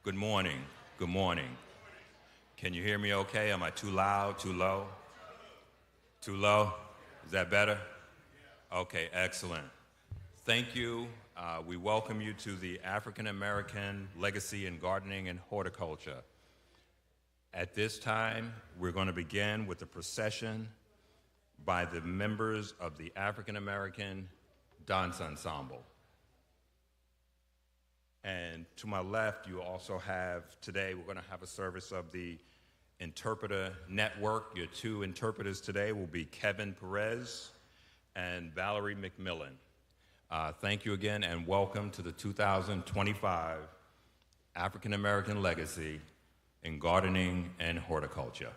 Good morning. Good morning. Can you hear me okay? Am I too loud, too low? Too low? Is that better? Okay, excellent. Thank you. We welcome you to the African American Legacy in Gardening and Horticulture. At this time, we're going to begin with the procession by the members of the African American Dance Ensemble. And to my left, you also have, today we're going to have a service of the Interpreter Network. Your two interpreters today will be Kevin Perez and Valerie McMillan. Thank you again and welcome to the 2025 African American Legacy in Gardening and Horticulture.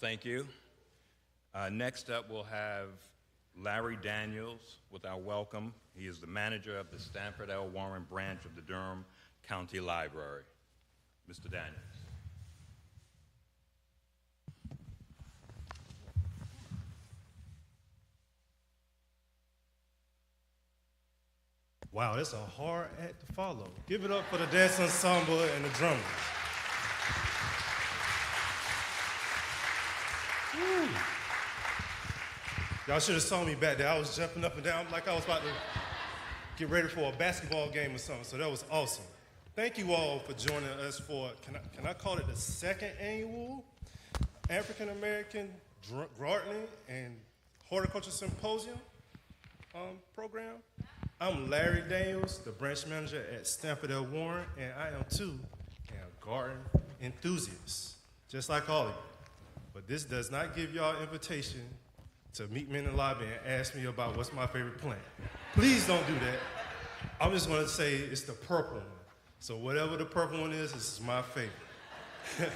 Thank you. Next up, we'll have Larry Daniels with our welcome. He is the manager of the Stanford L. Warren branch of the Durham County Library. Mr. Daniels. Wow, it's a hard act to follow. Give it up for the dance ensemble and the drummers. Woo. Y'all should have saw me back there. I was jumping up and down like I was about to get ready for a basketball game or something, so that was awesome. Thank you all for joining us for, can I call it the second annual African American Gardening and Horticulture Symposium program? I'm Larry Daniels, the branch manager at Stanford L. Warren, and I am too a garden enthusiast, just like all of you. But this does not give y'all invitation to meet me in the lobby and ask me about what's my favorite plant. Please don't do that. I'm just gonna say it's the purple one. So whatever the purple one is, this is my favorite.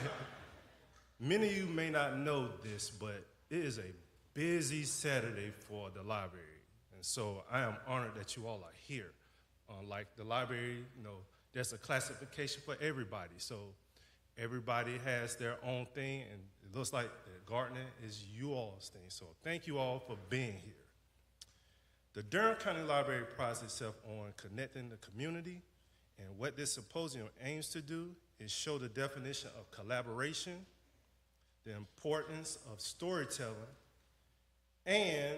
Many of you may not know this, but it is a busy Saturday for the library. And so I am honored that you all are here. Like the library, there's a classification for everybody. So everybody has their own thing, and it looks like the gardening is you all's thing. So thank you all for being here. The Durham County Library prides itself on connecting the community, and what this symposium aims to do is show the definition of collaboration, the importance of storytelling, and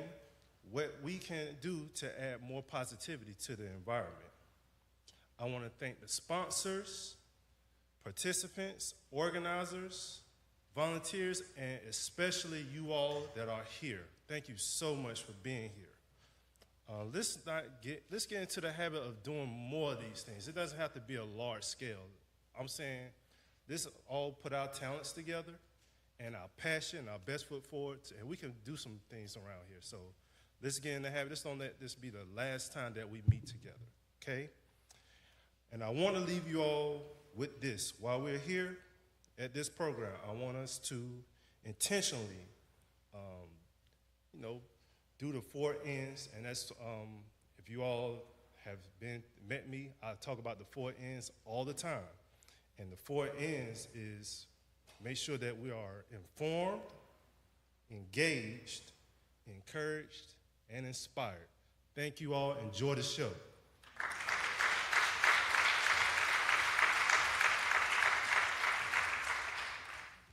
what we can do to add more positivity to the environment. I want to thank the sponsors, participants, organizers, volunteers, and especially you all that are here. Thank you so much for being here. Let's get into the habit of doing more of these things. It doesn't have to be a large scale. I'm saying this all put our talents together and our passion, our best foot forward, and we can do some things around here. So let's get in the habit. Let's don't let this be the last time that we meet together, okay? And I want to leave you all with this. While we're here at this program, I want us to intentionally, do the 4 N's, and that's, if you all have met me, I talk about the 4 N's all the time. And the 4 N's is make sure that we are informed, engaged, encouraged, and inspired. Thank you all. Enjoy the show.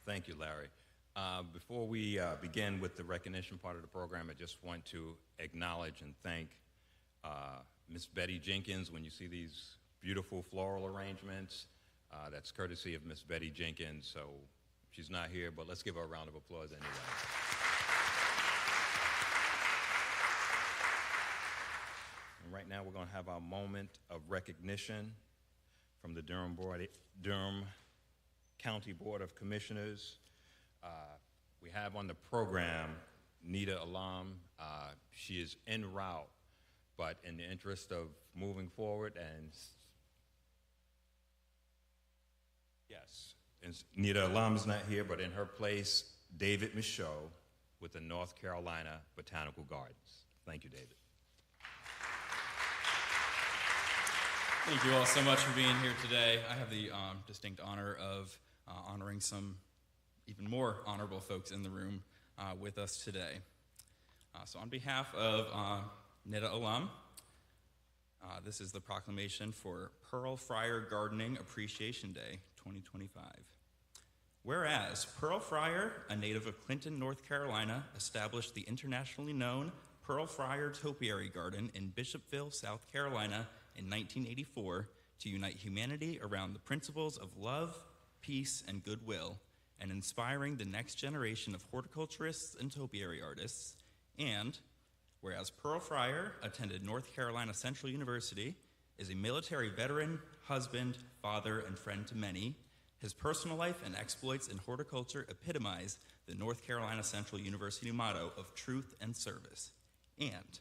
Thank you, Larry. Before we begin with the recognition part of the program, I just want to acknowledge and thank Miss Betty Jenkins. When you see these beautiful floral arrangements, that's courtesy of Miss Betty Jenkins. So she's not here, but let's give her a round of applause anyway. And right now we're going to have our moment of recognition from the Durham County Board of Commissioners. We have on the program Nita Alam. She is en route, but in the interest of moving forward, and yes, and Nita Alam is not here, but in her place, David Michaud with the North Carolina Botanical Gardens. Thank you, David. Thank you all so much for being here today. I have the distinct honor of honoring some even more honorable folks in the room with us today. So on behalf of Nita Alam, this is the proclamation for Pearl Friar Gardening Appreciation Day 2025. Whereas Pearl Friar, a native of Clinton, North Carolina, established the internationally known Pearl Friar Topiary Garden in Bishopville, South Carolina in 1984 to unite humanity around the principles of love, peace, and goodwill, and inspiring the next generation of horticulturists and topiary artists. And whereas Pearl Friar attended North Carolina Central University, is a military veteran, husband, father, and friend to many, his personal life and exploits in horticulture epitomize the North Carolina Central University motto of truth and service. And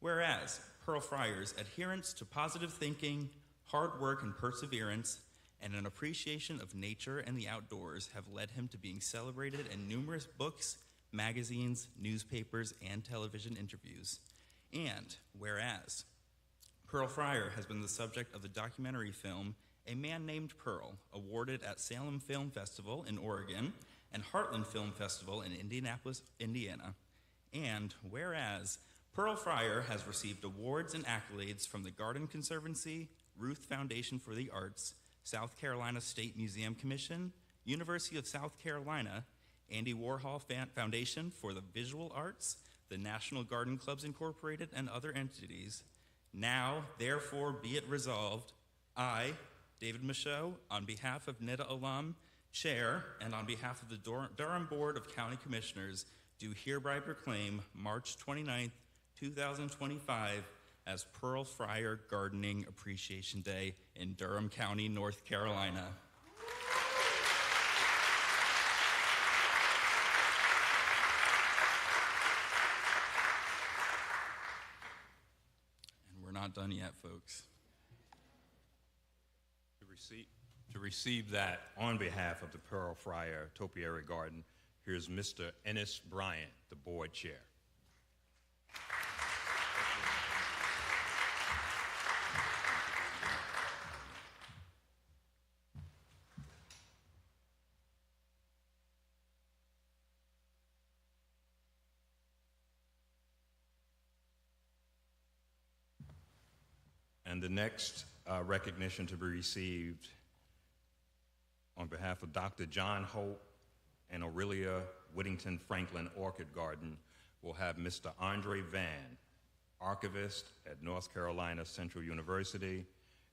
whereas Pearl Friar's adherence to positive thinking, hard work, and perseverance and an appreciation of nature and the outdoors have led him to being celebrated in numerous books, magazines, newspapers, and television interviews. And whereas Pearl Fryer has been the subject of the documentary film A Man Named Pearl, awarded at Salem Film Festival in Oregon and Heartland Film Festival in Indianapolis, Indiana. And whereas Pearl Fryer has received awards and accolades from the Garden Conservancy, Ruth Foundation for the Arts, South Carolina State Museum Commission, University of South Carolina, Andy Warhol Foundation for the Visual Arts, the National Garden Clubs Incorporated, and other entities. Now, therefore, be it resolved, I, David Michaud, on behalf of NIDA alum, Chair, and on behalf of the Durham Board of County Commissioners, do hereby proclaim March 29th, 2025 as Pearl Fryer Gardening Appreciation Day in Durham County, North Carolina. And we're not done yet, folks. To receive that on behalf of the Pearl Fryer Topiary Garden, here's Mr. Ennis Bryant, the board chair. And the next recognition to be received on behalf of Dr. John Hope and Aurelia Whittington Franklin Orchid Garden will have Mr. Andre Van, archivist at North Carolina Central University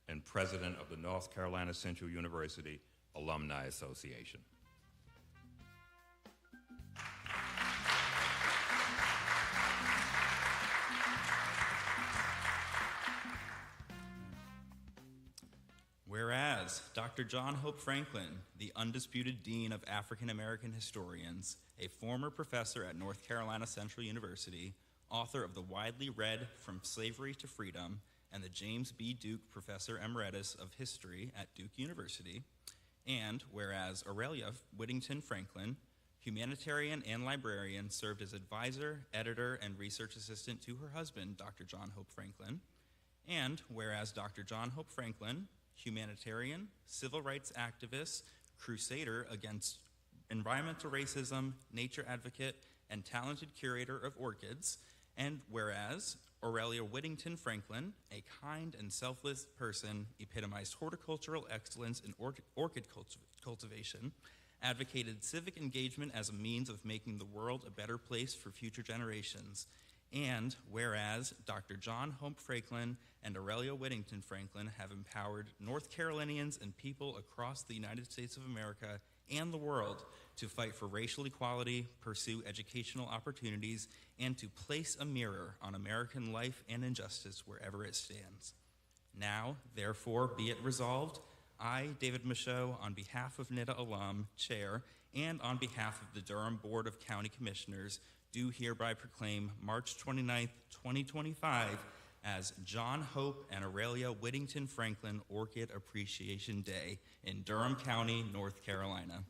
and president of the North Carolina Central University Alumni Association. Whereas Dr. John Hope Franklin, the undisputed dean of African American historians, a former professor at North Carolina Central University, author of the widely read From Slavery to Freedom, and the James B. Duke Professor Emeritus of History at Duke University, and whereas Aurelia Whittington Franklin, humanitarian and librarian, served as advisor, editor, and research assistant to her husband, Dr. John Hope Franklin, and whereas Dr. John Hope Franklin, humanitarian, civil rights activist, crusader against environmental racism, nature advocate, and talented curator of orchids, and whereas Aurelia Whittington Franklin, a kind and selfless person, epitomized horticultural excellence in orchid cultivation, advocated civic engagement as a means of making the world a better place for future generations, and whereas Dr. John Hope Franklin and Aurelia Whittington Franklin have empowered North Carolinians and people across the United States of America and the world to fight for racial equality, pursue educational opportunities, and to place a mirror on American life and injustice wherever it stands. Now, therefore, be it resolved, I, David Michaud, on behalf of NIDA alum, Chair, and on behalf of the Durham Board of County Commissioners, do hereby proclaim March 29th, 2025 as John Hope and Aurelia Whittington Franklin Orchid Appreciation Day in Durham County, North Carolina.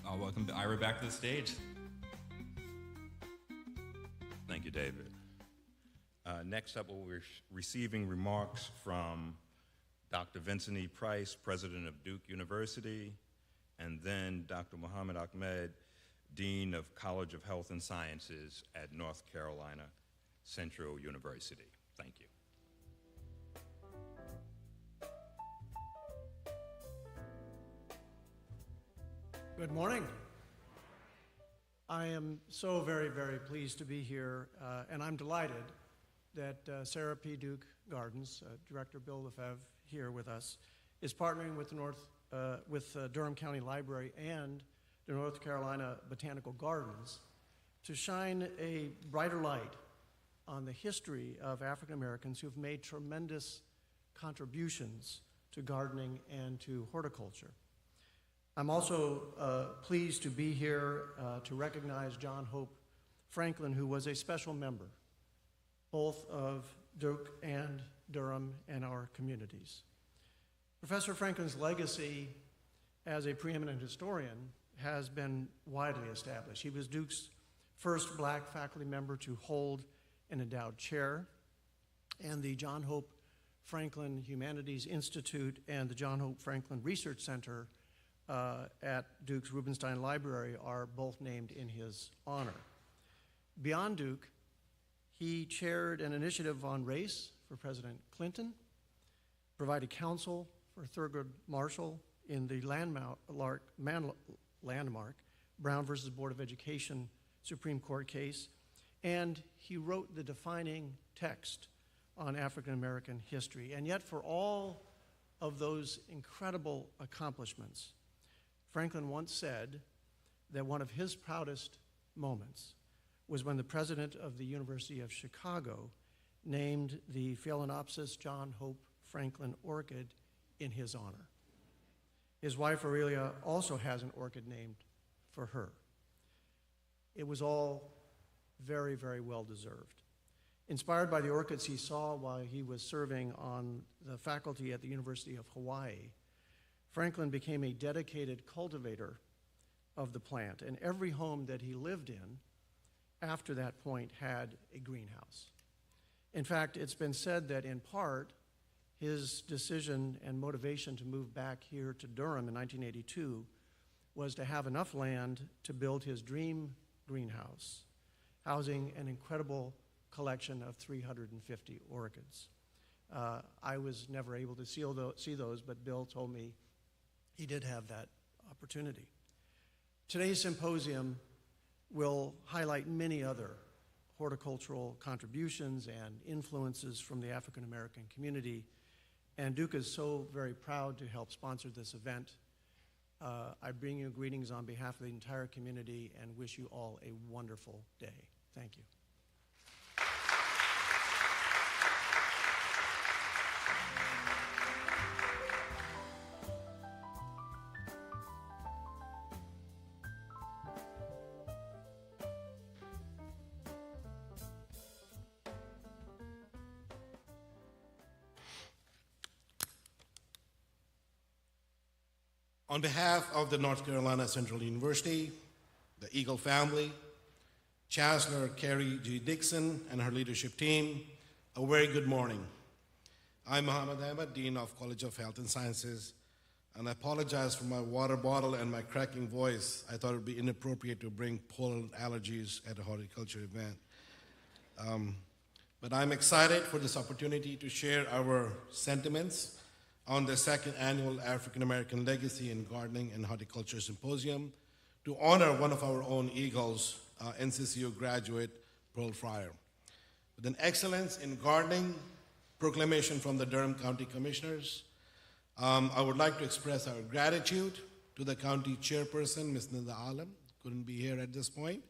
I'll welcome Ira back to the stage. Thank you, David. Next up, we'll be receiving remarks from Dr. Vincent E. Price, president of Duke University, and then Dr. Muhammad Ahmed, dean of College of Health and Sciences at North Carolina Central University. Thank you. Good morning. I am so very, very pleased to be here, and I'm delighted that Sarah P. Duke Gardens, Director Bill Lefebvre here with us, is partnering with Durham County Library and the North Carolina Botanical Gardens to shine a brighter light on the history of African Americans who've made tremendous contributions to gardening and to horticulture. I'm also pleased to be here to recognize John Hope Franklin, who was a special member, both of Duke and Durham and our communities. Professor Franklin's legacy as a preeminent historian has been widely established. He was Duke's first black faculty member to hold an endowed chair, and the John Hope Franklin Humanities Institute and the John Hope Franklin Research Center at Duke's Rubenstein Library are both named in his honor. Beyond Duke, he chaired an initiative on race for President Clinton, provided counsel for Thurgood Marshall in the landmark Brown versus Board of Education Supreme Court case, and he wrote the defining text on African American history. And yet, for all of those incredible accomplishments, Franklin once said that one of his proudest moments was when the president of the University of Chicago named the Phalaenopsis John Hope Franklin orchid in his honor. His wife Aurelia also has an orchid named for her. It was all very, very well deserved. Inspired by the orchids he saw while he was serving on the faculty at the University of Hawaii, Franklin became a dedicated cultivator of the plant, and every home that he lived in after that point had a greenhouse. In fact, it's been said that in part, his decision and motivation to move back here to Durham in 1982 was to have enough land to build his dream greenhouse, housing an incredible collection of 350 orchids. I was never able to see those, but Bill told me he did have that opportunity. Today's symposium will highlight many other horticultural contributions and influences from the African American community, and Duke is so very proud to help sponsor this event. I bring you greetings on behalf of the entire community and wish you all a wonderful day. Thank you. On behalf of the North Carolina Central University, the Eagle family, Chancellor Carrie G. Dixon and her leadership team, a very good morning. I'm Muhammad Ahmed, Dean of College of Health and Sciences, and I apologize for my water bottle and my cracking voice. I thought it would be inappropriate to bring pollen allergies at a horticulture event. But I'm excited for this opportunity to share our sentiments on the second annual African American Legacy in Gardening and Horticulture Symposium to honor one of our own Eagles, NCCU graduate Pearl Fryer. With an Excellence in Gardening proclamation from the Durham County Commissioners, I would like to express our gratitude to the county chairperson, Ms. Nida Alam, couldn't be here at this point,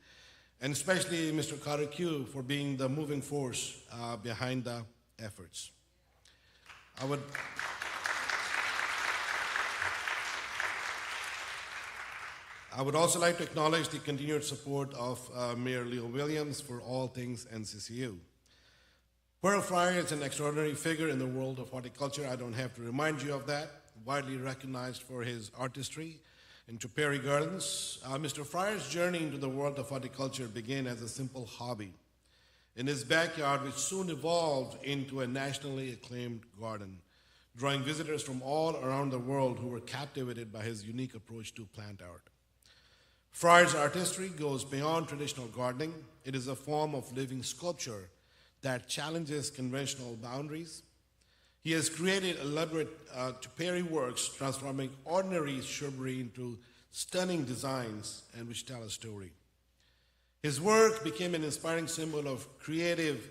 and especially Mr. Carter Q for being the moving force behind the efforts. I would also like to acknowledge the continued support of Mayor Leo Williams for all things NCCU. Pearl Fryer is an extraordinary figure in the world of horticulture. I don't have to remind you of that. Widely recognized for his artistry in topiary gardens. Mr. Fryer's journey into the world of horticulture began as a simple hobby in his backyard, which soon evolved into a nationally acclaimed garden, drawing visitors from all around the world who were captivated by his unique approach to plant art. Fryer's artistry goes beyond traditional gardening. It is a form of living sculpture that challenges conventional boundaries. He has created elaborate topiary works, transforming ordinary shrubbery into stunning designs and which tell a story. His work became an inspiring symbol of creative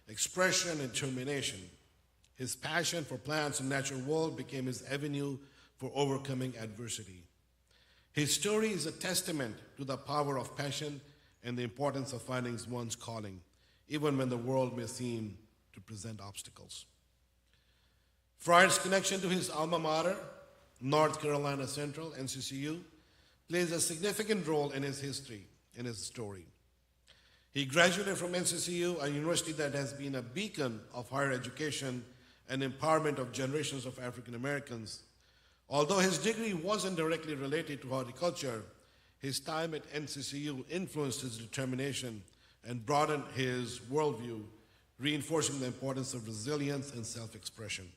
expression and determination. His passion for plants and natural world became his avenue for overcoming adversity. His story is a testament to the power of passion and the importance of finding one's calling, even when the world may seem to present obstacles. Fryer's connection to his alma mater North Carolina Central, NCCU, plays a significant role in his history, in his story. He graduated from NCCU, a university that has been a beacon of higher education and empowerment of generations of African Americans. Although his degree wasn't directly related to horticulture, his time at NCCU influenced his determination and broadened his worldview, reinforcing the importance of resilience and self-expression.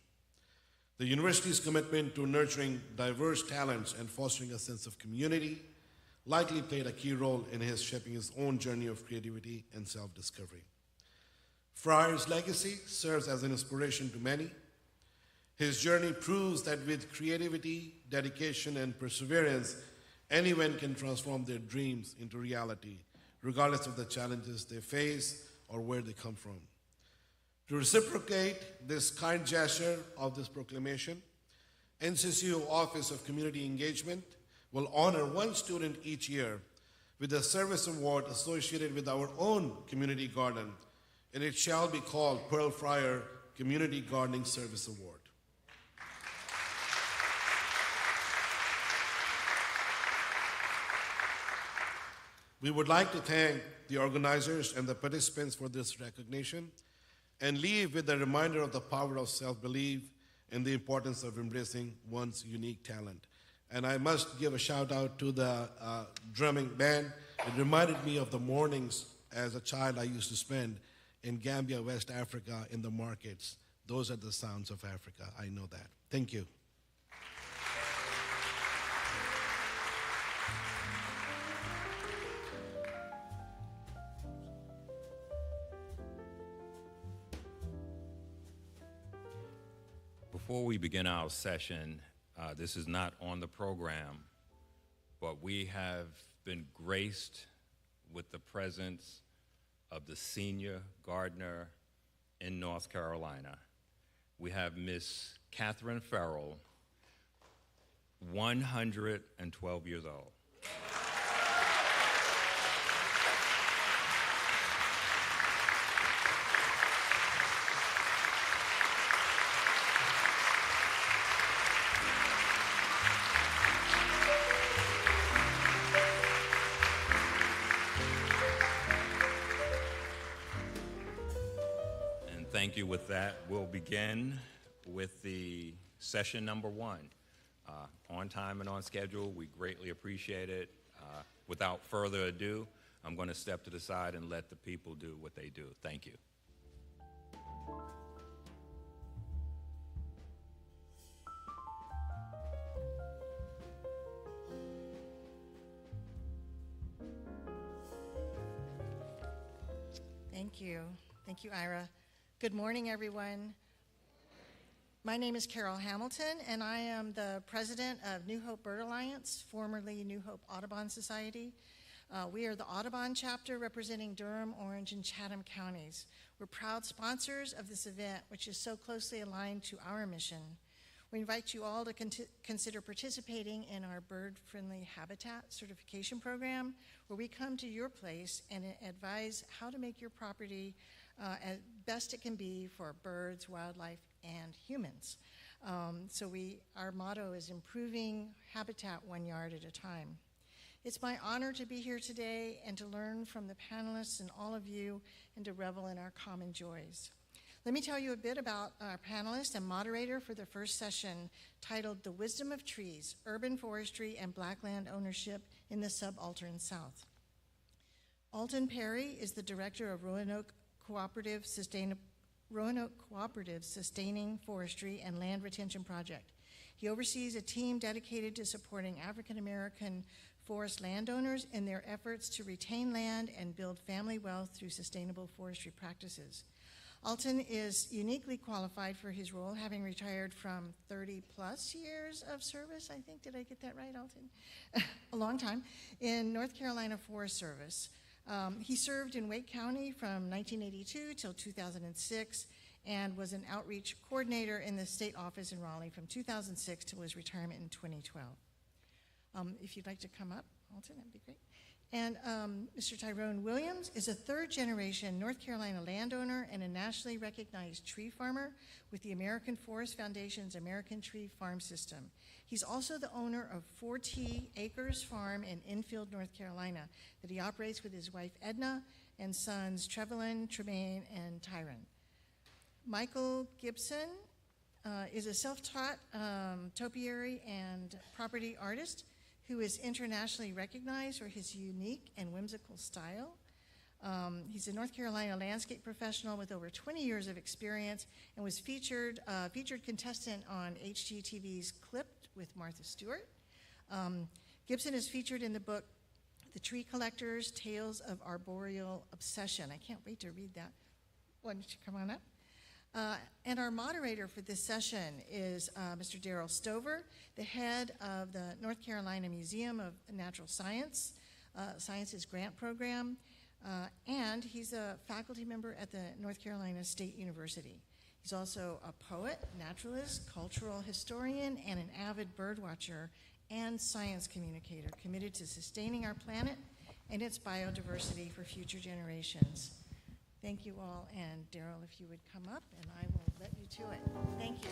The university's commitment to nurturing diverse talents and fostering a sense of community likely played a key role in his shaping his own journey of creativity and self-discovery. Fryer's legacy serves as an inspiration to many. His journey proves that with creativity, dedication, and perseverance, anyone can transform their dreams into reality, regardless of the challenges they face or where they come from. To reciprocate this kind gesture of this proclamation, NCCU Office of Community Engagement will honor one student each year with a service award associated with our own community garden, and it shall be called Pearl Fryer Community Gardening Service Award. We would like to thank the organizers and the participants for this recognition and leave with a reminder of the power of self-belief and the importance of embracing one's unique talent. And I must give a shout out to the drumming band. It reminded me of the mornings as a child I used to spend in Gambia, West Africa, in the markets. Those are the sounds of Africa. I know that. Thank you. Before we begin our session, this is not on the program, but we have been graced with the presence of the senior gardener in North Carolina. We have Miss Catherine Farrell, 112 years old. Thank you. With that, we'll begin with the session number one. On time and on schedule, we greatly appreciate it. Without further ado, I'm going to step to the side and let the people do what they do. Thank you. Thank you. Thank you, Ira. Good morning, everyone. My name is Carol Hamilton, and I am the president of New Hope Bird Alliance, formerly New Hope Audubon Society. We are the Audubon chapter representing Durham, Orange, and Chatham counties. We're proud sponsors of this event, which is so closely aligned to our mission. We invite you all to consider participating in our bird-friendly habitat certification program, where we come to your place and advise how to make your property as best it can be for birds, wildlife, and humans. Our motto is improving habitat 1 yard at a time. It's my honor to be here today and to learn from the panelists and all of you and to revel in our common joys. Let me tell you a bit about our panelist and moderator for the first session, titled The Wisdom of Trees, Urban Forestry and Black Land Ownership in the Subaltern South. Alton Perry is the director of Roanoke Cooperative Sustaining Forestry and Land Retention Project. He oversees a team dedicated to supporting African American forest landowners in their efforts to retain land and build family wealth through sustainable forestry practices. Alton is uniquely qualified for his role, having retired from 30-plus years of service, I think. Did I get that right, Alton? A long time, in North Carolina Forest Service. He served in Wake County from 1982 till 2006 and was an outreach coordinator in the state office in Raleigh from 2006 till his retirement in 2012. If you'd like to come up, Alton, that'd be great. And Mr. Tyrone Williams is a third-generation North Carolina landowner and a nationally recognized tree farmer with the American Forest Foundation's American Tree Farm System. He's also the owner of 40 Acres Farm in Enfield, North Carolina, that he operates with his wife Edna and sons Trevelyan, Tremaine, and Tyron. Michael Gibson is a self-taught topiary and property artist who is internationally recognized for his unique and whimsical style. He's a North Carolina landscape professional with over 20 years of experience and was featured contestant on HGTV's Clipped with Martha Stewart. Gibson is featured in the book The Tree Collectors, Tales of Arboreal Obsession. I can't wait to read that. Why don't you come on up? And our moderator for this session is Mr. Darrell Stover, the head of the North Carolina Museum of Natural Sciences Grant Program, and he's a faculty member at the North Carolina State University. He's also a poet, naturalist, cultural historian, and an avid birdwatcher and science communicator committed to sustaining our planet and its biodiversity for future generations. Thank you all, and Darrell, if you would come up, and I will let you to it. Thank you.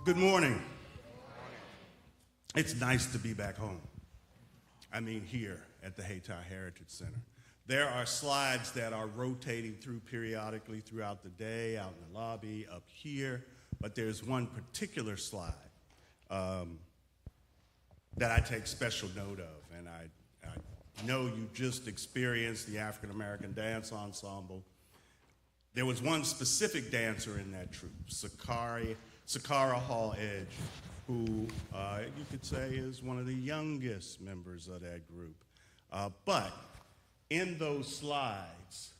Good morning. It's nice to be back home. I mean, here at the Hayti Heritage Center. There are slides that are rotating through periodically throughout the day, out in the lobby, up here, but there's one particular slide that I take special note of, and I know you just experienced the African American Dance Ensemble. There was one specific dancer in that troupe, Sakara Hall Edge, who you could say is one of the youngest members of that group. But in those slides,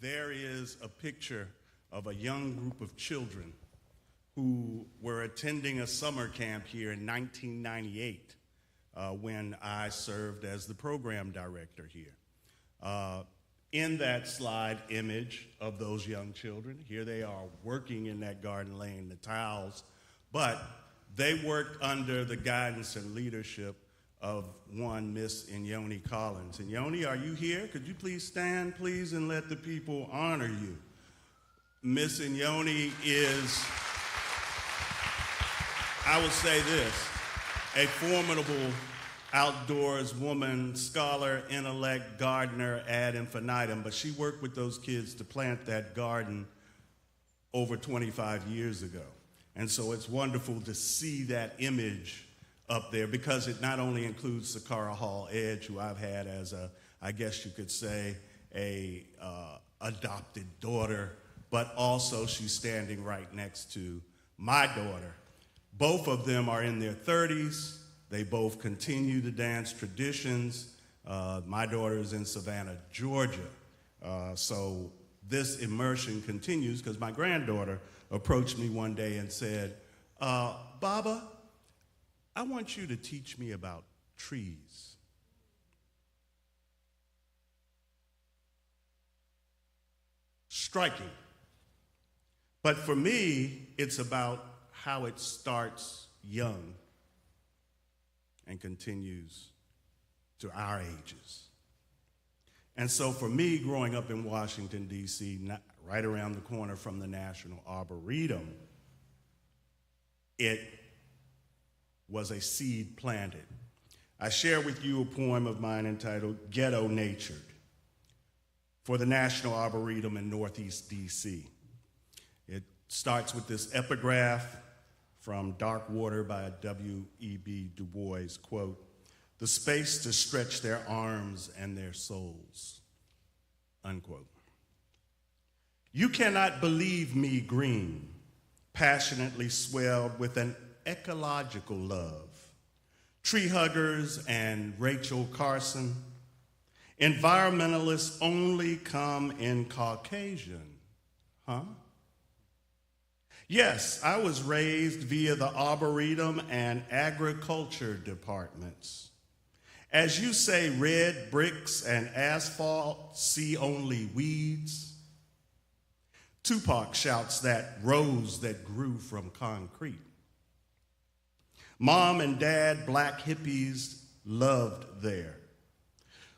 there is a picture of a young group of children who were attending a summer camp here in 1998 when I served as the program director here. In that slide image of those young children, here they are working in that garden laying the tiles, but they worked under the guidance and leadership of one Miss Inyoni Collins. Inyoni, are you here? Could you please stand, please, and let the people honor you? Miss Inyoni is, I would say this, a formidable outdoors woman, scholar, intellect, gardener ad infinitum, but she worked with those kids to plant that garden over 25 years ago. And so it's wonderful to see that image up there because it not only includes Sakara Hall Edge, who I've had as a, I guess you could say, a adopted daughter, but also she's standing right next to my daughter. Both of them are in their 30s. They both continue to dance traditions. My daughter is in Savannah, Georgia. So this immersion continues because my granddaughter approached me one day and said, Baba, I want you to teach me about trees. Striking. But for me, it's about how it starts young and continues to our ages. And so for me, growing up in Washington, D.C., right around the corner from the National Arboretum, it was a seed planted. I share with you a poem of mine entitled Ghetto Natured for the National Arboretum in Northeast D.C. It starts with this epigraph from Dark Water by W.E.B. Du Bois, quote, "The space to stretch their arms and their souls," unquote. You cannot believe me green, passionately swelled with an ecological love. Tree huggers and Rachel Carson, environmentalists only come in Caucasian, huh? Yes, I was raised via the Arboretum and Agriculture departments. As you say, red bricks and asphalt see only weeds. Tupac shouts that rose that grew from concrete. Mom and dad, black hippies, loved there.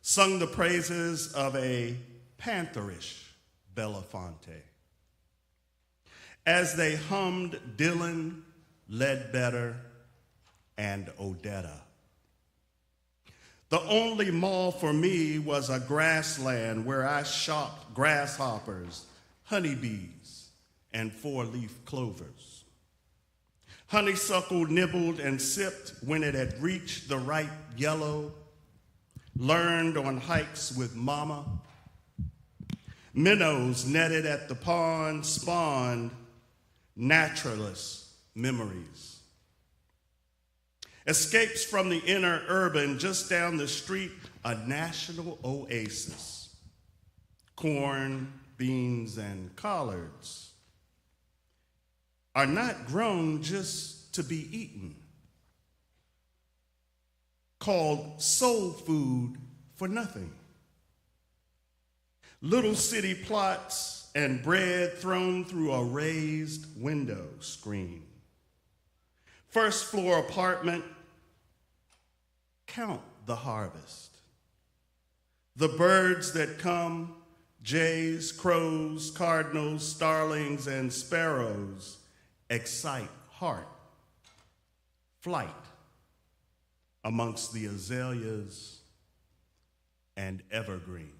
Sung the praises of a pantherish Belafonte. As they hummed Dylan, Ledbetter, and Odetta. The only mall for me was a grassland where I shopped grasshoppers, honeybees, and four-leaf clovers. Honeysuckle nibbled and sipped when it had reached the ripe yellow, learned on hikes with mama. Minnows netted at the pond spawned naturalist memories. Escapes from the inner urban, just down the street, a national oasis. Corn, beans, and collards are not grown just to be eaten. Called soul food for nothing. Little city plots and bread thrown through a raised window screen. First floor apartment, count the harvest. The birds that come, jays, crows, cardinals, starlings, and sparrows, excite heart, flight amongst the azaleas and evergreen.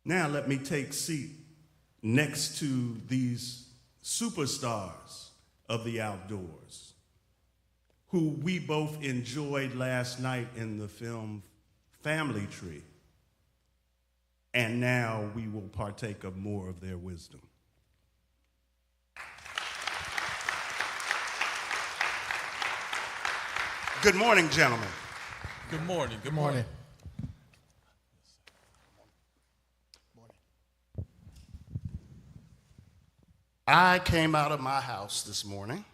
Now let me take seat next to these superstars of the outdoors, who we both enjoyed last night in the film Family Tree, and now we will partake of more of their wisdom. Good morning, gentlemen. Good morning. Good morning. I came out of my house this morning,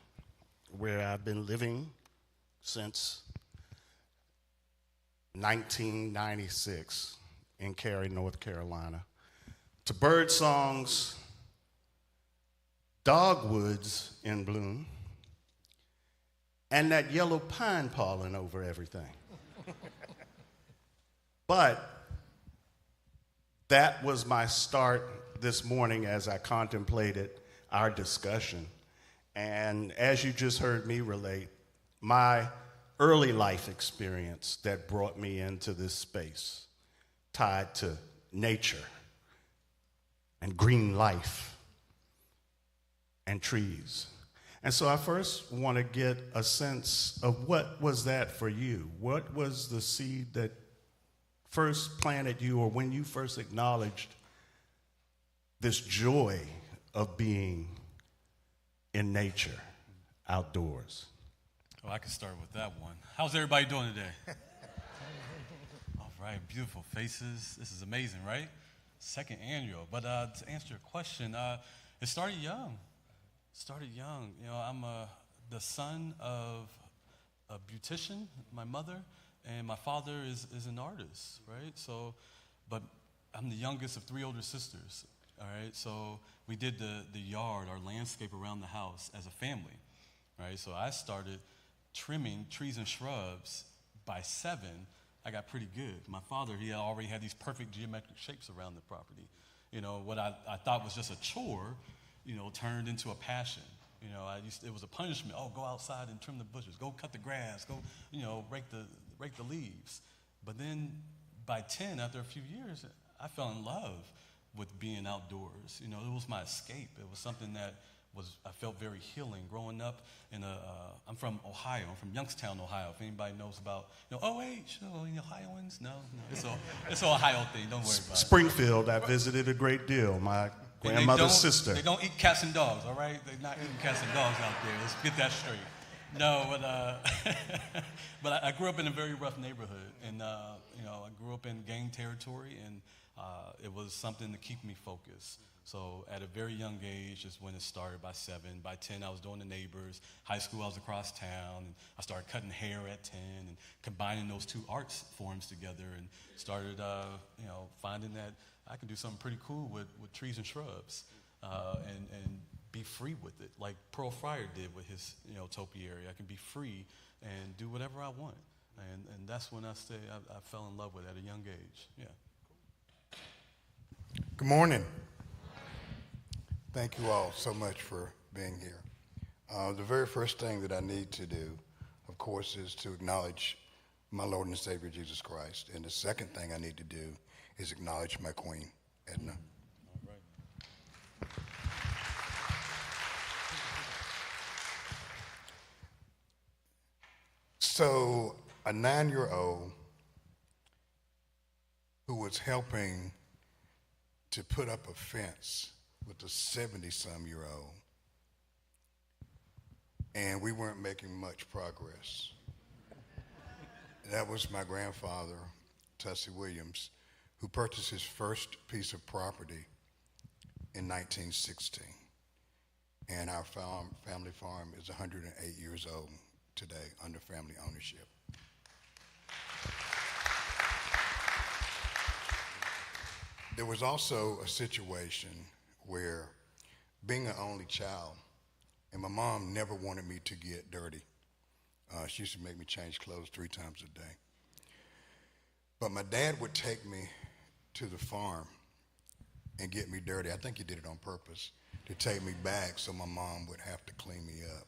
where I've been living since 1996 in Cary, North Carolina, to bird songs, dogwoods in bloom, and that yellow pine pollen over everything. But that was my start this morning as I contemplated our discussion. And as you just heard me relate, my early life experience that brought me into this space, tied to nature and green life and trees. And so I first want to get a sense of what was that for you? What was the seed that first planted you, or when you first acknowledged this joy of being in nature, outdoors? Well, I can start with that one. How's everybody doing today? All right, beautiful faces. This is amazing, right? Second annual. But to answer your question, it started young. You know, I'm the son of a beautician, my mother, and my father is an artist, right? So, but I'm the youngest of three older sisters, all right? So we did the yard, our landscape around the house as a family, right? So I started trimming trees and shrubs by 7. I got pretty good. My father, he already had these perfect geometric shapes around the property. You know, what I thought was just a chore, you know, turned into a passion. You know, it was a punishment. Oh, go outside and trim the bushes. Go cut the grass. Go, you know, rake the leaves. But then by 10, after a few years, I fell in love with being outdoors. You know, it was my escape. It was something that I felt very healing. Growing up I'm from Ohio. I'm from Youngstown, Ohio. If anybody knows about, you know, OH, any Ohioans? No. It's an Ohio thing. Don't worry about it. Springfield, I visited a great deal. My grandmother's sister. They don't eat cats and dogs, all right? They're not eating cats and dogs out there. Let's get that straight. No, but I grew up in a very rough neighborhood, and you know, I grew up in gang territory, and it was something to keep me focused. So at a very young age is when it started. By 7, by 10, I was doing the neighbors. High school, I was across town, and I started cutting hair at 10, and combining those two art forms together, and started, you know, finding that I can do something pretty cool with trees and shrubs, and be free with it, like Pearl Fryer did with his, topiary. I can be free and do whatever I want. And that's when I fell in love with it at a young age. Yeah. Good morning. Thank you all so much for being here. The very first thing that I need to do, of course, is to acknowledge my Lord and Savior Jesus Christ. And the second thing I need to do is acknowledge my Queen, Edna. All right. So a 9-year-old who was helping to put up a fence with a 70-some-year-old, and we weren't making much progress. That was my grandfather, Tussey Williams, who purchased his first piece of property in 1916. And our family farm is 108 years old today under family ownership. There was also a situation where, being an only child, and my mom never wanted me to get dirty. She used to make me change clothes 3 times a day. But my dad would take me to the farm and get me dirty. I think he did it on purpose, to take me back so my mom would have to clean me up.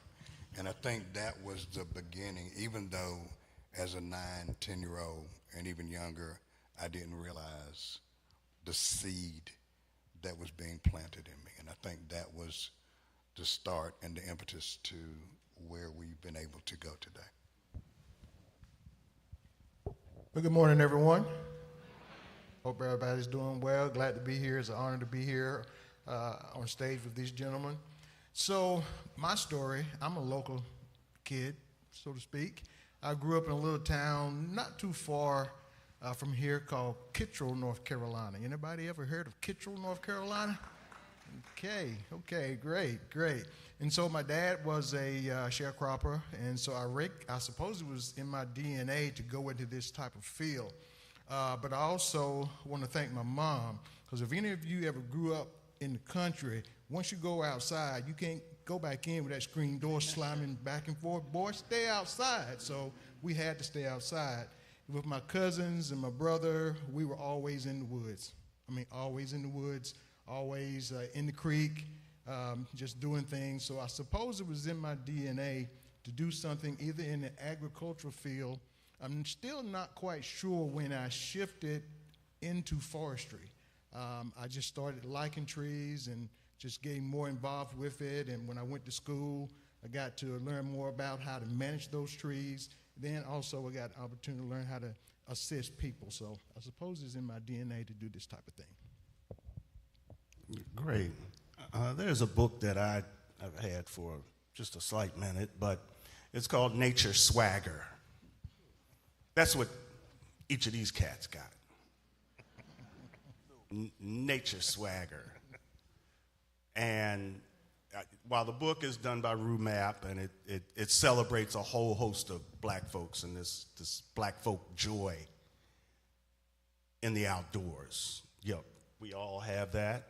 And I think that was the beginning, even though as a 9, 10-year-old and even younger, I didn't realize the seed that was being planted in me. And I think that was the start and the impetus to where we've been able to go today. Well, good morning, everyone. Hope everybody's doing well. Glad to be here. It's an honor to be here on stage with these gentlemen. So my story, I'm a local kid, so to speak. I grew up in a little town not too far from here called Kittrell, North Carolina. Anybody ever heard of Kittrell, North Carolina? Okay, great. And so my dad was a sharecropper, and so I suppose it was in my DNA to go into this type of field. But I also want to thank my mom, because if any of you ever grew up in the country, once you go outside, you can't go back in with that screen door slamming back and forth. Boy, stay outside. So we had to stay outside. With my cousins and my brother, we were always in the woods. Always in the woods, always in the creek, just doing things. So I suppose it was in my DNA to do something either in the agricultural field. I'm still not quite sure when I shifted into forestry. I just started liking trees and just getting more involved with it. And when I went to school, I got to learn more about how to manage those trees. Then also I got an opportunity to learn how to assist people. So I suppose it's in my DNA to do this type of thing. Great. There's a book that I've had for just a slight minute, but it's called Nature Swagger. That's what each of these cats got. Nature Swagger. And while the book is done by Rue Mapp, and it celebrates a whole host of black folks and this black folk joy in the outdoors. Yep, we all have that.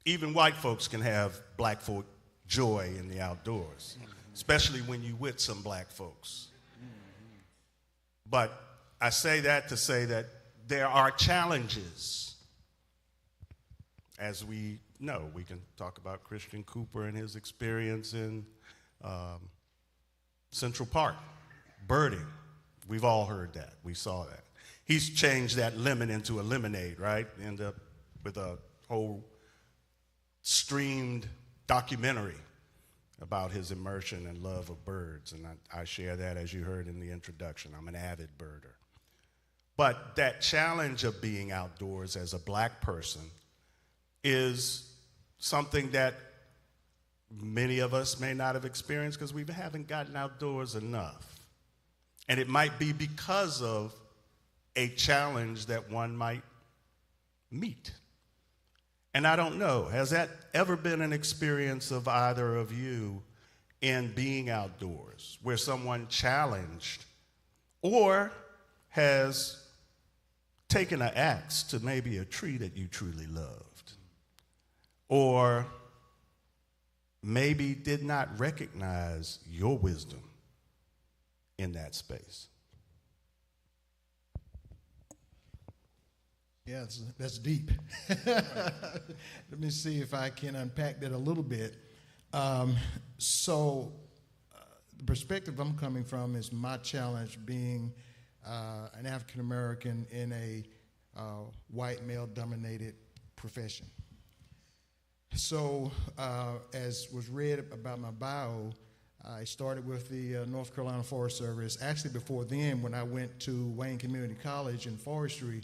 Even white folks can have black folk joy in the outdoors, especially when you with some black folks. But I say that to say that there are challenges. As we know, we can talk about Christian Cooper and his experience in Central Park, birding. We've all heard that. We saw that. He's changed that lemon into a lemonade, right? End up with a whole streamed documentary about his immersion and love of birds. And I share that, as you heard in the introduction. I'm an avid birder. But that challenge of being outdoors as a black person is something that many of us may not have experienced because we haven't gotten outdoors enough. And it might be because of a challenge that one might meet. And I don't know, has that ever been an experience of either of you in being outdoors where someone challenged or has taken an axe to maybe a tree that you truly loved, or maybe did not recognize your wisdom in that space? Yeah, that's deep. Let me see if I can unpack that a little bit. So the perspective I'm coming from is my challenge being an African American in a white male-dominated profession. So as was read about my bio, I started with the North Carolina Forest Service. Actually, before then, when I went to Wayne Community College in forestry,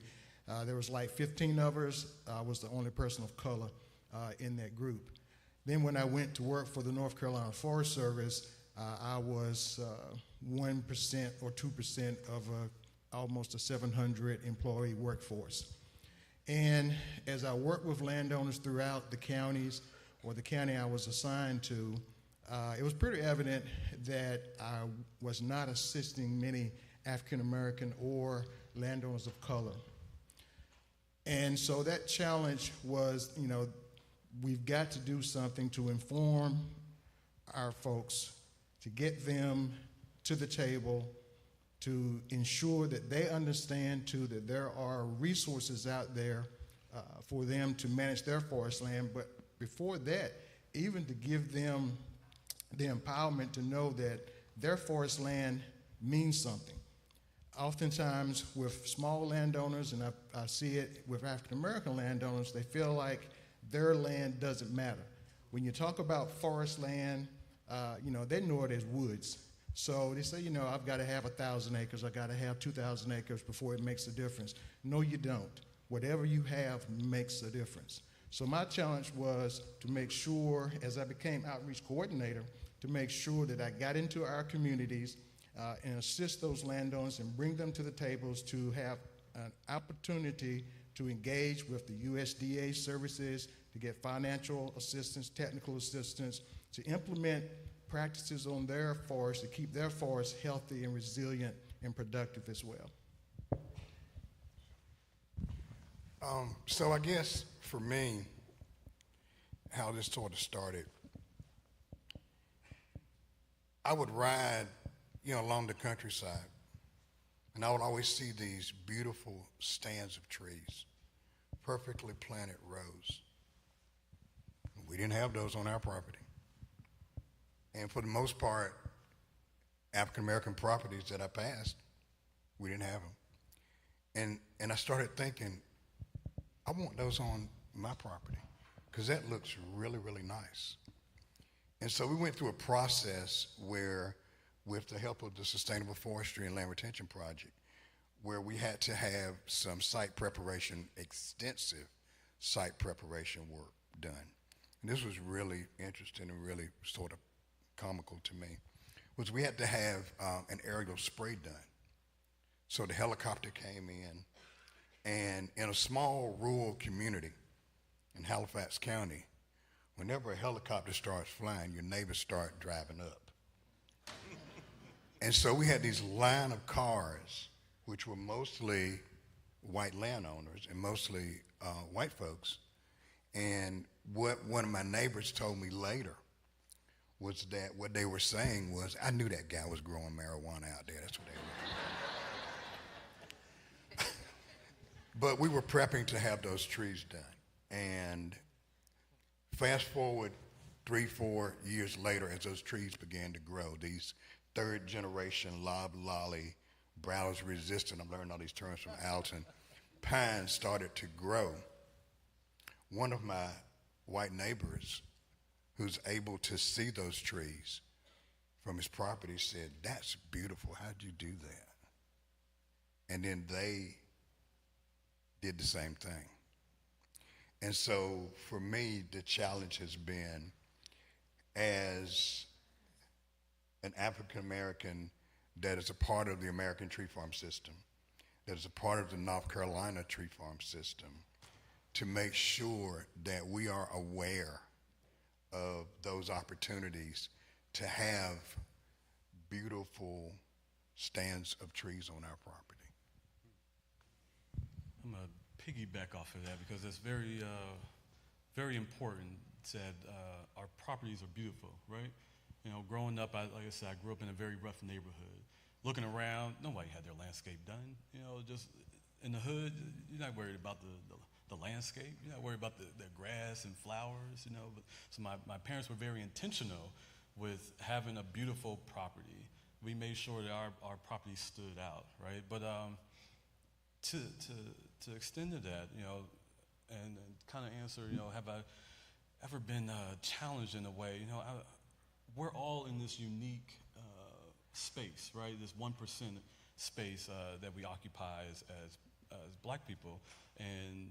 there was like 15 of us. I was the only person of color in that group. Then when I went to work for the North Carolina Forest Service, I was 1% or 2% of almost a 700 employee workforce. And as I worked with landowners throughout the counties or the county I was assigned to, it was pretty evident that I was not assisting many African American or landowners of color. And so that challenge was, we've got to do something to inform our folks, to get them to the table, to ensure that they understand, too, that there are resources out there for them to manage their forest land. But before that, even to give them the empowerment to know that their forest land means something. Oftentimes with small landowners, and I see it with African American landowners, they feel like their land doesn't matter. When you talk about forest land, they know it as woods. So they say, I've got to have 1,000 acres, I've got to have 2,000 acres before it makes a difference. No, you don't. Whatever you have makes a difference. So my challenge was to make sure, as I became outreach coordinator, to make sure that I got into our communities and assist those landowners and bring them to the tables to have an opportunity to engage with the USDA services, to get financial assistance, technical assistance, to implement practices on their forest to keep their forest healthy and resilient and productive as well. So I guess for me, how this sort of started, I would ride, along the countryside, and I would always see these beautiful stands of trees, perfectly planted rows. We didn't have those on our property. And for the most part, African American properties that I passed, we didn't have them. And I started thinking, I want those on my property because that looks really, really nice. And so we went through a process where, with the help of the Sustainable Forestry and Land Retention Project, where we had to have some site preparation, extensive site preparation work done. And this was really interesting and really sort of comical to me, was we had to have an aerial spray done. So the helicopter came in, and in a small rural community in Halifax County, whenever a helicopter starts flying, your neighbors start driving up. And so we had these line of cars, which were mostly white landowners and mostly white folks. And what one of my neighbors told me later was that what they were saying was, I knew that guy was growing marijuana out there. That's what they were. But we were prepping to have those trees done. And fast forward 3-4 years later, as those trees began to grow, these third generation loblolly, browse resistant, I'm learning all these terms from Alton, pines started to grow. One of my white neighbors, who's able to see those trees from his property, said, "That's beautiful, how'd you do that?" And then they did the same thing. And so for me, the challenge has been, as an African American that is a part of the American tree farm system, that is a part of the North Carolina tree farm system, to make sure that we are aware of those opportunities to have beautiful stands of trees on our property. I'm going to piggyback off of that because it's very, very important said our properties are beautiful, right? You know, growing up, like I said, I grew up in a very rough neighborhood. Looking around, nobody had their landscape done. You know, just in the hood, you're not worried about the landscape. You're not worried about the grass and flowers, you know. But, so my parents were very intentional with having a beautiful property. We made sure that our property stood out, right? But to extend to that, you know, and kind of answer, you know, have I ever been challenged in a way? You know, we're all in this unique space, right? This 1% space that we occupy as black people, and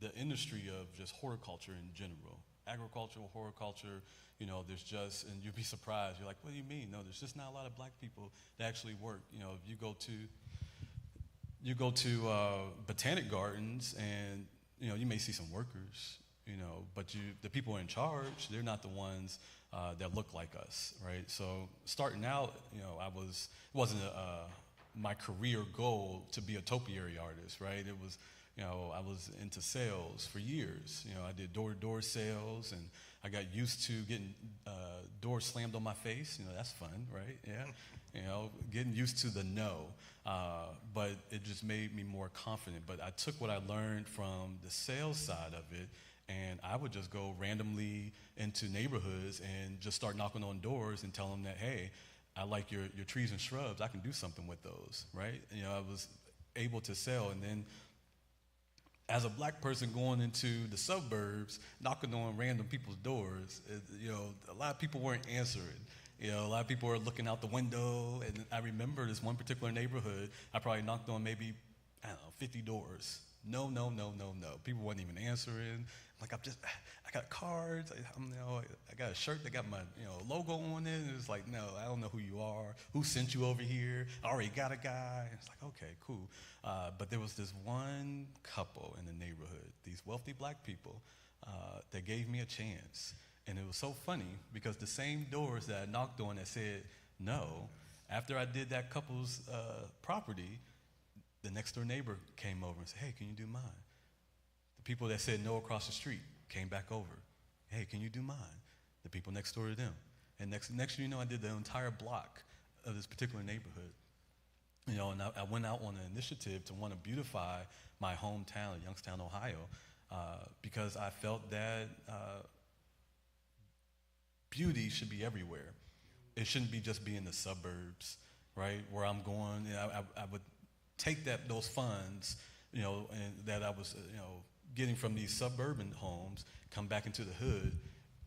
the industry of just horticulture in general. Agricultural, horticulture, you know, there's just, and you'd be surprised. You're like, what do you mean? No, there's just not a lot of black people that actually work. You know, if you go to botanic gardens, and you know, you may see some workers, you know, but the people in charge, they're not the ones that look like us, right? So starting out, you know, it wasn't my career goal to be a topiary artist, right? It was, you know, I was into sales for years. You know, I did door-to-door sales, and I got used to getting doors slammed on my face. You know, that's fun, right? Yeah. You know, getting used to the no. But it just made me more confident. But I took what I learned from the sales side of it, and I would just go randomly into neighborhoods and just start knocking on doors and tell them that, hey, I like your trees and shrubs. I can do something with those, right? You know, I was able to sell. And then as a black person going into the suburbs, knocking on random people's doors, you know, a lot of people weren't answering. You know, a lot of people were looking out the window. And I remember this one particular neighborhood, I probably knocked on maybe, 50 doors. No. People weren't even answering. Like, I got cards. I got a shirt that got my, logo on it. And it's like, no, I don't know who you are. Who sent you over here? I already got a guy. It's like, okay, cool. But there was this one couple in the neighborhood, these wealthy black people, that gave me a chance. And it was so funny because the same doors that I knocked on that said no, after I did that couple's property, the next door neighbor came over and said, hey, can you do mine? The people that said no across the street came back over. Hey, can you do mine? The people next door to them. And next thing you know, I did the entire block of this particular neighborhood. You know, and I went out on an initiative to want to beautify my hometown, Youngstown, Ohio, because I felt that beauty should be everywhere. It shouldn't be just be in the suburbs, right, where I'm going. I would take those funds, and that I was, getting from these suburban homes, come back into the hood,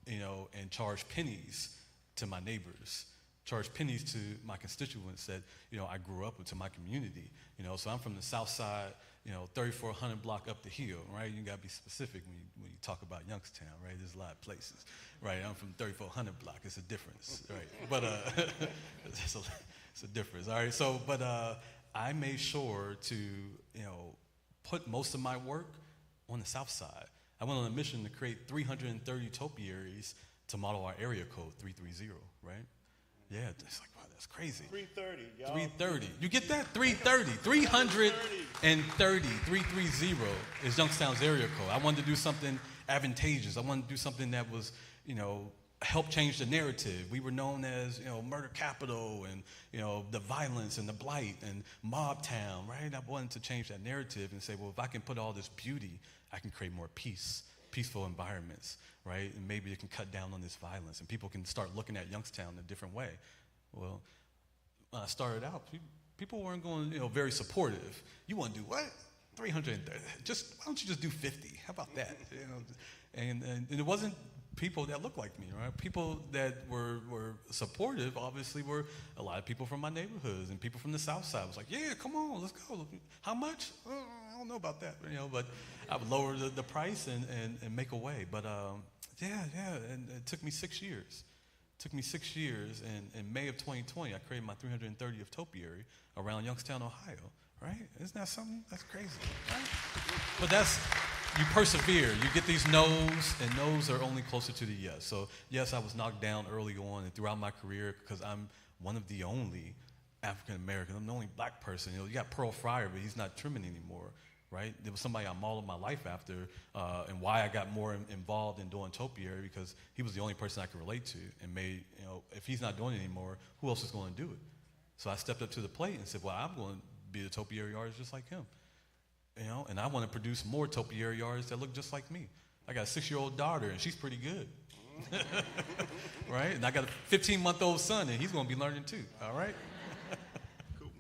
and charge pennies to my neighbors, charge pennies to my constituents that, I grew up with, to my community. So I'm from the south side, 3400 block up the hill, right? You gotta be specific when you talk about Youngstown, right? There's a lot of places, right? I'm from 3400 block. It's a difference, right? But it's a difference, all right? So, but I made sure to, put most of my work on the south side. I went on a mission to create 330 topiaries to model our area code 330, right? Yeah, it's like, wow, that's crazy. 330, y'all. 330. You get that? 330. 330 is Youngstown's area code. I wanted to do something advantageous. I wanted to do something that was, help change the narrative. We were known as, murder capital and, the violence and the blight and mob town, right? I wanted to change that narrative and say, well, if I can put all this beauty, I can create more peaceful environments, right? And maybe it can cut down on this violence and people can start looking at Youngstown in a different way. Well, when I started out, people weren't going, very supportive. You want to do what? 330. Why don't you just do 50? How about that? And it wasn't people that looked like me, right? People that were supportive, obviously, were a lot of people from my neighborhoods and people from the south side. I was like, yeah, come on, let's go. How much? I don't know about that, but I would lower the price and make a way. But and it took me 6 years. It took me 6 years, and in May of 2020, I created my 330th topiary around Youngstown, Ohio, right? Isn't that something? That's crazy, right? But you persevere. You get these no's, and no's are only closer to the yes. So yes, I was knocked down early on and throughout my career because I'm one of the only African Americans. I'm the only black person. You got Pearl Fryer, but he's not trimming anymore. right? There was somebody I modeled my life after, and why I got more involved in doing topiary, because he was the only person I could relate to, and made, if he's not doing it anymore, who else is going to do it? So I stepped up to the plate and said, well, I'm going to be a topiary artist just like him, and I want to produce more topiary artists that look just like me. I got a 6-year-old daughter, and she's pretty good. Right? And I got a 15-month-old son, and he's going to be learning too. All right? Cool.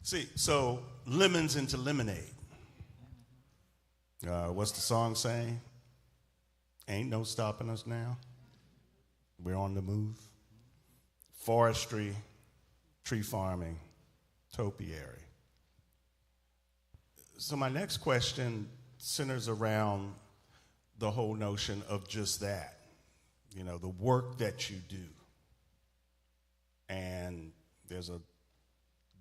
See, so lemons into lemonade. What's the song saying? Ain't no stopping us now. We're on the move. Forestry, tree farming, topiary. So my next question centers around the whole notion of just that. The work that you do. And there's a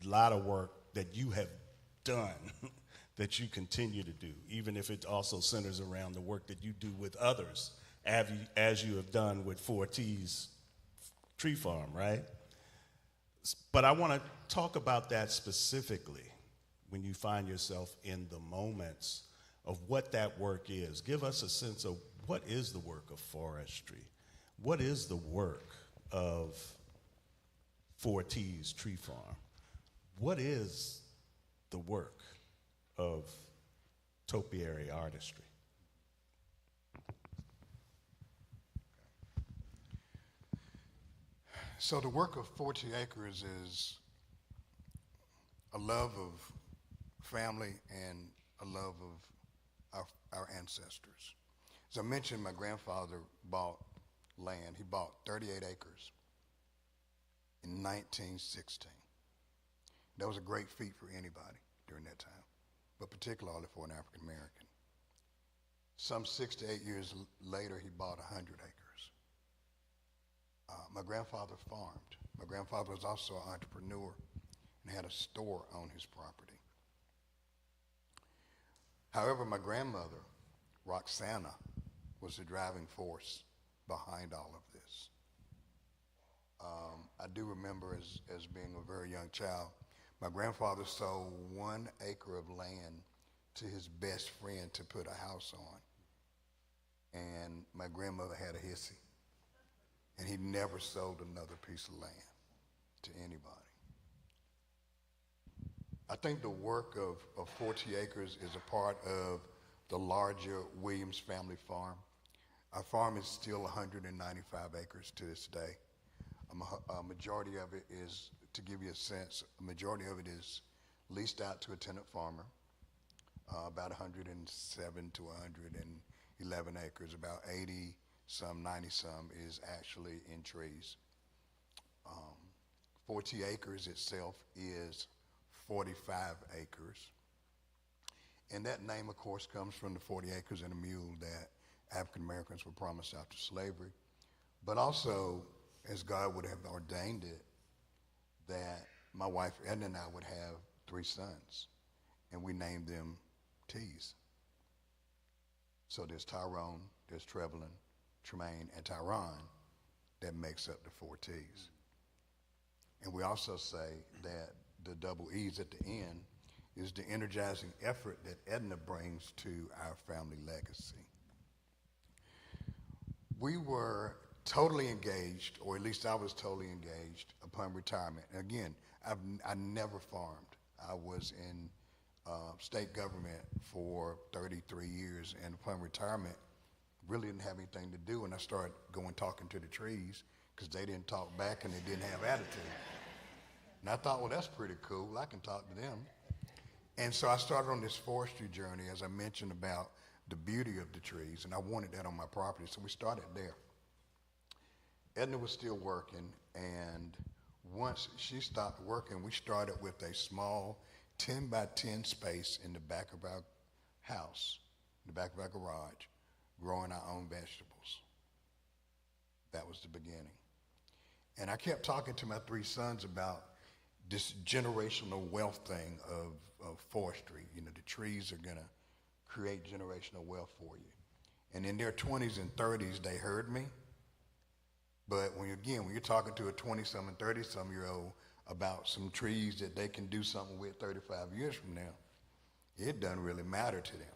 lot of work that you have done that you continue to do, even if it also centers around the work that you do with others, as you have done with 4T's Tree Farm, right? But I want to talk about that specifically when you find yourself in the moments of what that work is. Give us a sense of what is the work of forestry? What is the work of 4T's Tree Farm? What is the work of topiary artistry? So the work of 40 Acres is a love of family and a love of our ancestors. As I mentioned, my grandfather bought land. He bought 38 acres in 1916. That was a great feat for anybody during that time, but particularly for an African American. Some 6 to 8 years later, he bought 100 acres. My grandfather farmed. My grandfather was also an entrepreneur and had a store on his property. However, my grandmother, Roxana, was the driving force behind all of this. I do remember as being a very young child, my grandfather sold 1 acre of land to his best friend to put a house on. And my grandmother had a hissy. And he never sold another piece of land to anybody. I think the work of 40 Acres is a part of the larger Williams family farm. Our farm is still 195 acres to this day. A majority of it is, to give you a sense, a majority of it is leased out to a tenant farmer. About 107 to 111 acres, about 80 some, 90 some is actually in trees. 40 Acres itself is 45 acres. And that name, of course, comes from the 40 acres and a mule that African Americans were promised after slavery, but also, as God would have ordained it, that my wife Edna and I would have 3 sons, and we named them T's. So there's Tyrone, there's Trevelyan, Tremaine, and Tyron that makes up the 4 T's. And we also say that the double E's at the end is the energizing effort that Edna brings to our family legacy. We were totally engaged, or at least I was totally engaged upon retirement. And again, I never farmed. I was in state government for 33 years, and upon retirement, really didn't have anything to do, and I started going talking to the trees because they didn't talk back and they didn't have attitude. And I thought, well, that's pretty cool. I can talk to them. And so I started on this forestry journey, as I mentioned, about the beauty of the trees, and I wanted that on my property, so we started there. Edna was still working, and once she stopped working, we started with a small 10 by 10 space in the back of our house, in the back of our garage, growing our own vegetables. That was the beginning. And I kept talking to my 3 sons about this generational wealth thing of forestry. You know, the trees are gonna create generational wealth for you. And in their 20s and 30s, they heard me. But when you're talking to a 20-some and 30-some year old about some trees that they can do something with 35 years from now, it doesn't really matter to them.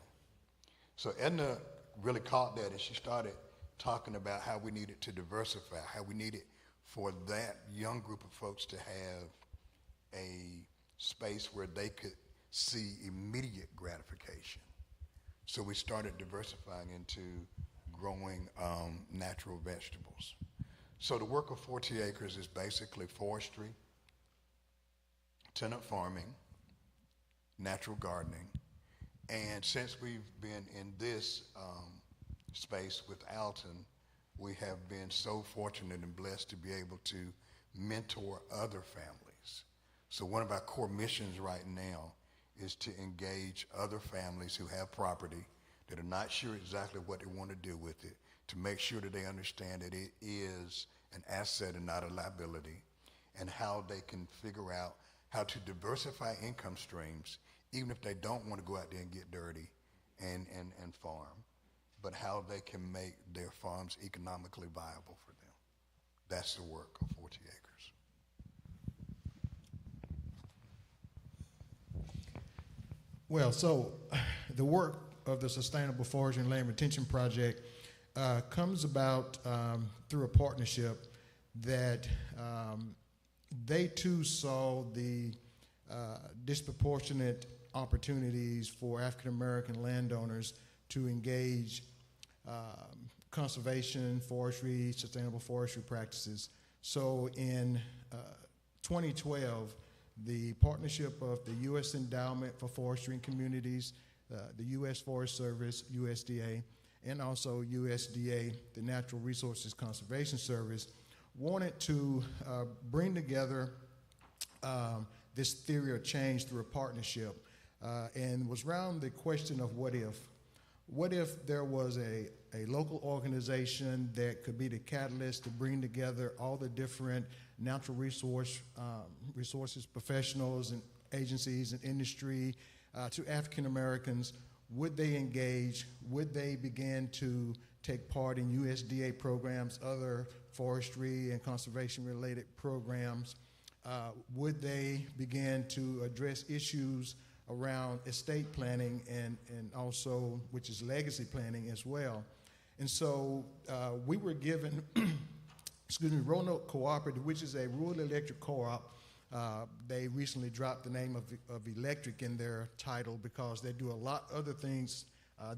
So Edna really caught that, and she started talking about how we needed to diversify, how we needed for that young group of folks to have a space where they could see immediate gratification. So we started diversifying into growing natural vegetables. So the work of 40 acres is basically forestry, tenant farming, natural gardening, and since we've been in this space with Alton, we have been so fortunate and blessed to be able to mentor other families. So one of our core missions right now is to engage other families who have property that are not sure exactly what they want to do with it, to make sure that they understand that it is an asset and not a liability, and how they can figure out how to diversify income streams, even if they don't want to go out there and get dirty and farm, but how they can make their farms economically viable for them. That's the work of 40 acres. Well, so the work of the Sustainable Forestry and Land Retention Project comes about through a partnership that they too saw the disproportionate opportunities for African American landowners to engage conservation, forestry, sustainable forestry practices. So in 2012, the partnership of the U.S. Endowment for Forestry and Communities, the U.S. Forest Service, USDA, and also USDA, the Natural Resources Conservation Service, wanted to bring together this theory of change through a partnership, and was around the question of what if. What if there was a local organization that could be the catalyst to bring together all the different natural resources professionals and agencies and industry to African Americans? Would they engage? Would they begin to take part in USDA programs, other forestry and conservation related programs? Would they begin to address issues around estate planning and also, which is legacy planning as well? And so we were given, Roanoke Cooperative, which is a rural electric co-op. They recently dropped the name of electric in their title because they do a lot other things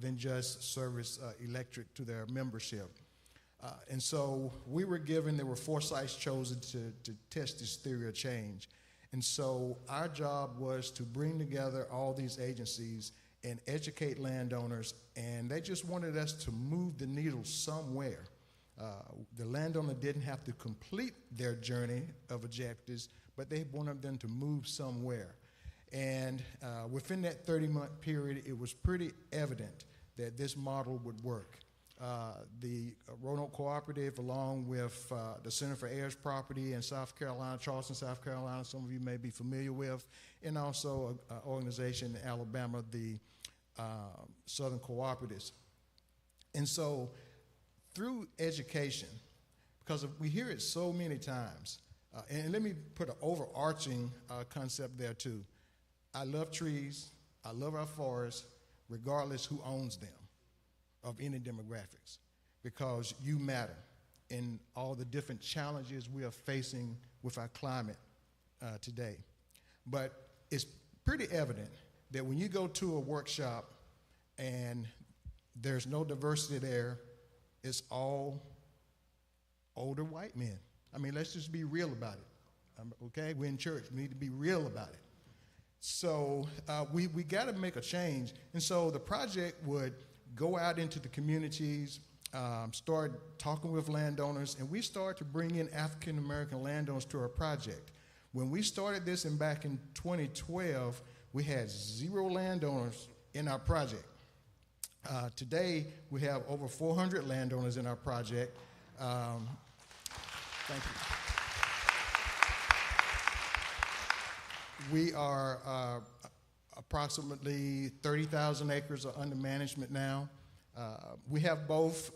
than just service electric to their membership. And so we were given, there were 4 sites chosen to test this theory of change. And so our job was to bring together all these agencies and educate landowners, and they just wanted us to move the needle somewhere. The landowner didn't have to complete their journey of objectives, but they wanted them to move somewhere. And within that 30-month period, it was pretty evident that this model would work. The Roanoke Cooperative, along with the Center for Heirs Property in South Carolina, Charleston, South Carolina, some of you may be familiar with, and also an organization in Alabama, the Southern Cooperatives. And so through education, because we hear it so many times, and let me put an overarching concept there too. I love trees, I love our forests, regardless who owns them, of any demographics, because you matter in all the different challenges we are facing with our climate today. But it's pretty evident that when you go to a workshop and there's no diversity there, it's all older white men. I mean, let's just be real about it, okay? We're in church, we need to be real about it. So we got to make a change. And so the project would go out into the communities, start talking with landowners, and we started to bring in African American landowners to our project. When we started this back in 2012, we had 0 landowners in our project. Today, we have over 400 landowners in our project. Thank you. We are approximately 30,000 acres are under management now. We have both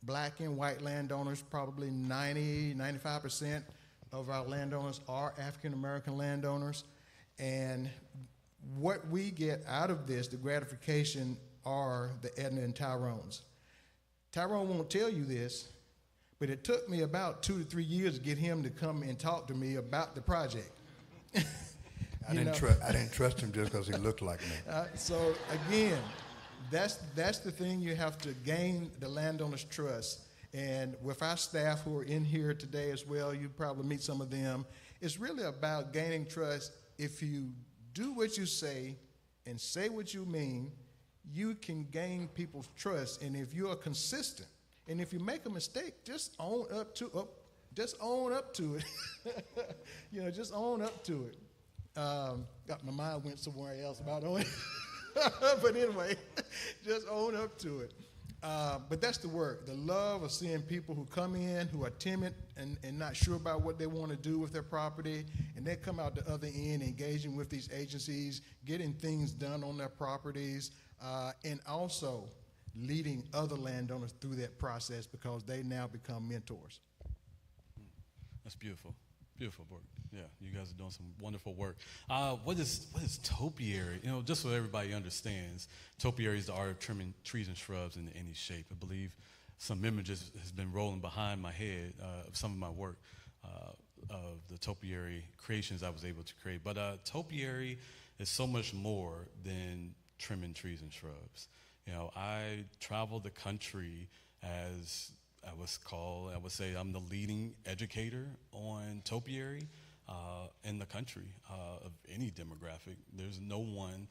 black and white landowners. Probably 95% of our landowners are African American landowners. And what we get out of this, the gratification, are the Edna and Tyrones. Tyrone won't tell you this, but it took me about 2 to 3 years to get him to come and talk to me about the project. I didn't trust him just because he looked like me. So again, that's the thing. You have to gain the landowner's trust. And with our staff who are in here today as well, you probably meet some of them. It's really about gaining trust. If you do what you say and say what you mean, you can gain people's trust. And if you are consistent, and if you make a mistake, just own up to it. Just own up to it. Just own up to it. My mind went somewhere else about owning. But anyway, just own up to it. But that's the work. The love of seeing people who come in who are timid and not sure about what they want to do with their property, and they come out the other end engaging with these agencies, getting things done on their properties, and also leading other landowners through that process because they now become mentors. That's beautiful. Beautiful work. Yeah, you guys are doing some wonderful work. What is topiary? Just so everybody understands, topiary is the art of trimming trees and shrubs into any shape. I believe some images has been rolling behind my head of some of my work of the topiary creations I was able to create. But topiary is so much more than trimming trees and shrubs. I traveled the country as I would say I'm the leading educator on topiary in the country of any demographic. There's no one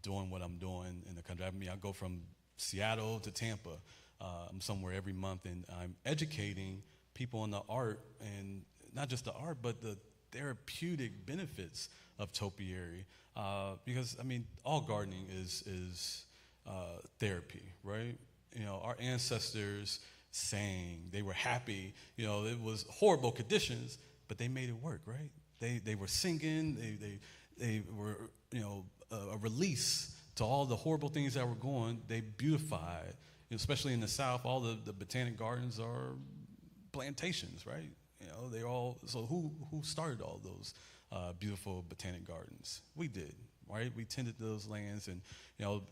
doing what I'm doing in the country. I mean, I go from Seattle to Tampa. I'm somewhere every month, and I'm educating people on the art, and not just the art, but the therapeutic benefits of topiary. Because, I mean, all gardening is therapy, right? Our ancestors sang, they were happy, it was horrible conditions, but they made it work, right? They were singing, they were, a release to all the horrible things that were going. They beautified, especially in the South. All the botanic gardens are plantations, right? They're all, so who started all those beautiful botanic gardens? We did, right? We tended those lands, and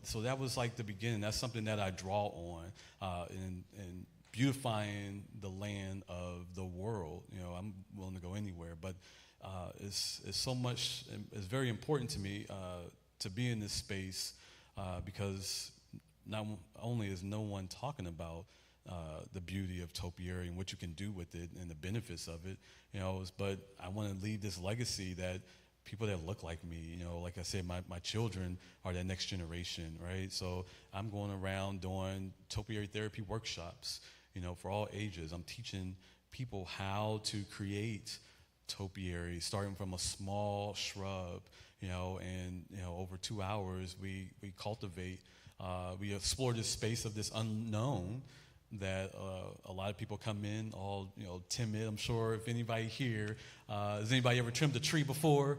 so that was like the beginning. That's something that I draw on, and beautifying the land of the world. I'm willing to go anywhere, but it's so much. It's very important to me to be in this space because not only is no one talking about the beauty of topiary and what you can do with it and the benefits of it, but I want to leave this legacy that people that look like me, like I said, my children are that next generation, right? So I'm going around doing topiary therapy workshops, for all ages. I'm teaching people how to create topiary, starting from a small shrub, and over 2 hours we cultivate, we explore this space of this unknown that a lot of people come in all timid. I'm sure if anybody here, has anybody ever trimmed a tree before?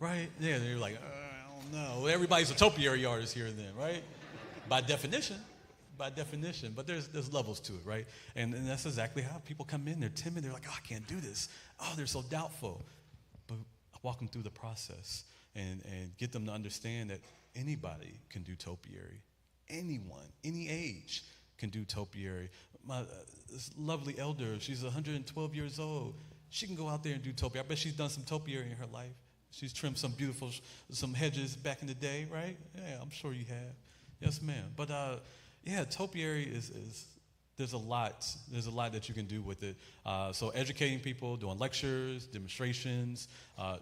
Right? Yeah, they're like, I don't know. Everybody's a topiary artist here and then, right? By definition, but there's levels to it, right? And that's exactly how people come in. They're timid. They're like, I can't do this. They're so doubtful. But I walk them through the process and get them to understand that anybody can do topiary. Anyone, any age can do topiary. This lovely elder, she's 112 years old. She can go out there and do topiary. I bet she's done some topiary in her life. She's trimmed some hedges back in the day, right? Yeah, I'm sure you have. Yes, ma'am. But topiary is there's a lot that you can do with it. So educating people, doing lectures, demonstrations,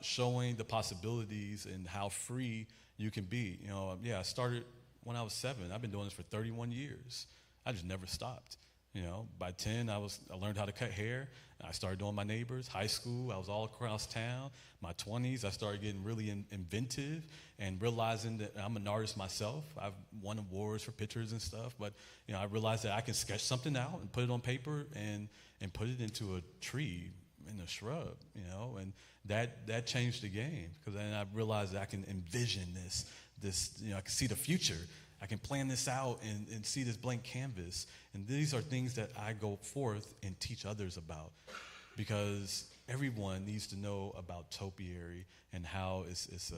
showing the possibilities and how free you can be. I started when I was 7. I've been doing this for 31 years. I just never stopped. By 10, I learned how to cut hair. I started doing my neighbors. High school, I was all across town. My 20s, I started getting really inventive and realizing that I'm an artist myself. I've won awards for pictures and stuff, but I realized that I can sketch something out and put it on paper and put it into a tree and a shrub, and that changed the game, because then I realized that I can envision this, I can see the future. I can plan this out and see this blank canvas. And these are things that I go forth and teach others about. Because everyone needs to know about topiary and how it's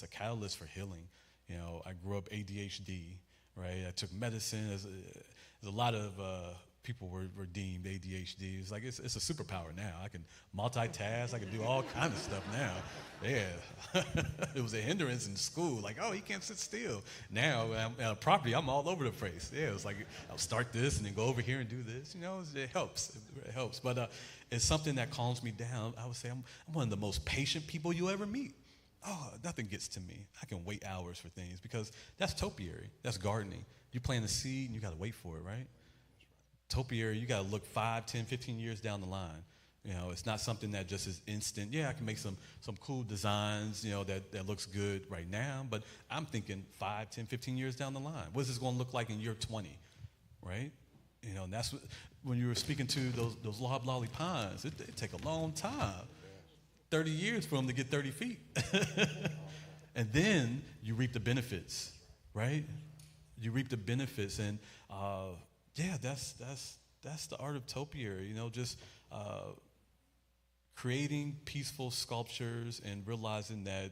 a catalyst for healing. You know, I grew up ADHD, right? I took medicine. There's a lot of people were deemed ADHD. It's like it's a superpower now. I can multitask. I can do all kinds of stuff now. Yeah, it was a hindrance in school. Like, oh, he can't sit still. Now, property, I'm all over the place. Yeah, it's like I'll start this and then go over here and do this. You know, it helps. It helps. But it's something that calms me down. I would say I'm one of the most patient people you ever meet. Oh, nothing gets to me. I can wait hours for things because that's topiary. That's gardening. You plant a seed and you got to wait for it, right? Topiary, you got to look 5, 10, 15 years down the line. You know, it's not something that just is instant. Yeah, I can make some cool designs, you know, that looks good right now, but I'm thinking 5, 10, 15 years down the line. What is this going to look like in year 20, right? You know, and that's what, when you were speaking to those loblolly pines, it take a long time, 30 years for them to get 30 feet. And then you reap the benefits, right? You reap the benefits, and yeah, that's the art of topiary. You know, just creating peaceful sculptures and realizing that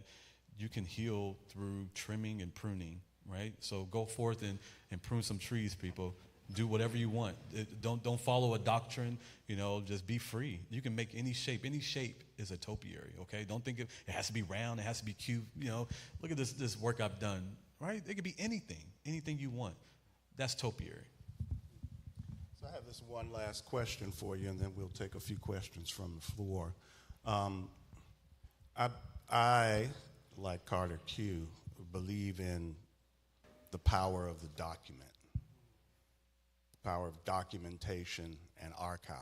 you can heal through trimming and pruning, right? So go forth and prune some trees, people. Do whatever you want. Don't follow a doctrine. You know, just be free. You can make any shape. Any shape is a topiary. Okay. Don't think it has to be round. It has to be cute. You know, look at this work I've done. Right. It could be anything you want. That's topiary. So I have this one last question for you, and then we'll take a few questions from the floor. I, like Carter Q, believe in the power of the document, the power of documentation and archive.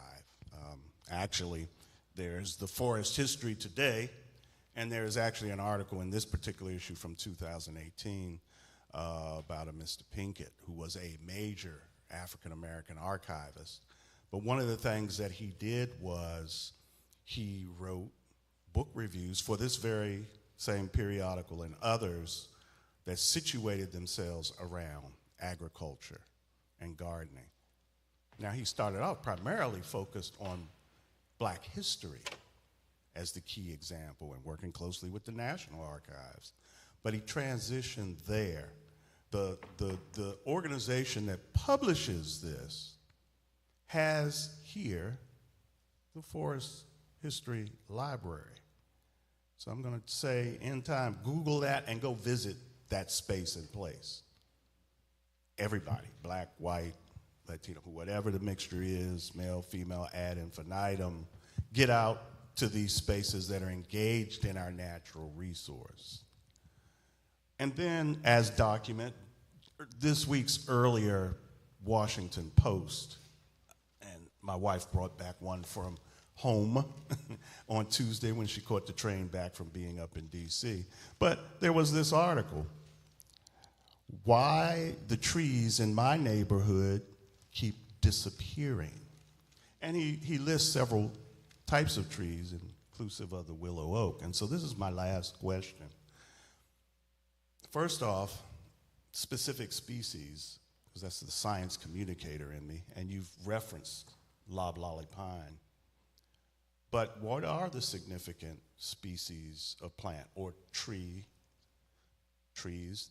Actually, there's the Forest History Today, and there's actually an article in this particular issue from 2018 about a Mr. Pinkett, who was a major African-American archivist. But one of the things that he did was he wrote book reviews for this very same periodical and others that situated themselves around agriculture and gardening. Now, he started out primarily focused on Black history as the key example and working closely with the National Archives. But he transitioned there. The organization that publishes this has here the Forest History Library. So I'm going to say, in time, Google that and go visit that space and place. Everybody, Black, white, Latino, whatever the mixture is, male, female, ad infinitum, get out to these spaces that are engaged in our natural resource. And then, as document, this week's earlier Washington Post, and my wife brought back one from home on Tuesday when she caught the train back from being up in D.C. But there was this article, why the trees in my neighborhood keep disappearing. And he lists several types of trees, inclusive of the willow oak. And so this is my last question. First off, specific species, because that's the science communicator in me, and you've referenced loblolly pine. But what are the significant species of plant or trees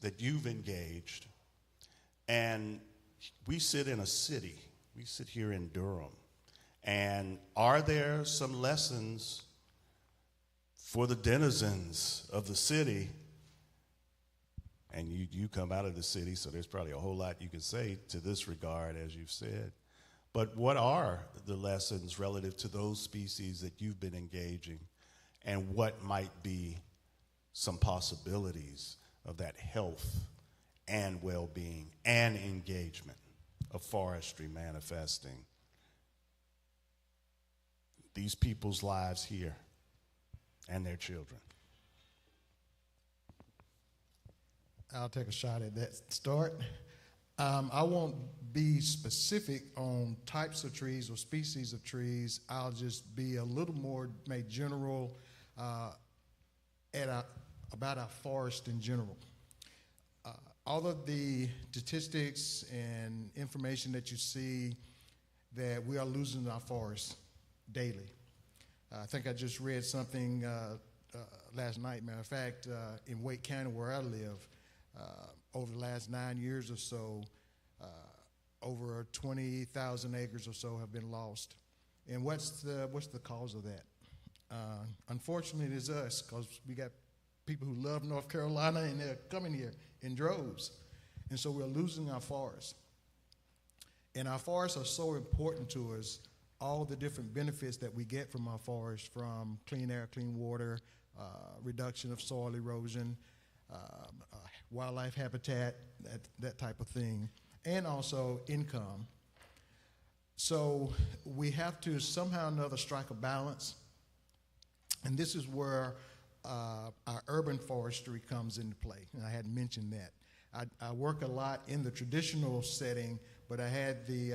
that you've engaged? And we sit in a city. We sit here in Durham. And are there some lessons for the denizens of the city? And you come out of the city, so there's probably a whole lot you can say to this regard, as you've said. But what are the lessons relative to those species that you've been engaging, and what might be some possibilities of that health and well-being and engagement of forestry manifesting these people's lives here and their children? I'll take a shot at that start. I won't be specific on types of trees or species of trees. I'll just be a little more general about our forest in general. All of the statistics and information that you see that we are losing our forests daily. I think I just read something last night, matter of fact, in Wake County where I live, over the last 9 years or so, over 20,000 acres or so have been lost. And what's the cause of that? Unfortunately, it is us, because we got people who love North Carolina and they're coming here in droves. And so we're losing our forests. And our forests are so important to us, all the different benefits that we get from our forests, from clean air, clean water, reduction of soil erosion, wildlife habitat, that type of thing, and also income. So we have to somehow or another strike a balance. And this is where our urban forestry comes into play, and I hadn't mentioned that. I work a lot in the traditional setting, but I had the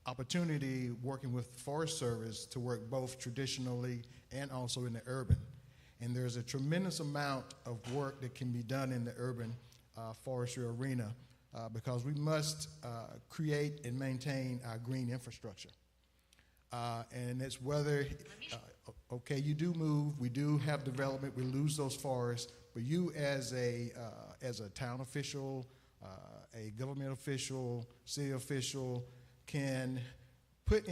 opportunity working with the Forest Service to work both traditionally and also in the urban. And there's a tremendous amount of work that can be done in the urban forestry arena because we must create and maintain our green infrastructure. And it's whether, okay, you do move, we do have development, we lose those forests, but you as a town official, a government official, city official, can put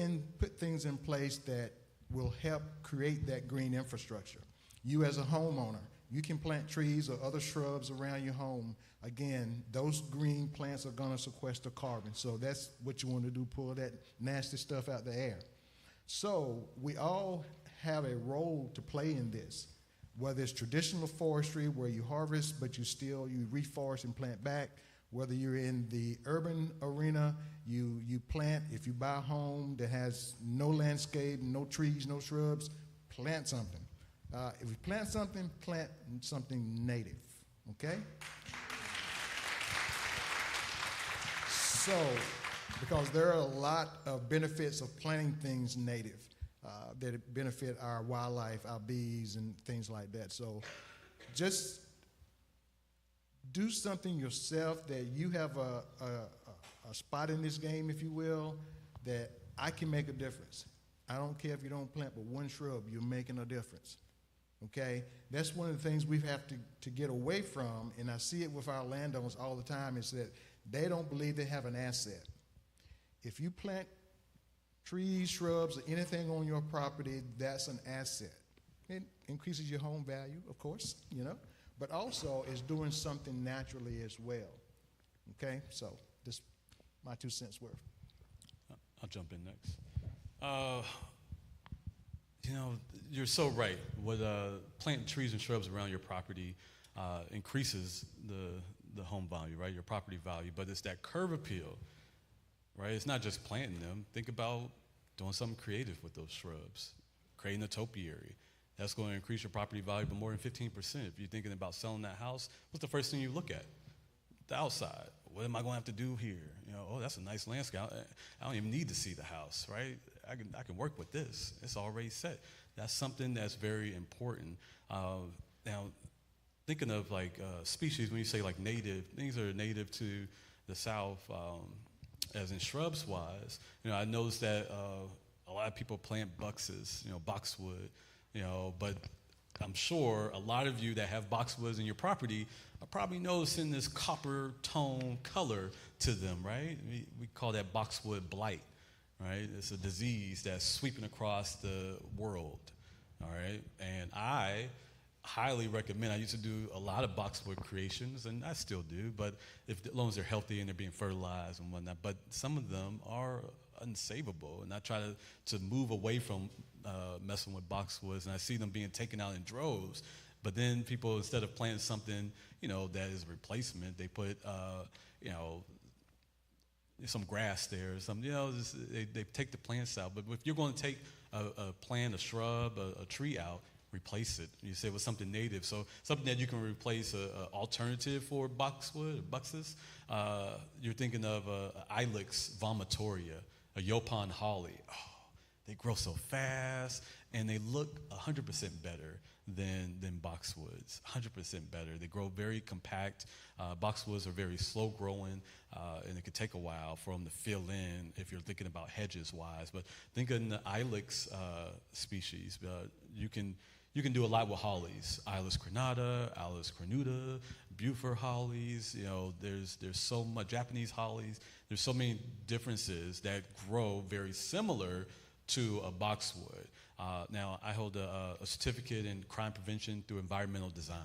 things in place that will help create that green infrastructure. You as a homeowner, you can plant trees or other shrubs around your home. Again, those green plants are going to sequester carbon, so that's what you want to do, pull that nasty stuff out the air. So we all have a role to play in this, whether it's traditional forestry where you harvest but you reforest and plant back, whether you're in the urban arena, you plant. If you buy a home that has no landscape, no trees, no shrubs, plant something. If you plant something native, okay? So, because there are a lot of benefits of planting things native that benefit our wildlife, our bees, and things like that. So just do something yourself that you have a spot in this game, if you will, that I can make a difference. I don't care if you don't plant but one shrub, you're making a difference. Okay? That's one of the things we have to get away from, and I see it with our landowners all the time, is that they don't believe they have an asset. If you plant trees, shrubs, or anything on your property, that's an asset. It increases your home value, of course, but also is doing something naturally as well. Okay? So this my 2 cents worth. I'll jump in next. You're so right. With planting trees and shrubs around your property increases the home value, right? Your property value, but it's that curb appeal, right? It's not just planting them. Think about doing something creative with those shrubs, creating a topiary. That's going to increase your property value by more than 15%. If you're thinking about selling that house, what's the first thing you look at? The outside. What am I going to have to do here? That's a nice landscape. I don't even need to see the house, right? I can work with this. It's already set. That's something that's very important. Now, thinking of species, when you say native, things that are native to the South, as in shrubs wise, I noticed that a lot of people plant boxwood, but I'm sure a lot of you that have boxwoods in your property are probably noticing this copper tone color to them, right? We call that boxwood blight, right? It's a disease that's sweeping across the world, all right? And I highly recommend, I used to do a lot of boxwood creations, and I still do, but as long as they're healthy and they're being fertilized and whatnot, but some of them are unsavable, and I try to move away from messing with boxwoods, and I see them being taken out in droves. But then people, instead of planting something, that is a replacement, they put, some grass there or something. They take the plants out. But if you're going to take a plant, a shrub, a tree out, replace it. You say with something native. So something that you can replace an alternative for boxwood or buxus. You're thinking of Ilex vomitoria, a Yopon holly. Oh, They grow so fast, and they look 100% better than boxwoods, 100% better. They grow very compact. Boxwoods are very slow growing, and it could take a while for them to fill in if you're thinking about hedges-wise. But think in the ilex species. You can do a lot with hollies. Ilex crenata, Ilex cornuta, Buford hollies. You know, there's so much Japanese hollies. There's so many differences that grow very similar to a boxwood. Now, I hold a certificate in crime prevention through environmental design.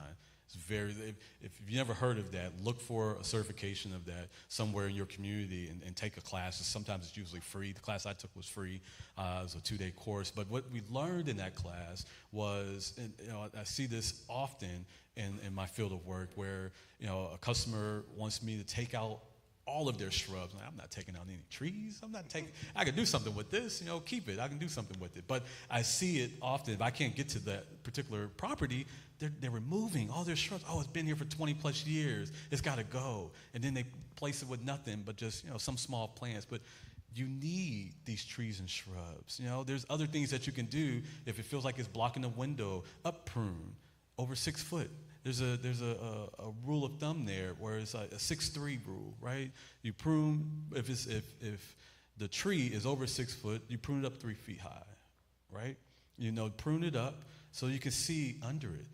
It's if you've never heard of that, look for a certification of that somewhere in your community and take a class. Sometimes it's usually free. The class I took was free. It was a 2-day course. But what we learned in that class was, and, you know, I see this often in my field of work where, you know, a customer wants me to take out all of their shrubs. I'm not taking out any trees. I can do something with this, you know, keep it. I can do something with it. But I see it often. If I can't get to that particular property, they're removing all their shrubs. Oh, it's been here for 20 plus years. It's got to go. And then they place it with nothing but just, you know, some small plants. But you need these trees and shrubs. You know, there's other things that you can do if it feels like it's blocking the window. Up prune over 6 foot. There's a rule of thumb there where it's a 6'3" rule, right? You prune if the tree is over 6 foot, you prune it up 3 feet high, right? You know, prune it up so you can see under it.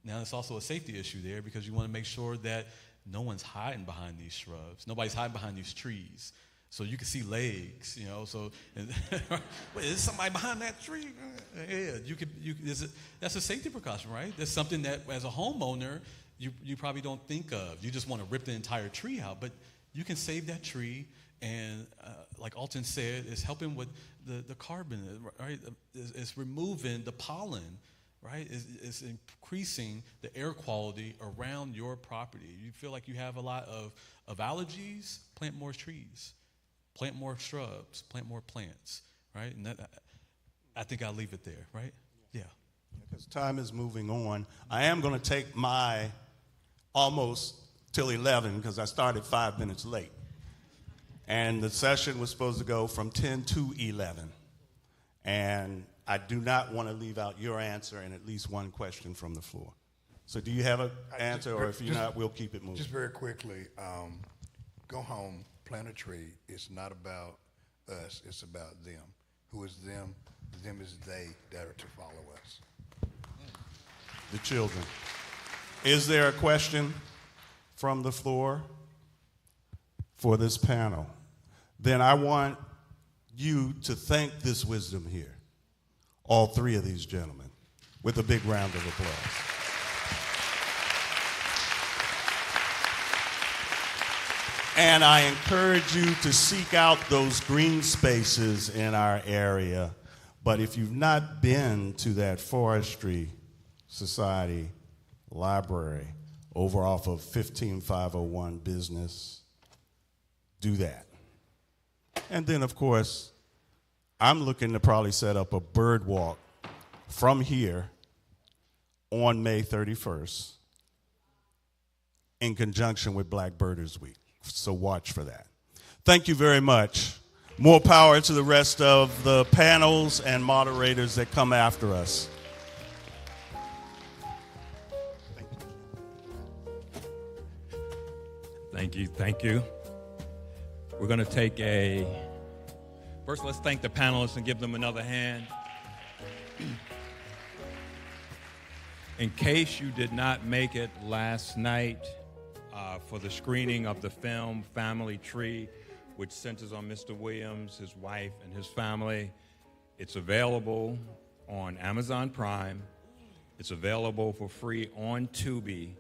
Now, it's also a safety issue there because you want to make sure that no one's hiding behind these shrubs. Nobody's hiding behind these trees. So you can see legs, you know. So, wait, is somebody behind that tree? Yeah, that's a safety precaution, right? That's something that, as a homeowner, you probably don't think of. You just want to rip the entire tree out, but you can save that tree. And like Alton said, it's helping with the carbon, right? It's removing the pollen, right? It's increasing the air quality around your property. You feel like you have a lot of allergies, plant more trees. Plant more shrubs, plant more plants, right? And I think I'll leave it there, right? Yeah. Because time is moving on. I am going to take my almost till 11 because I started 5 minutes late. And the session was supposed to go from 10 to 11. And I do not want to leave out your answer and at least one question from the floor. So do you have an answer, or if you're not, we'll keep it moving. Just very quickly, go home. Plant a tree. It's not about us. It's about them. Who is them? Them is they that are to follow us. The children. Is there a question from the floor for this panel? Then I want you to thank this wisdom here, all three of these gentlemen, with a big round of applause. And I encourage you to seek out those green spaces in our area. But if you've not been to that Forestry Society library over off of 15501 Business, do that. And then, of course, I'm looking to probably set up a bird walk from here on May 31st in conjunction with Black Birders Week. So watch for that. Thank you very much. More power to the rest of the panels and moderators that come after us. Thank you. We're going to take first let's thank the panelists and give them another hand. In case you did not make it last night, for the screening of the film Family Tree, which centers on Mr. Williams, his wife, and his family. It's available on Amazon Prime. It's available for free on Tubi,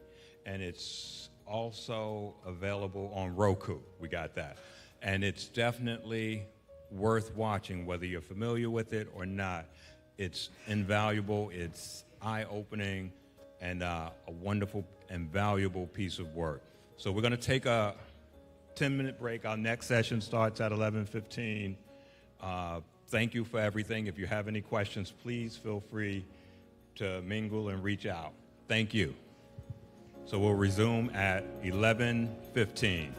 and it's also available on Roku. We got that. And it's definitely worth watching, whether you're familiar with it or not. It's invaluable, it's eye-opening, and a wonderful and valuable piece of work. So we're going to take a 10-minute break. Our next session starts at 11:15. Thank you for everything. If you have any questions, please feel free to mingle and reach out. Thank you. So we'll resume at 11:15.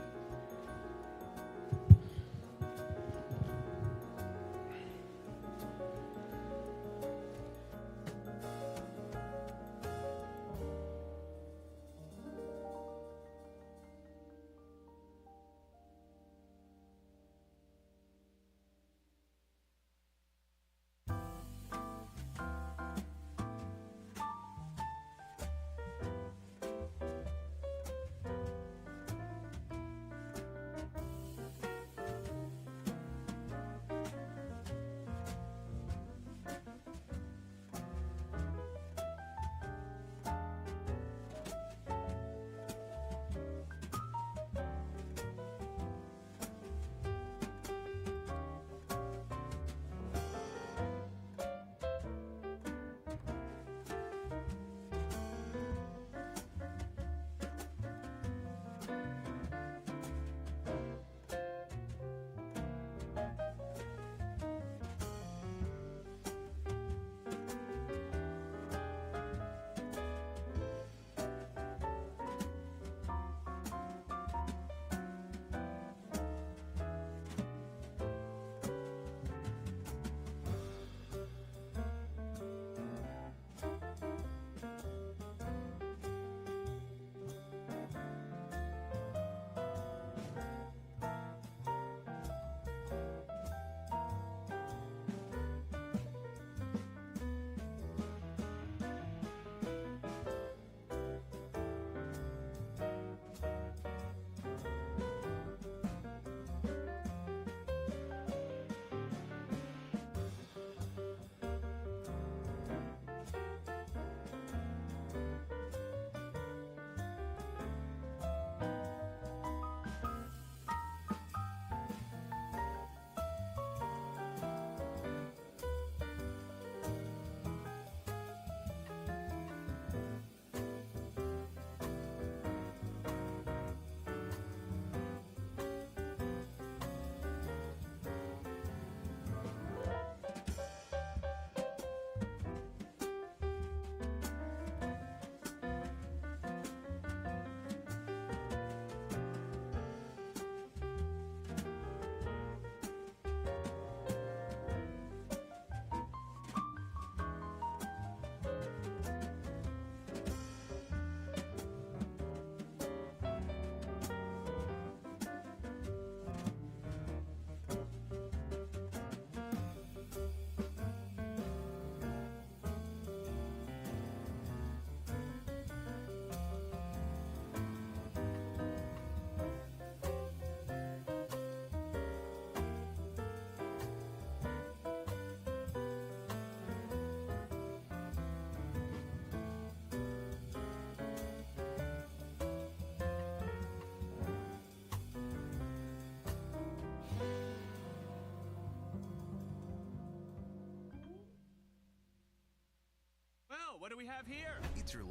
what do we have here? It's your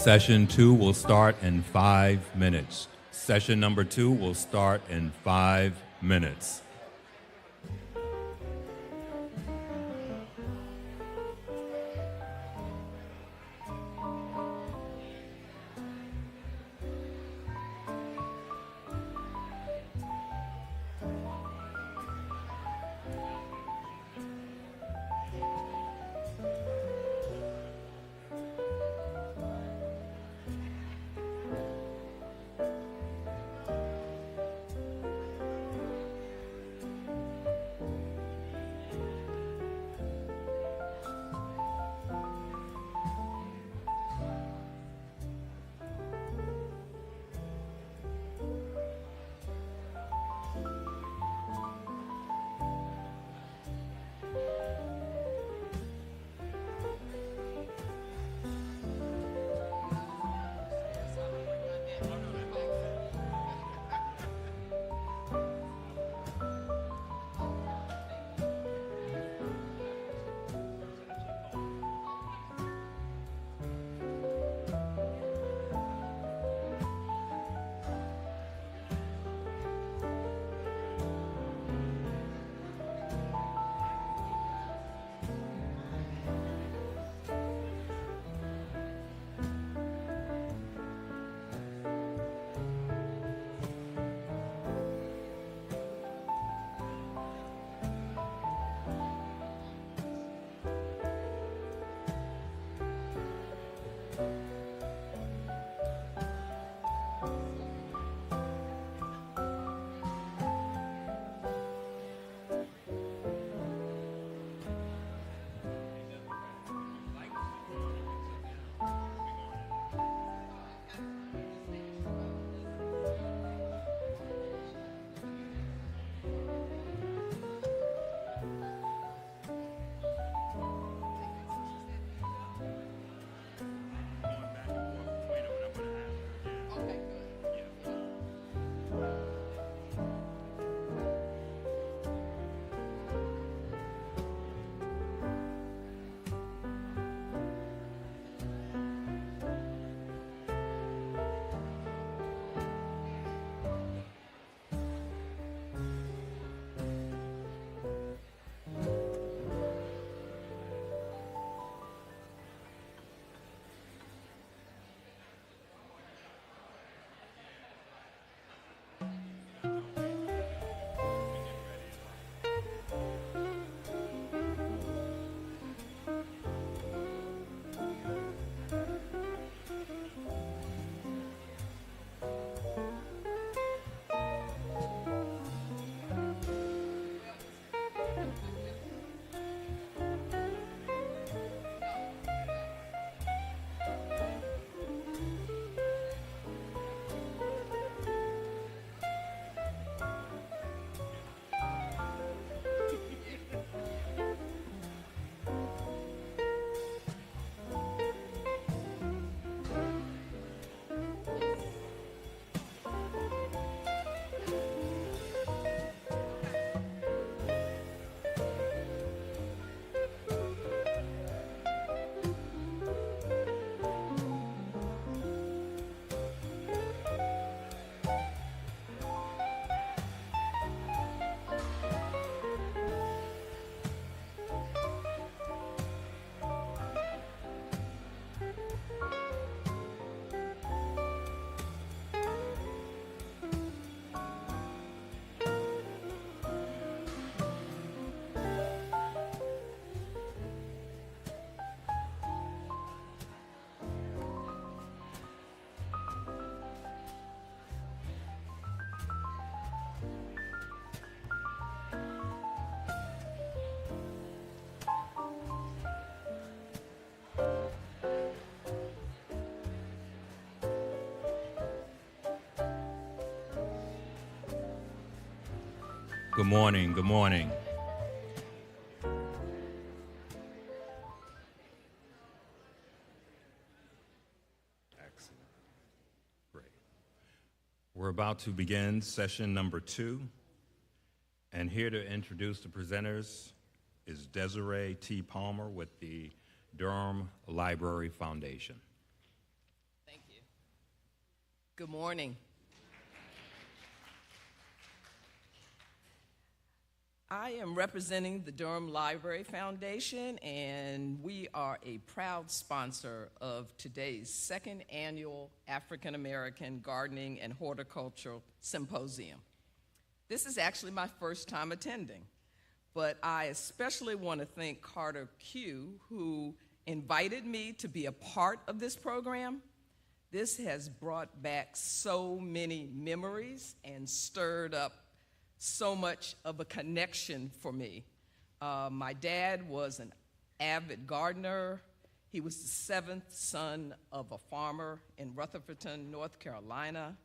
Session 2 will start in 5 minutes. Session number 2 will start in 5 minutes. Good morning, good morning. Excellent. Great. We're about to begin session number 2. And here to introduce the presenters is Desiree T. Palmer with the Durham Library Foundation. Good morning. I am representing the Durham Library Foundation, and we are a proud sponsor of today's second annual African American Gardening and Horticultural Symposium. This is actually my first time attending, but I especially want to thank Carter Q, who invited me to be a part of this program. This has brought back so many memories and stirred up so much of a connection for me. My dad was an avid gardener. He was the seventh son of a farmer in Rutherfordton, North Carolina.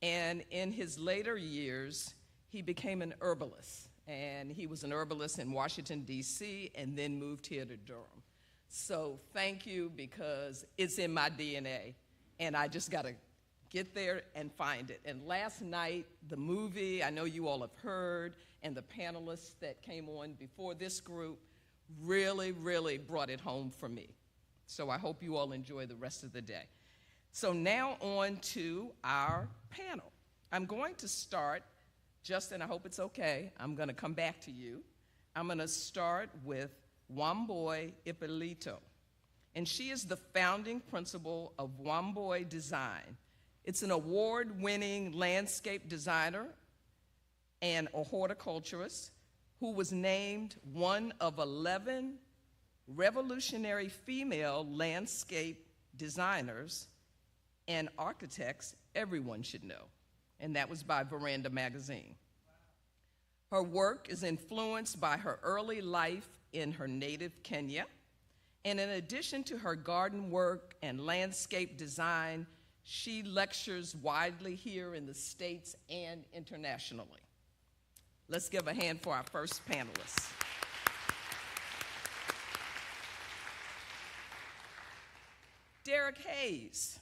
And in his later years, he became an herbalist. And he was an herbalist in Washington, D.C., and then moved here to Durham. So thank you, because it's in my DNA, and I just got to get there and find it. And last night, the movie, I know you all have heard, and the panelists that came on before this group really, really brought it home for me. So I hope you all enjoy the rest of the day. So now on to our panel. I'm going to start, Justin, I hope it's okay. I'm going to come back to you. I'm going to start with Wamboy Ippolito. And she is the founding principal of Wamboy Design. It's an award-winning landscape designer and a horticulturist who was named one of 11 revolutionary female landscape designers and architects everyone should know. And that was by Veranda Magazine. Her work is influenced by her early life in her native Kenya. And in addition to her garden work and landscape design, she lectures widely here in the States and internationally. Let's give a hand for our first panelist. Derek Hayes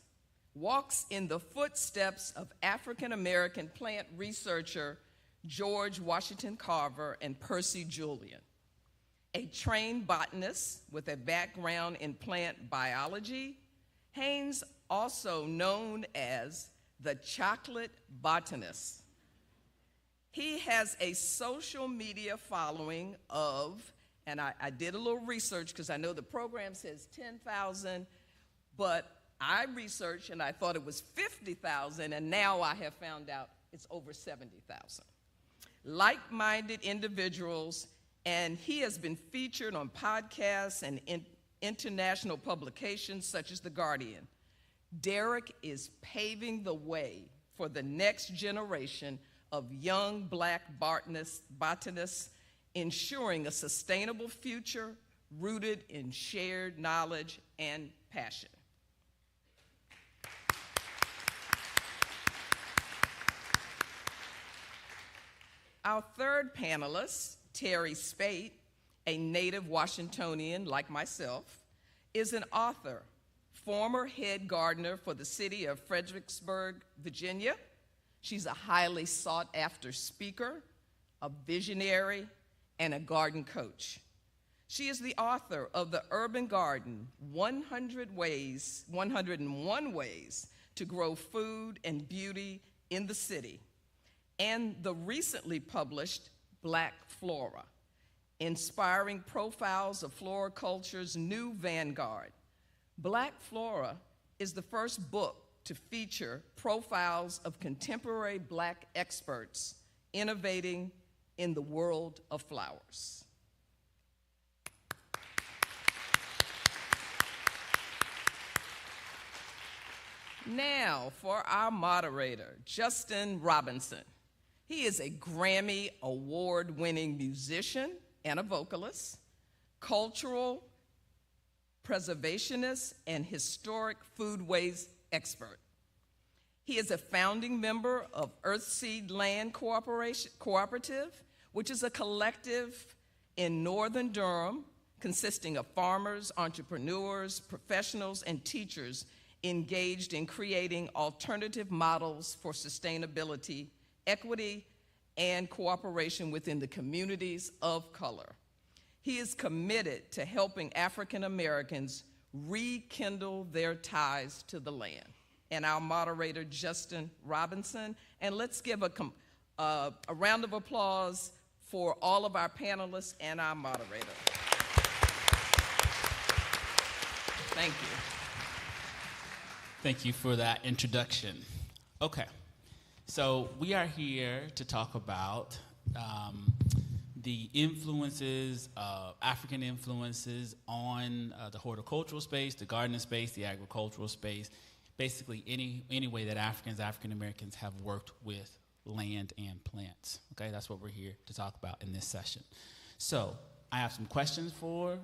walks in the footsteps of African-American plant researcher George Washington Carver and Percy Julian. A trained botanist with a background in plant biology, Hayes, also known as the chocolate botanist. He has a social media following of, and I did a little research because I know the program says 10,000, but I researched and I thought it was 50,000, and now I have found out it's over 70,000. Like-minded individuals, and he has been featured on podcasts and international publications such as The Guardian. Derek is paving the way for the next generation of young Black botanists, ensuring a sustainable future rooted in shared knowledge and passion. Our third panelist, Terry Spate, a native Washingtonian like myself, is an author, former head gardener for the city of Fredericksburg, Virginia. She's a highly sought-after speaker, a visionary, and a garden coach. She is the author of The Urban Garden, 101 Ways to Grow Food and Beauty in the City, and the recently published Black Flora, inspiring profiles of floriculture's new vanguard. Black Flora is the first book to feature profiles of contemporary Black experts innovating in the world of flowers. Now for our moderator, Justin Robinson. He is a Grammy award-winning musician and a vocalist, cultural preservationist, and historic foodways expert. He is a founding member of Earthseed Land Cooperative, which is a collective in northern Durham consisting of farmers, entrepreneurs, professionals, and teachers engaged in creating alternative models for sustainability, equity, and cooperation within the communities of color. He is committed to helping African Americans rekindle their ties to the land. and our moderator, Justin Robinson. And let's give a round of applause for all of our panelists and our moderator. Thank you. Thank you for that introduction. Okay, so we are here to talk about the influences, African influences on the horticultural space, the gardening space, the agricultural space, basically any way that African Americans have worked with land and plants. Okay, that's what we're here to talk about in this session. So I have some questions for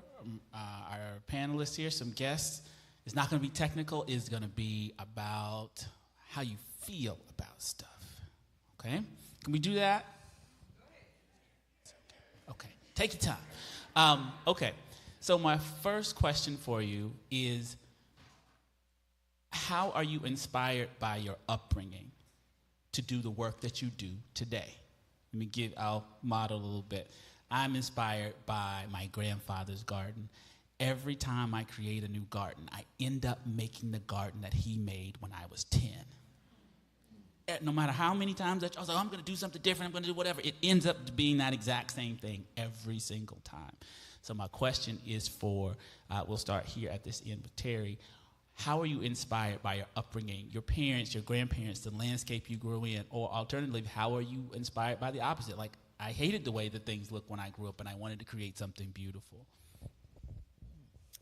our panelists here, some guests. It's not going to be technical. It's going to be about how you feel about stuff. Okay? Can we do that? Okay. Take your time. Okay. So my first question for you is, how are you inspired by your upbringing to do the work that you do today? I'll model a little bit. I'm inspired by my grandfather's garden. Every time I create a new garden, I end up making the garden that he made when I was 10. No matter how many times I was like, I'm going to do something different, I'm going to do whatever, it ends up being that exact same thing every single time. So my question is we'll start here at this end with Terry. How are you inspired by your upbringing, your parents, your grandparents, the landscape you grew in? Or alternatively, how are you inspired by the opposite? Like, I hated the way that things looked when I grew up and I wanted to create something beautiful.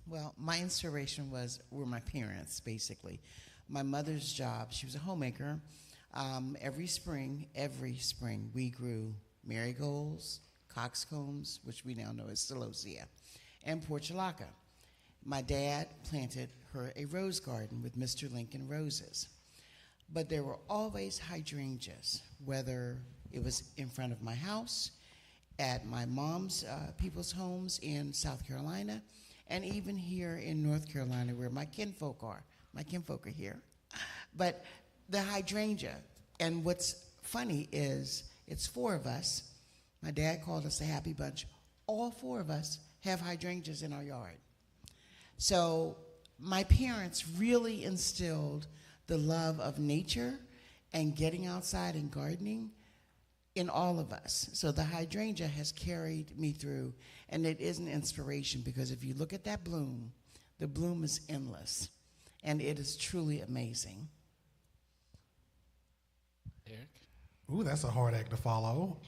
Well, my inspiration were my parents, basically. My mother's job, she was a homemaker. Every spring, we grew marigolds, coxcombs, which we now know as celosia, and portulaca. My dad planted her a rose garden with Mr. Lincoln roses. But there were always hydrangeas, whether it was in front of my house, at my mom's people's homes in South Carolina, and even here in North Carolina where my kinfolk are. My kinfolk are here. But the hydrangea, and what's funny is it's 4 of us. My dad called us a happy bunch. All 4 of us have hydrangeas in our yard. So my parents really instilled the love of nature and getting outside and gardening in all of us. So the hydrangea has carried me through, and it is an inspiration because if you look at that bloom, the bloom is endless, and it is truly amazing. Eric? Ooh, that's a hard act to follow.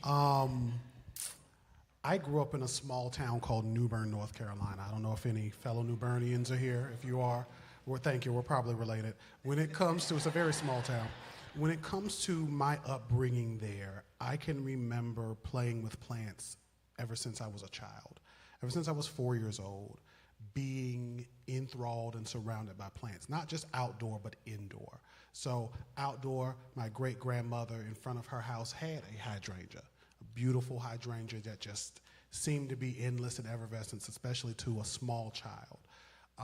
I grew up in a small town called New Bern, North Carolina. I don't know if any fellow New Bernians are here. If you are, well, thank you. We're probably related. It's a very small town. When it comes to my upbringing there, I can remember playing with plants ever since I was a child. Ever since I was 4 years old, being enthralled and surrounded by plants, not just outdoor, but indoor. So outdoor, my great-grandmother in front of her house had a hydrangea, a beautiful hydrangea that just seemed to be endless and effervescent, especially to a small child.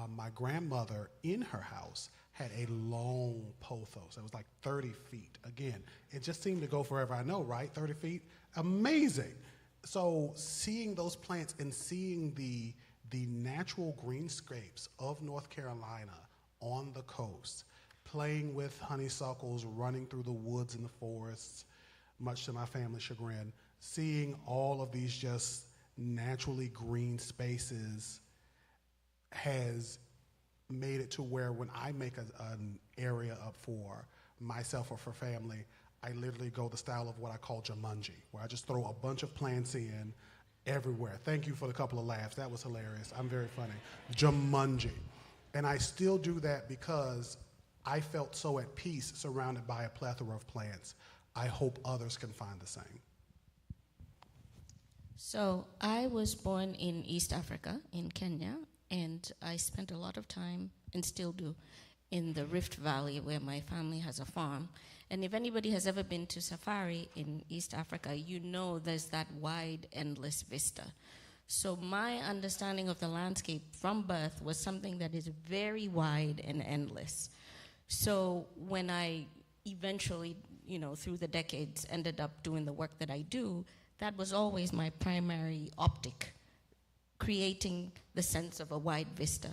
My grandmother in her house had a long pothos that was like 30 feet. Again, it just seemed to go forever. I know, right? 30 feet? Amazing. So seeing those plants and seeing the natural greenscapes of North Carolina on the coast, playing with honeysuckles, running through the woods and the forests, much to my family's chagrin, seeing all of these just naturally green spaces has made it to where when I make an area up for myself or for family, I literally go the style of what I call Jumanji, where I just throw a bunch of plants in everywhere. Thank you for the couple of laughs. That was hilarious. I'm very funny. Jumanji. And I still do that because I felt so at peace surrounded by a plethora of plants. I hope others can find the same. So I was born in East Africa, in Kenya, and I spent a lot of time, and still do, in the Rift Valley where my family has a farm. And if anybody has ever been to safari in East Africa, you know there's that wide, endless vista. So my understanding of the landscape from birth was something that is very wide and endless. So when I eventually, through the decades, ended up doing the work that I do, that was always my primary optic, creating the sense of a wide vista.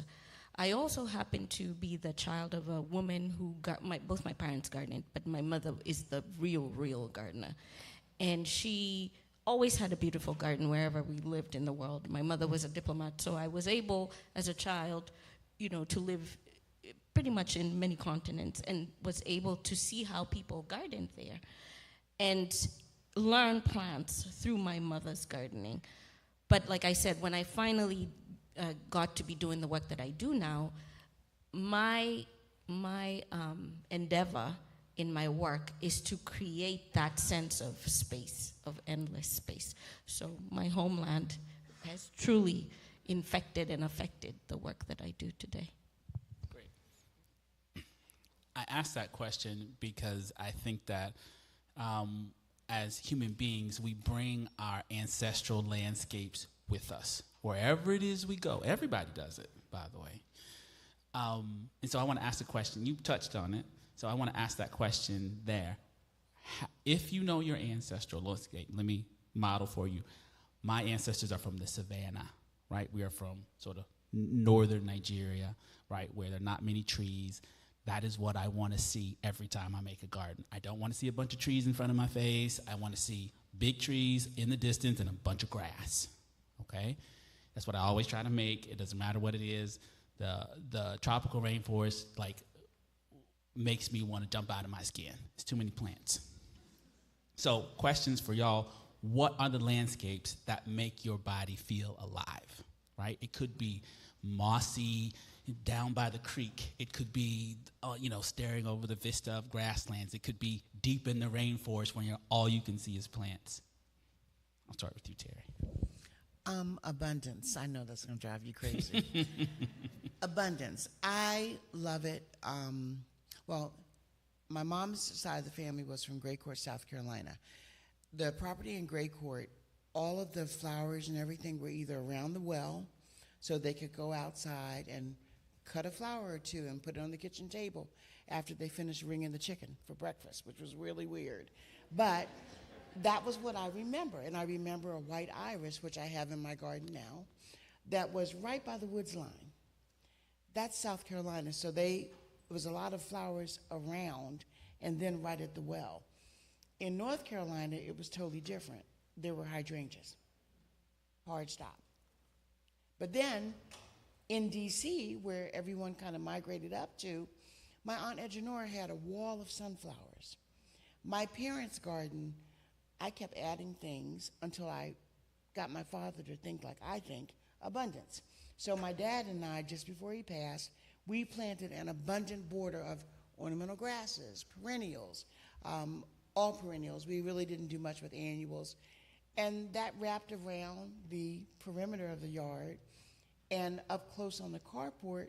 I also happen to be the child of a woman who got both my parents gardened, but my mother is the real gardener. And she always had a beautiful garden wherever we lived in the world. My mother was a diplomat, so I was able, as a child, to live pretty much in many continents and was able to see how people gardened there and learn plants through my mother's gardening. But like I said, when I finally got to be doing the work that I do now, my endeavor in my work is to create that sense of space, of endless space. So my homeland has truly infected and affected the work that I do today. Great. I asked that question because I think that as human beings, we bring our ancestral landscapes with us wherever it is we go. Everybody does it, by the way. And so I want to ask the question. You touched on it, so I want to ask that question there. If you know your ancestral landscape, let me model for you. My ancestors are from the savannah, right? We are from sort of northern Nigeria, right, where there are not many trees. That is what I want to see every time I make a garden. I don't want to see a bunch of trees in front of my face. I want to see big trees in the distance and a bunch of grass, okay? That's what I always try to make. It doesn't matter what it is. The tropical rainforest, makes me want to jump out of my skin. It's too many plants. So questions for y'all. What are the landscapes that make your body feel alive, right? It could be mossy, down by the creek. It could be, staring over the vista of grasslands. It could be deep in the rainforest when all you can see is plants. I'll start with you, Terry. Abundance. I know that's going to drive you crazy. Abundance. I love it. My mom's side of the family was from Gray Court, South Carolina. The property in Gray Court, all of the flowers and everything were either around the well, so they could go outside and cut a flower or two and put it on the kitchen table after they finished ringing the chicken for breakfast, which was really weird. But that was what I remember. And I remember a white iris, which I have in my garden now, that was right by the woods line. That's South Carolina. So there was a lot of flowers around and then right at the well. In North Carolina, it was totally different. There were hydrangeas, hard stop. But then in D.C., where everyone kind of migrated up to, my Aunt Edgenora had a wall of sunflowers. My parents' garden, I kept adding things until I got my father to think like I think, abundance. So my dad and I, just before he passed, we planted an abundant border of ornamental grasses, perennials, all perennials. We really didn't do much with annuals. And that wrapped around the perimeter of the yard. And up close on the carport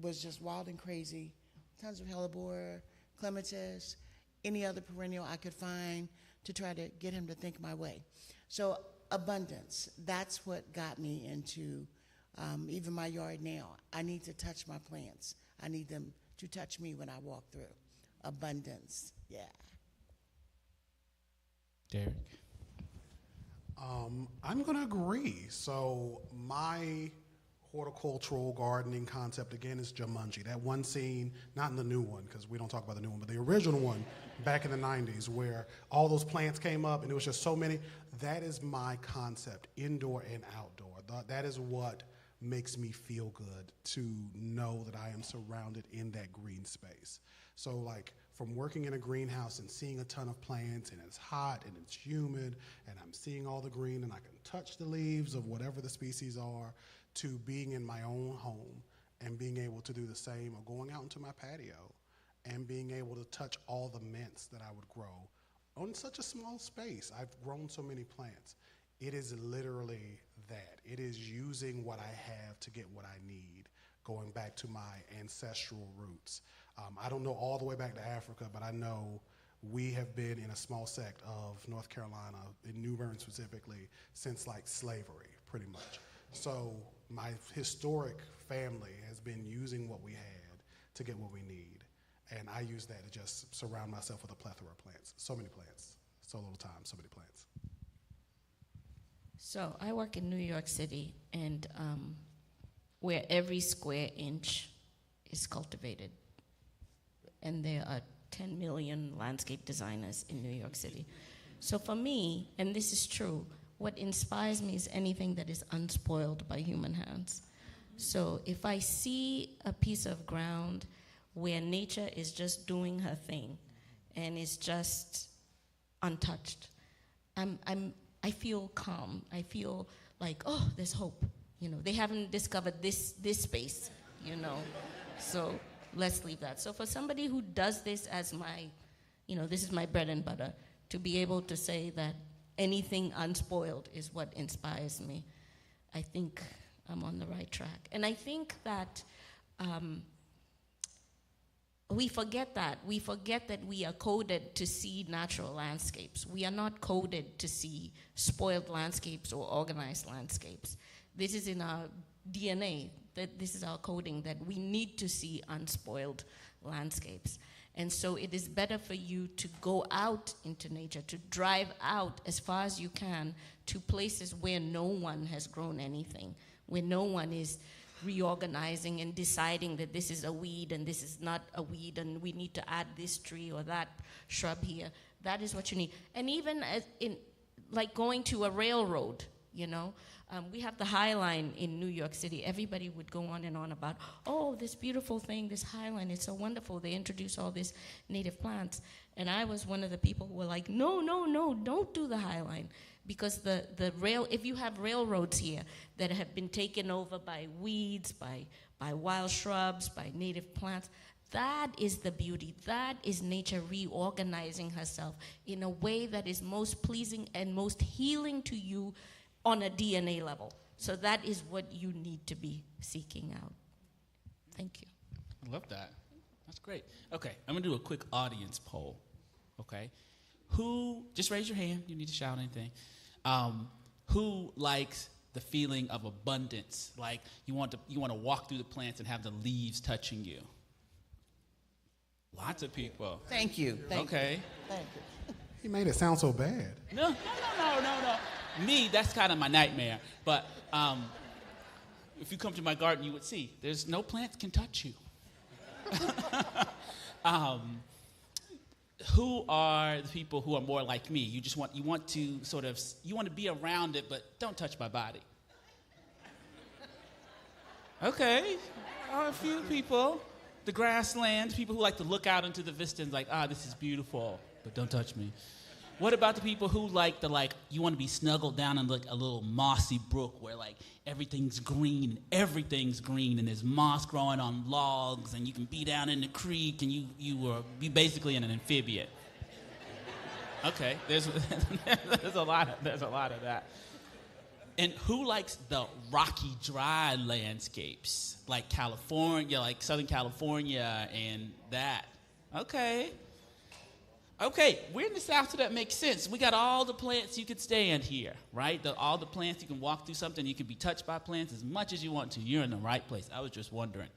was just wild and crazy. Tons of hellebore, clematis, any other perennial I could find to try to get him to think my way. So abundance, that's what got me into even my yard now. I need to touch my plants. I need them to touch me when I walk through. Abundance, yeah. Derek? I'm going to agree. So my horticultural gardening concept, again, is Jumanji. That one scene, not in the new one, because we don't talk about the new one, but the original one back in the 90s where all those plants came up and there was just so many. That is my concept, indoor and outdoor. That is what makes me feel good, to know that I am surrounded in that green space. So from working in a greenhouse and seeing a ton of plants and it's hot and it's humid and I'm seeing all the green and I can touch the leaves of whatever the species are, to being in my own home and being able to do the same, or going out into my patio and being able to touch all the mints that I would grow on such a small space. I've grown so many plants. It is literally that. It is using what I have to get what I need, going back to my ancestral roots. I don't know all the way back to Africa, but I know we have been in a small sect of North Carolina, in New Bern specifically, since slavery, pretty much. So my historic family has been using what we had to get what we need. And I use that to just surround myself with a plethora of plants. So many plants, so little time, so many plants. So I work in New York City, and where every square inch is cultivated. And there are 10 million landscape designers in New York City. So for me, and this is true, what inspires me is anything that is unspoiled by human hands. So if I see a piece of ground where nature is just doing her thing and is just untouched, I feel calm. I feel like, oh, there's hope. You know, they haven't discovered this space, you know. So let's leave that. So for somebody who does this as my, you know, this is my bread and butter, to be able to say that anything unspoiled is what inspires me, I think I'm on the right track. And I think that we forget that. We forget that we are coded to see natural landscapes. We are not coded to see spoiled landscapes or organized landscapes. This is in our DNA, that this is our coding, that we need to see unspoiled landscapes. And so it is better for you to go out into nature, to drive out as far as you can to places where no one has grown anything, where no one is reorganizing and deciding that this is a weed and this is not a weed and we need to add this tree or that shrub here. That is what you need. And even as in, like going to a railroad, you know, we have the High Line in New York City. Everybody would go on and on about, oh, this beautiful thing, this High Line, it's so wonderful. They introduce all these native plants. And I was one of the people who were like, no, don't do the High Line. Because if you have railroads here that have been taken over by weeds, by wild shrubs, by native plants, that is the beauty. That is nature reorganizing herself in a way that is most pleasing and most healing to you on a DNA level. So that is what you need to be seeking out. Thank you. I love that. That's great. Okay, I'm gonna do a quick audience poll. Okay, just raise your hand. You need to shout anything. Who likes the feeling of abundance? Like you want to walk through the plants and have the leaves touching you. Lots of people. Thank you. Thank you. Thank you. He made it sound so bad. No. Me, that's kind of my nightmare. But if you come to my garden, you would see there's no plants can touch you. Who are the people who are more like me? You want to be around it, but don't touch my body. Okay, a few people. The grasslands, people who like to look out into the vista and like, this is beautiful, but don't touch me. What about the people who you want to be snuggled down in like a little mossy brook where like everything's green and there's moss growing on logs and you can be down in the creek and you be basically in an amphibian. Okay, there's a lot of that. And who likes the rocky, dry landscapes like California, like Southern California and that? Okay, we're in the South, so that makes sense. We got all the plants you could stand here, right? All the plants, you can walk through something, you can be touched by plants as much as you want to. You're in the right place. I was just wondering.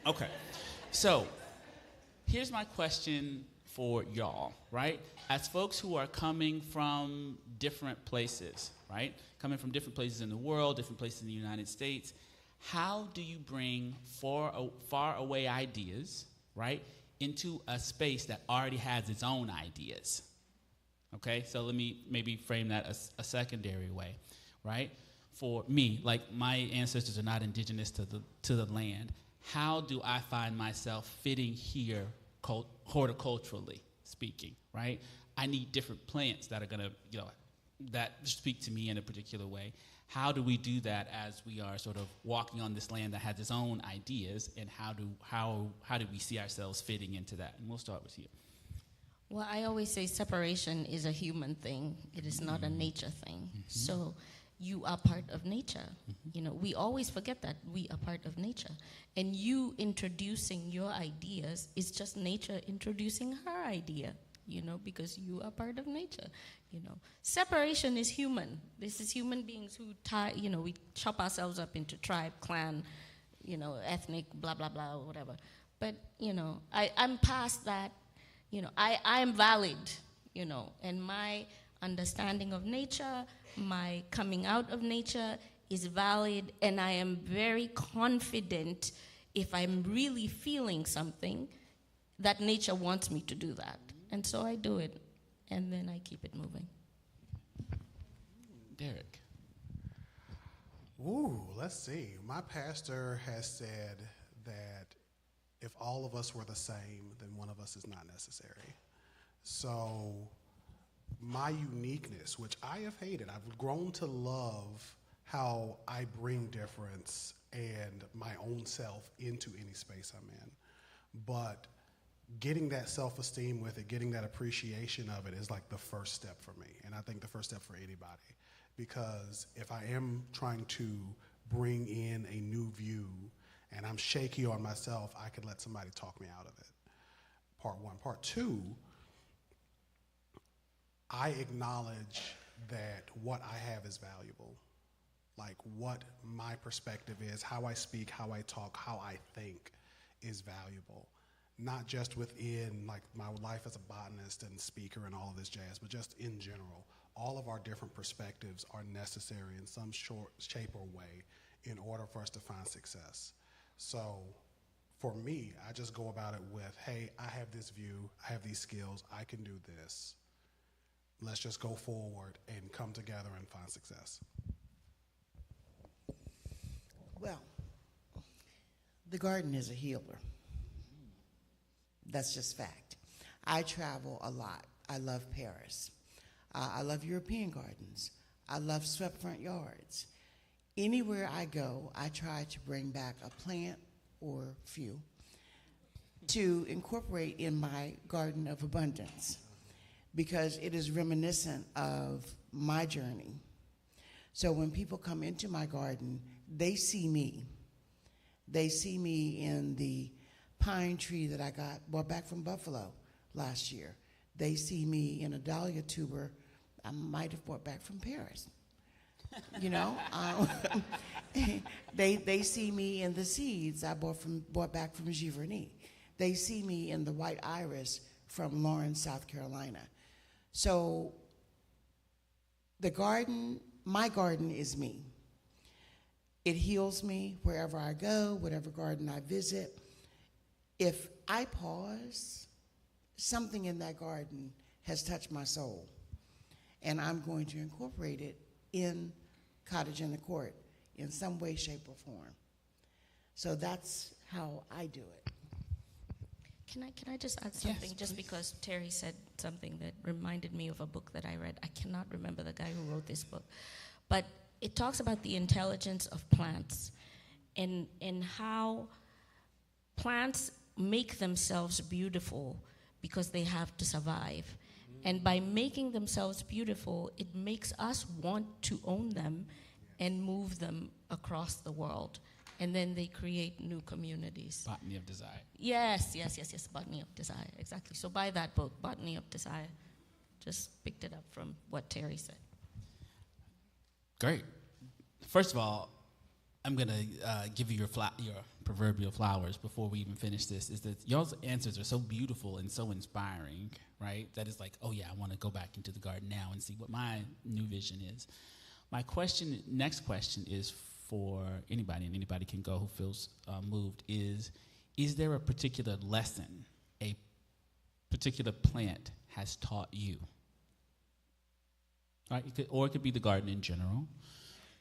Okay, so here's my question for y'all, right? As folks who are coming from different places, right? Coming from different places in the world, different places in the United States, how do you bring far away ideas, right, into a space that already has its own ideas? Okay, so let me maybe frame that a secondary way, right? For me, like my ancestors are not indigenous to the land. How do I find myself fitting here horticulturally speaking, right? I need different plants that are gonna, that speak to me in a particular way. How do we do that as we are sort of walking on this land that has its own ideas, and how do we see ourselves fitting into that? And we'll start with you. Well, I always say separation is a human thing. It is not a nature thing. Mm-hmm. So you are part of nature. Mm-hmm. We always forget that we are part of nature. And you introducing your ideas is just nature introducing her idea, because you are part of nature. Separation is human. This is human beings who we chop ourselves up into tribe, clan, ethnic, blah, blah, blah, or whatever. But, I'm past that. I'm valid, and my understanding of nature, my coming out of nature is valid, and I am very confident if I'm really feeling something, that nature wants me to do that. And so I do it, and then I keep it moving. Derek. Ooh, let's see. My pastor has said that if all of us were the same, then one of us is not necessary. So my uniqueness, which I have hated, I've grown to love how I bring difference and my own self into any space I'm in. But getting that self-esteem with it, getting that appreciation of it is like the first step for me. And I think the first step for anybody. Because if I am trying to bring in a new view and I'm shaky on myself, I could let somebody talk me out of it. Part one. Part two, I acknowledge that what I have is valuable. Like what my perspective is, how I speak, how I talk, how I think is valuable. Not just within like my life as a botanist and speaker and all of this jazz, but just in general. All of our different perspectives are necessary in some shape or way in order for us to find success. So for me, I just go about it with, hey, I have this view, I have these skills, I can do this. Let's just go forward and come together and find success. Well, the garden is a healer. That's just fact. I travel a lot. I love Paris. I love European gardens. I love swept front yards. Anywhere I go, I try to bring back a plant or few to incorporate in my garden of abundance because it is reminiscent of my journey. So when people come into my garden, they see me. They see me in the pine tree that I brought back from Buffalo last year. They see me in a dahlia tuber I might have brought back from Paris. You know, they see me in the seeds I brought back from Giverny. They see me in the white iris from Lawrence, South Carolina. So the garden, my garden is me. It heals me wherever I go, whatever garden I visit. If I pause, something in that garden has touched my soul. And I'm going to incorporate it in Cottage in the Court in some way, shape, or form. So that's how I do it. Can I just add something? Yes, just please. because Terry said something that reminded me of a book that I read. I cannot remember the guy who wrote this book. But it talks about the intelligence of plants and how plants make themselves beautiful because they have to survive. And by making themselves beautiful, it makes us want to own them and move them across the world. And then they create new communities. Botany of Desire. Yes, Botany of Desire, exactly. So buy that book, Botany of Desire. Just picked it up from what Terry said. Great. First of all, I'm going to give you your proverbial flowers before we even finish this, is that y'all's answers are so beautiful and so inspiring, right? That is like, oh yeah, I want to go back into the garden now and see what my new vision is. My next question is for anybody, and anybody can go who feels moved, is there a particular lesson a particular plant has taught you? Right? Or it could be the garden in general.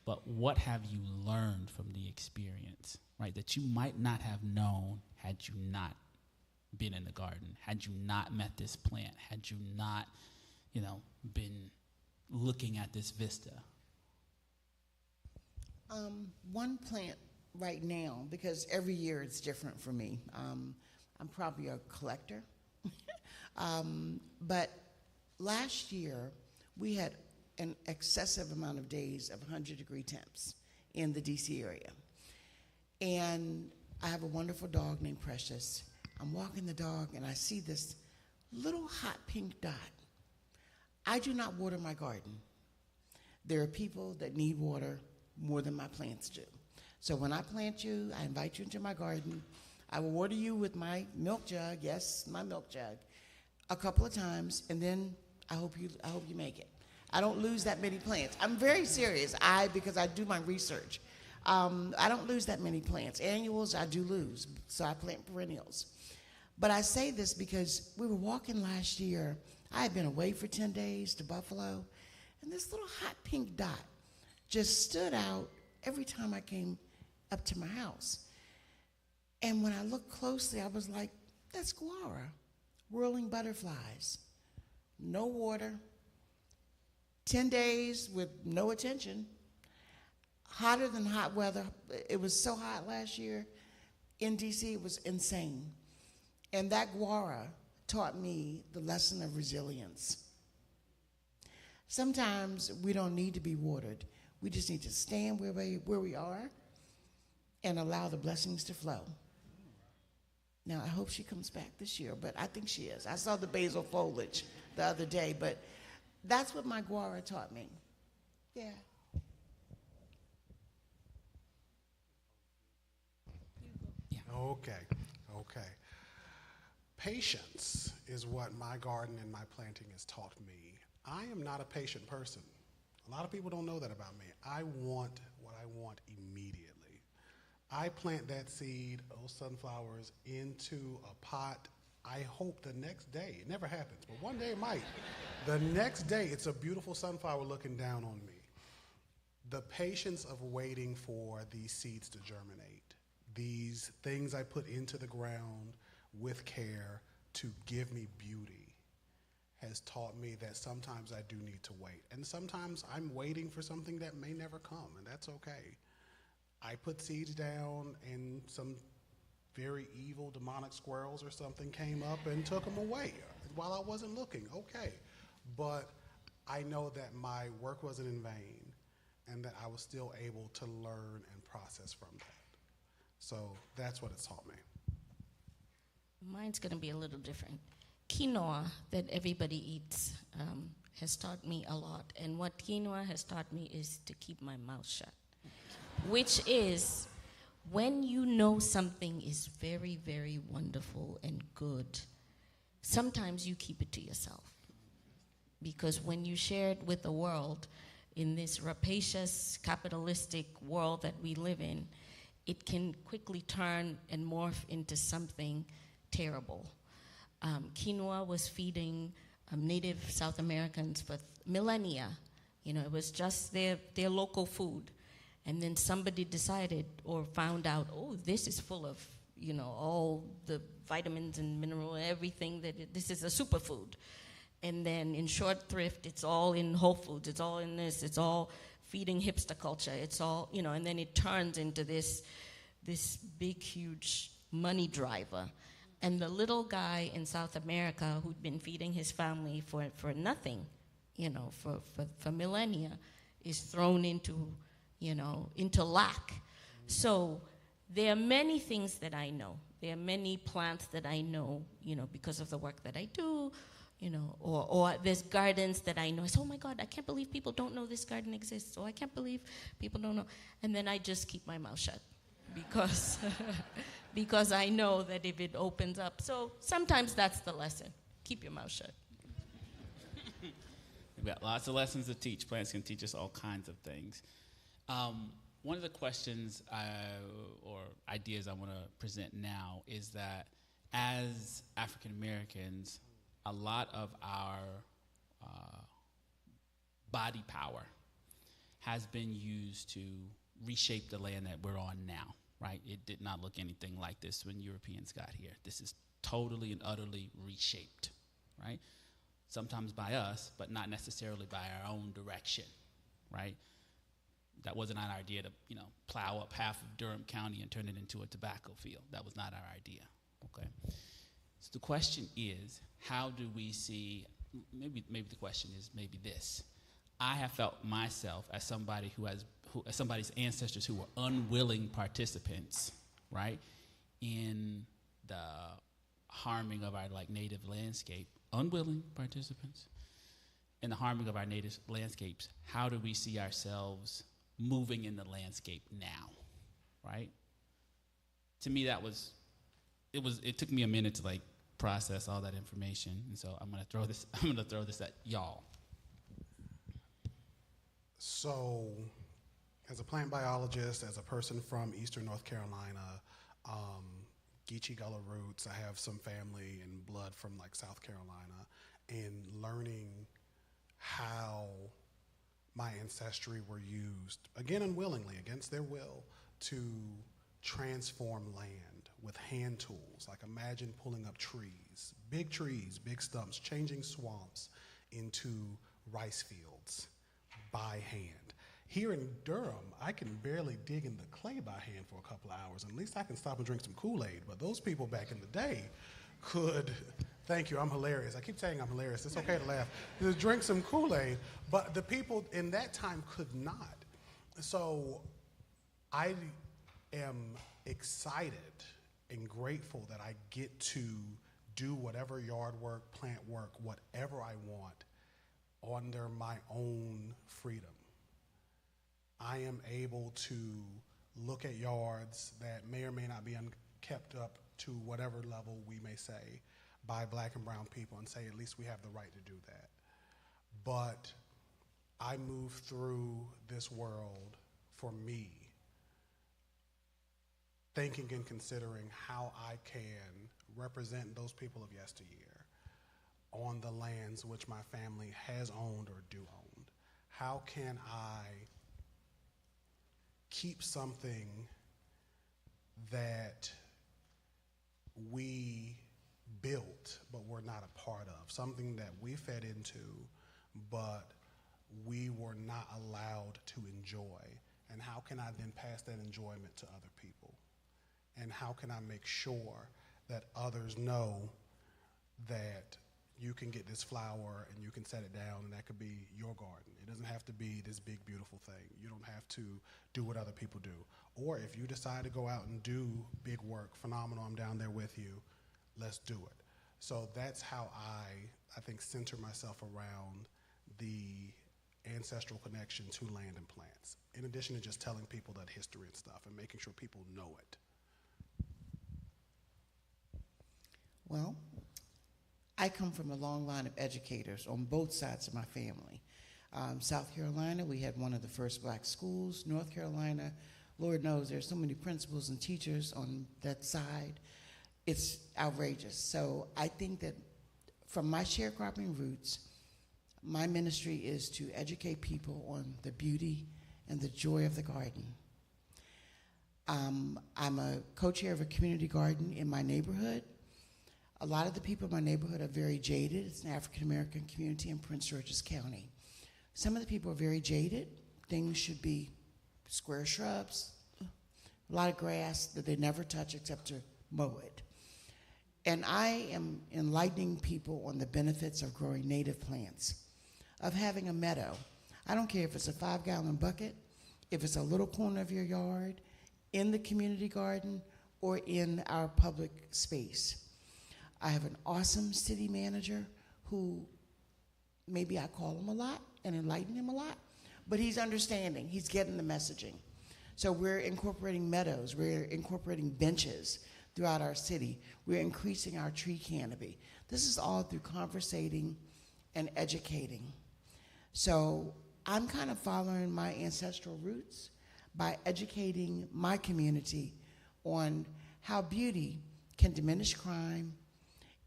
But what have you learned from the experience, right, that you might not have known had you not been in the garden, had you not met this plant, had you not, been looking at this vista? One plant right now, because every year it's different for me. I'm probably a collector. But last year we had an excessive amount of days of 100-degree temps in the DC area. And I have a wonderful dog named Precious. I'm walking the dog and I see this little hot pink dot. I do not water my garden. There are people that need water more than my plants do. So when I plant you, I invite you into my garden. I will water you with my milk jug, yes, my milk jug, a couple of times, and then I hope you make it. I don't lose that many plants. I'm very serious, because I do my research. I don't lose that many plants. Annuals, I do lose, so I plant perennials. But I say this because we were walking last year. I had been away for 10 days to Buffalo, and this little hot pink dot just stood out every time I came up to my house. And when I looked closely, I was like, that's guara, whirling butterflies. No water, 10 days with no attention, hotter than hot weather. It was so hot last year in DC, it was insane. And that guara taught me the lesson of resilience. Sometimes we don't need to be watered. We just need to stand where we are and allow the blessings to flow. Now, I hope she comes back this year, but I think she is. I saw the basil foliage the other day, but that's what my guara taught me. Yeah. Okay. Patience is what my garden and my planting has taught me. I am not a patient person. A lot of people don't know that about me. I want what I want immediately. I plant that seed, those sunflowers, into a pot. I hope the next day, it never happens, but one day it might. The next day, it's a beautiful sunflower looking down on me. The patience of waiting for these seeds to germinate, these things I put into the ground with care to give me beauty, has taught me that sometimes I do need to wait. And sometimes I'm waiting for something that may never come, and that's okay. I put seeds down, and some very evil demonic squirrels or something came up and took them away while I wasn't looking. Okay. But I know that my work wasn't in vain and that I was still able to learn and process from that. So that's what it's taught me. Mine's going to be a little different. Quinoa that everybody eats has taught me a lot. And what quinoa has taught me is to keep my mouth shut, which is when you know something is very, very wonderful and good, sometimes you keep it to yourself. Because when you share it with the world, in this rapacious, capitalistic world that we live in, it can quickly turn and morph into something terrible. Quinoa was feeding native South Americans for millennia. You know, it was just their local food. And then somebody decided or found out, oh, this is full of, you know, all the vitamins and mineral, everything this is a superfood. And then in short thrift, it's all in Whole Foods, it's all in this, it's all feeding hipster culture, it's all, you know, and then it turns into this big, huge money driver. And the little guy in South America who'd been feeding his family for nothing, you know, for millennia, is thrown into, you know, into lack. So there are many things that I know. There are many plants that I know, you know, because of the work that I do, you know, or there's gardens that I know. I say, oh my God, I can't believe people don't know this garden exists. Or I can't believe people don't know. And then I just keep my mouth shut because, because I know that if it opens up. So sometimes that's the lesson. Keep your mouth shut. We've got lots of lessons to teach. Plants can teach us all kinds of things. One of the questions or ideas I want to present now is that as African Americans, a lot of our body power has been used to reshape the land that we're on now, right? It did not look anything like this when Europeans got here. This is totally and utterly reshaped, right? Sometimes by us, but not necessarily by our own direction, right? That wasn't our idea to, you know, plow up half of Durham County and turn it into a tobacco field. That was not our idea, okay? So the question is, how do we see, maybe the question is maybe this. I have felt myself as somebody as somebody's ancestors who were unwilling participants, right, in the harming of our native landscape, unwilling participants in the harming of our native landscapes. How do we see ourselves moving in the landscape now, right? To me, it took me a minute to process all that information, and so I'm gonna throw this at y'all. So, as a plant biologist, as a person from Eastern North Carolina, Geechee Gullah roots, I have some family and blood from like South Carolina, and learning how my ancestry were used, again unwillingly, against their will, to transform land with hand tools. Like imagine pulling up trees, big stumps, changing swamps into rice fields by hand. Here in Durham, I can barely dig in the clay by hand for a couple of hours. At least I can stop and drink some Kool-Aid. But those people back in the day could, thank you, I'm hilarious. I keep saying I'm hilarious. It's okay to laugh. To drink some Kool-Aid, but the people in that time could not. So I am excited and grateful that I get to do whatever yard work, plant work, whatever I want under my own freedom. I am able to look at yards that may or may not be kept up to whatever level we may say by black and brown people and say at least we have the right to do that. But I move through this world for me, thinking and considering how I can represent those people of yesteryear on the lands which my family has owned or do own. How can I keep something that we built but were not a part of, something that we fed into but we were not allowed to enjoy, and how can I then pass that enjoyment to other people? And how can I make sure that others know that you can get this flower and you can set it down and that could be your garden. It doesn't have to be this big, beautiful thing. You don't have to do what other people do. Or if you decide to go out and do big work, phenomenal, I'm down there with you, let's do it. So that's how I think, center myself around the ancestral connection to land and plants, in addition to just telling people that history and stuff and making sure people know it. Well, I come from a long line of educators on both sides of my family. South Carolina, we had one of the first black schools. North Carolina, Lord knows there's so many principals and teachers on that side. It's outrageous. So I think that from my sharecropping roots, my ministry is to educate people on the beauty and the joy of the garden. I'm a co-chair of a community garden in my neighborhood. A lot of the people in my neighborhood are very jaded. It's an African-American community in Prince George's County. Some of the people are very jaded. Things should be square shrubs, a lot of grass that they never touch except to mow it. And I am enlightening people on the benefits of growing native plants, of having a meadow. I don't care if it's a 5-gallon bucket, if it's a little corner of your yard, in the community garden, or in our public space. I have an awesome city manager who, maybe I call him a lot and enlighten him a lot, but he's understanding, he's getting the messaging. So we're incorporating meadows, we're incorporating benches throughout our city, we're increasing our tree canopy. This is all through conversating and educating. So I'm kind of following my ancestral roots by educating my community on how beauty can diminish crime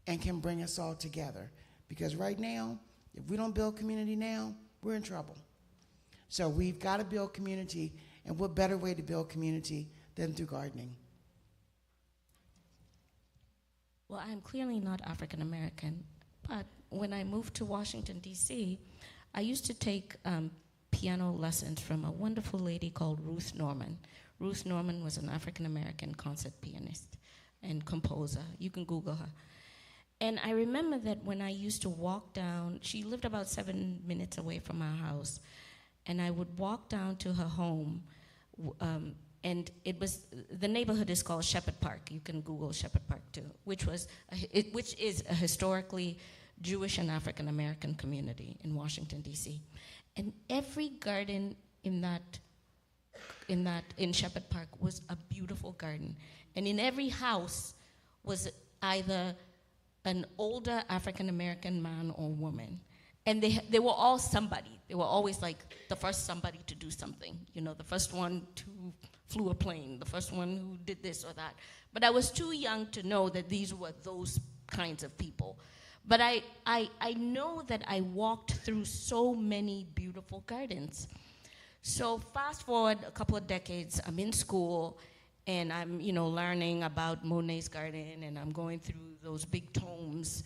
and can bring us all together. Because right now, if we don't build community now, we're in trouble. So we've got to build community, and what better way to build community than through gardening? Well, I'm clearly not African American, but when I moved to Washington, D.C., I used to take piano lessons from a wonderful lady called Ruth Norman. Ruth Norman was an African American concert pianist and composer. You can Google her. And I remember that when I used to walk down, she lived about 7 minutes away from our house, and I would walk down to her home, and it was, the neighborhood is called Shepherd Park. You can Google Shepherd Park too, which is a historically Jewish and African American community in Washington, D.C. And every garden in Shepherd Park was a beautiful garden. And in every house was either an older African American man or woman. And they were all somebody. They were always like the first somebody to do something. You know, the first one who flew a plane, the first one who did this or that. But I was too young to know that these were those kinds of people. But I know that I walked through so many beautiful gardens. So fast forward a couple of decades, I'm in school, and I'm, learning about Monet's garden, and I'm going through those big tomes,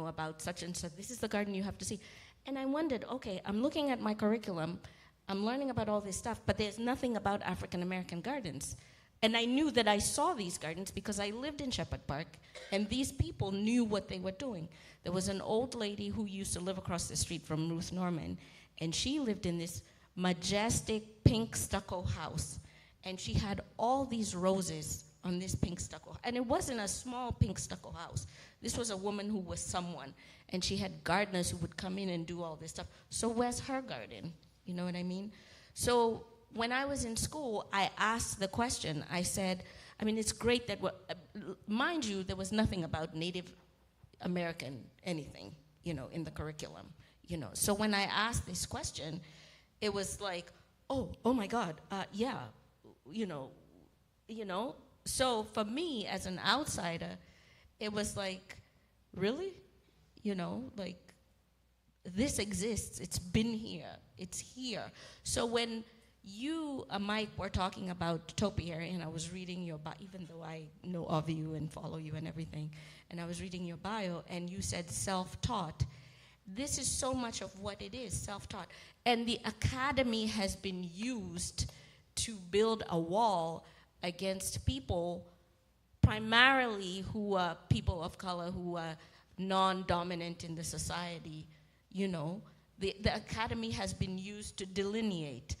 about such and such. This is the garden you have to see. And I wondered, okay, I'm looking at my curriculum, I'm learning about all this stuff, but there's nothing about African American gardens. And I knew that I saw these gardens because I lived in Shepherd Park, and these people knew what they were doing. There was an old lady who used to live across the street from Ruth Norman, and she lived in this majestic pink stucco house, and she had all these roses on this pink stucco. And it wasn't a small pink stucco house. This was a woman who was someone, and she had gardeners who would come in and do all this stuff. So where's her garden? You know what I mean? So when I was in school, I asked the question. I said, it's great that, mind you, there was nothing about Native American anything, in the curriculum, So when I asked this question, it was like, oh my God, yeah, So for me, as an outsider, it was like, really? This exists. It's been here. It's here. So when you, Mike, were talking about topiary, and I was reading your bio, even though I know of you and follow you and everything, and I was reading your bio, and you said self-taught. This is so much of what it is, self-taught. And the academy has been used to build a wall against people, primarily who are people of color, who are non-dominant in the society. The academy has been used to delineate.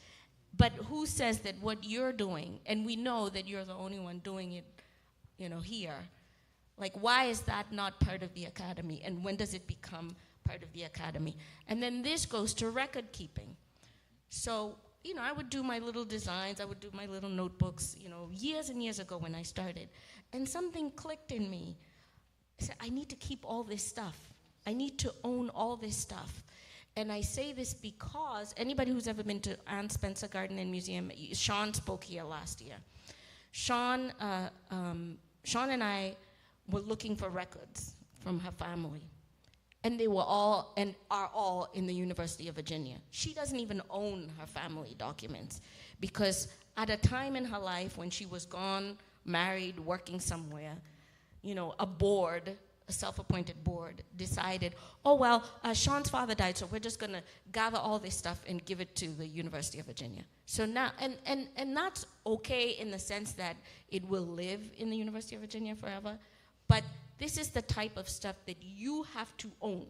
But who says that what you're doing, and we know that you're the only one doing it, here, like, why is that not part of the academy? And when does it become part of the academy? And then this goes to record keeping. So, I would do my little designs, I would do my little notebooks, years and years ago when I started. And something clicked in me. I said, I need to keep all this stuff. I need to own all this stuff. And I say this because anybody who's ever been to Ann Spencer Garden and Museum, Sean spoke here last year. Sean and I were looking for records from her family. And they were all, and are all, in the University of Virginia. She doesn't even own her family documents because at a time in her life when she was gone, married, working somewhere, a board, a self-appointed board, decided, Sean's father died, so we're just gonna gather all this stuff and give it to the University of Virginia. So now, and that's okay in the sense that it will live in the University of Virginia forever, but this is the type of stuff that you have to own.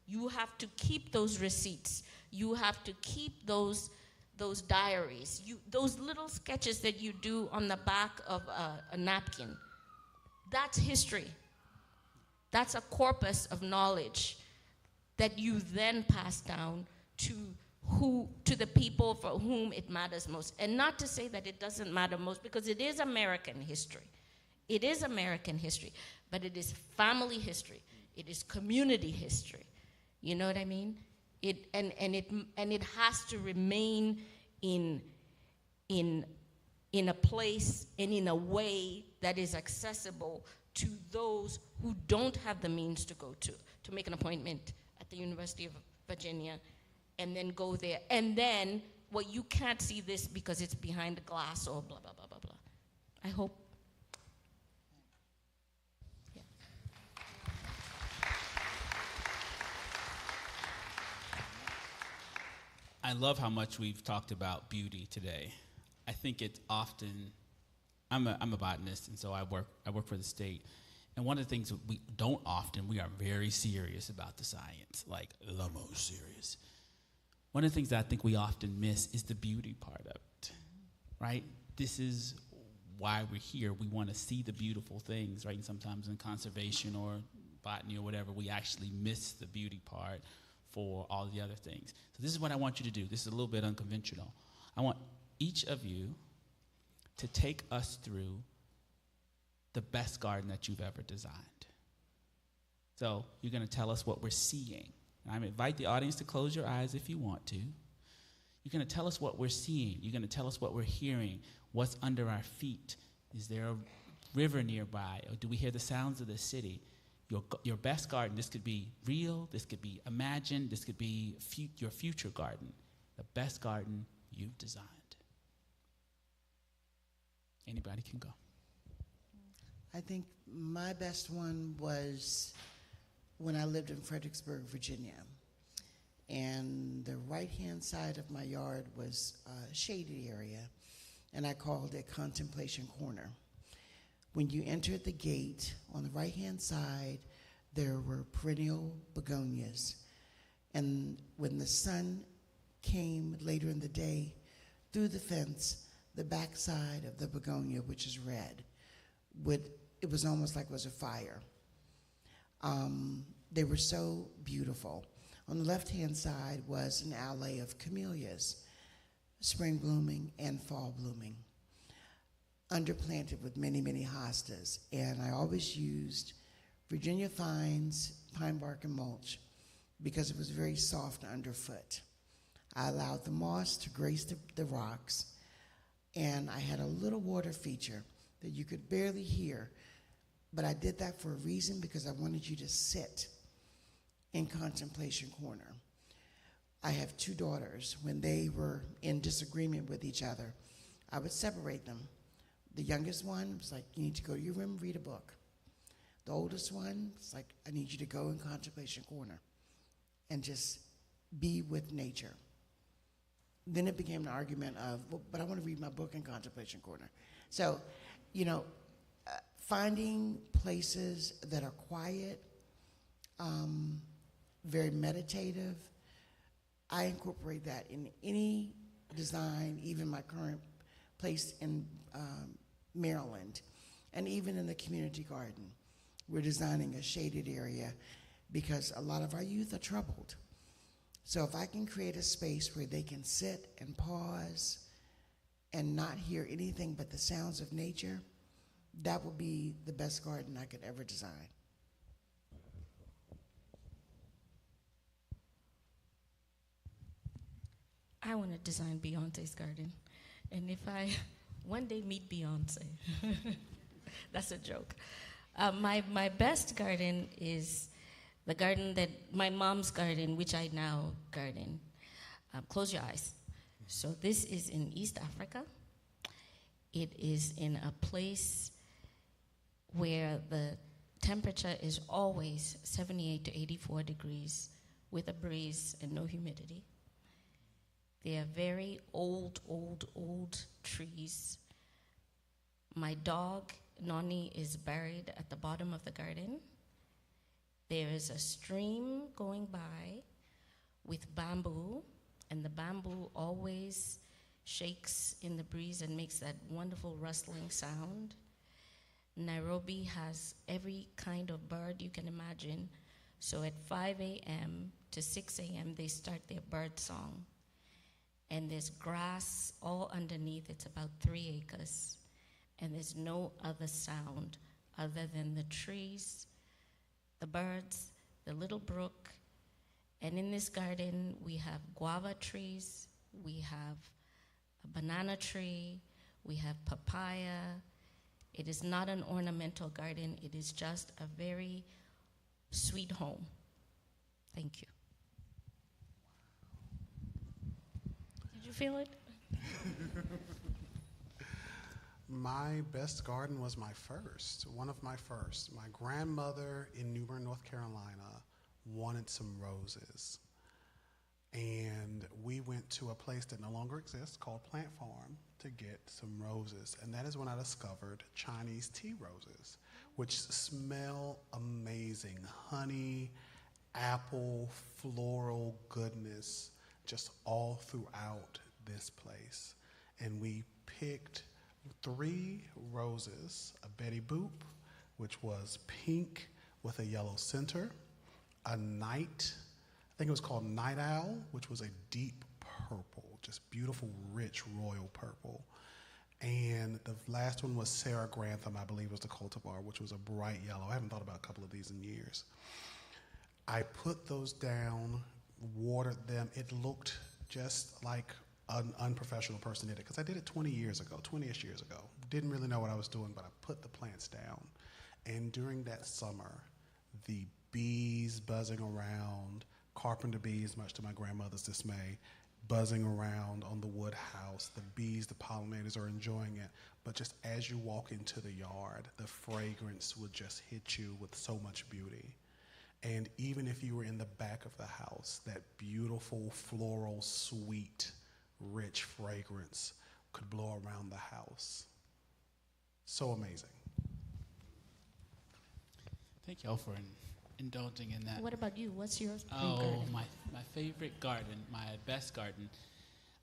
You have to keep those receipts. You have to keep those diaries, those little sketches that you do on the back of a napkin. That's history. That's a corpus of knowledge that you then pass down to the people for whom it matters most. And not to say that it doesn't matter most, because it is American history. It is American history, but it is family history. It is community history. You know what I mean? It has to remain in a place and in a way that is accessible to those who don't have the means to go to make an appointment at the University of Virginia and then go there. And then, you can't see this because it's behind glass or blah, blah, blah, blah, blah. I hope. Yeah. I love how much we've talked about beauty today. I think it's often, I'm a botanist, and so I work for the state. And one of the things that we are very serious about the science, like the most serious. One of the things that I think we often miss is the beauty part of it, right? This is why we're here. We want to see the beautiful things, right? And sometimes in conservation or botany or whatever, we actually miss the beauty part for all the other things. So this is what I want you to do. This is a little bit unconventional. I want each of you to take us through the best garden that you've ever designed. So you're going to tell us what we're seeing, And I invite the audience to close your eyes if you want to. You're going to tell us what we're seeing. You're going to tell us what we're hearing, what's under our feet. Is there a river nearby, or do we hear the sounds of the city? Your best garden, this could be real, this could be imagined, this could be your future garden, the best garden you've designed. Anybody can go. I think my best one was when I lived in Fredericksburg, Virginia. And the right-hand side of my yard was a shaded area, and I called it Contemplation Corner. When you entered the gate, on the right-hand side, there were perennial begonias. And when the sun came later in the day, through the fence, the backside of the begonia, which is red, it was almost like it was a fire. They were so beautiful. On the left-hand side was an alley of camellias, spring blooming and fall blooming, underplanted with many, many hostas. And I always used Virginia Fines, pine bark, and mulch because it was very soft underfoot. I allowed the moss to grace the rocks, and I had a little water feature that you could barely hear, but I did that for a reason, because I wanted you to sit in Contemplation Corner. I have 2 daughters. When they were in disagreement with each other, I would separate them. The youngest one was like, you need to go to your room, read a book. The oldest one was like, I need you to go in Contemplation Corner and just be with nature. Then it became an argument of, well, but I want to read my book in Contemplation Corner. So, finding places that are quiet, very meditative, I incorporate that in any design, even my current place in Maryland, and even in the community garden. We're designing a shaded area because a lot of our youth are troubled. So if I can create a space where they can sit and pause and not hear anything but the sounds of nature, that will be the best garden I could ever design. I want to design Beyonce's garden. And if I one day meet Beyonce, that's a joke. My best garden is the garden that, my mom's garden, which I now garden. Close your eyes. So this is in East Africa. It is in a place where the temperature is always 78 to 84 degrees with a breeze and no humidity. They are very old trees. My dog, Noni, is buried at the bottom of the garden. There is a stream going by with bamboo, and the bamboo always shakes in the breeze and makes that wonderful rustling sound. Nairobi has every kind of bird you can imagine. So at 5 a.m. to 6 a.m., they start their bird song. And there's grass all underneath. It's about 3 acres. And there's no other sound other than the trees, the birds, the little brook. And in this garden, we have guava trees, we have a banana tree, we have papaya. It is not an ornamental garden. It is just a very sweet home. Thank you. Did you feel it? My best garden was one of my first. My grandmother in New Bern, North Carolina wanted some roses. And we went to a place that no longer exists called Plant Farm to get some roses. And that is when I discovered Chinese tea roses, which smell amazing. Honey, apple, floral goodness, just all throughout this place. And we picked 3 roses, a Betty Boop, which was pink with a yellow center, a night, I think it was called Night Owl, which was a deep purple, just beautiful, rich, royal purple. And the last one was Sarah Grantham, I believe was the cultivar, which was a bright yellow. I haven't thought about a couple of these in years. I put those down, watered them. It looked just like an unprofessional person did it, because I did it 20-ish years ago. Didn't really know what I was doing, but I put the plants down. And during that summer, the bees buzzing around, carpenter bees, much to my grandmother's dismay, buzzing around on the wood house. The bees, the pollinators are enjoying it. But just as you walk into the yard, the fragrance would just hit you with so much beauty. And even if you were in the back of the house, that beautiful, floral, sweet, rich fragrance could blow around the house. So amazing. Thank y'all for indulging in that. What about you? What's your favorite Oh, garden? my favorite garden, my best garden.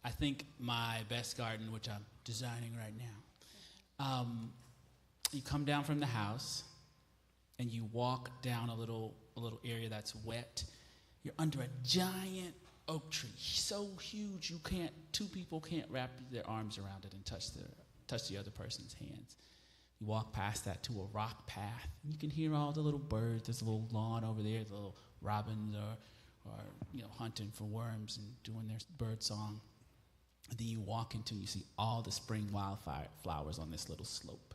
I think my best garden, which I'm designing right now, you come down from the house and you walk down a little area that's wet. You're under a giant oak tree, so huge two people can't wrap their arms around it and touch the other person's hands. You walk past that to a rock path, and you can hear all the little birds. There's a little lawn over there, the little robins are hunting for worms and doing their bird song. And then you walk into and you see all the spring wildflowers on this little slope.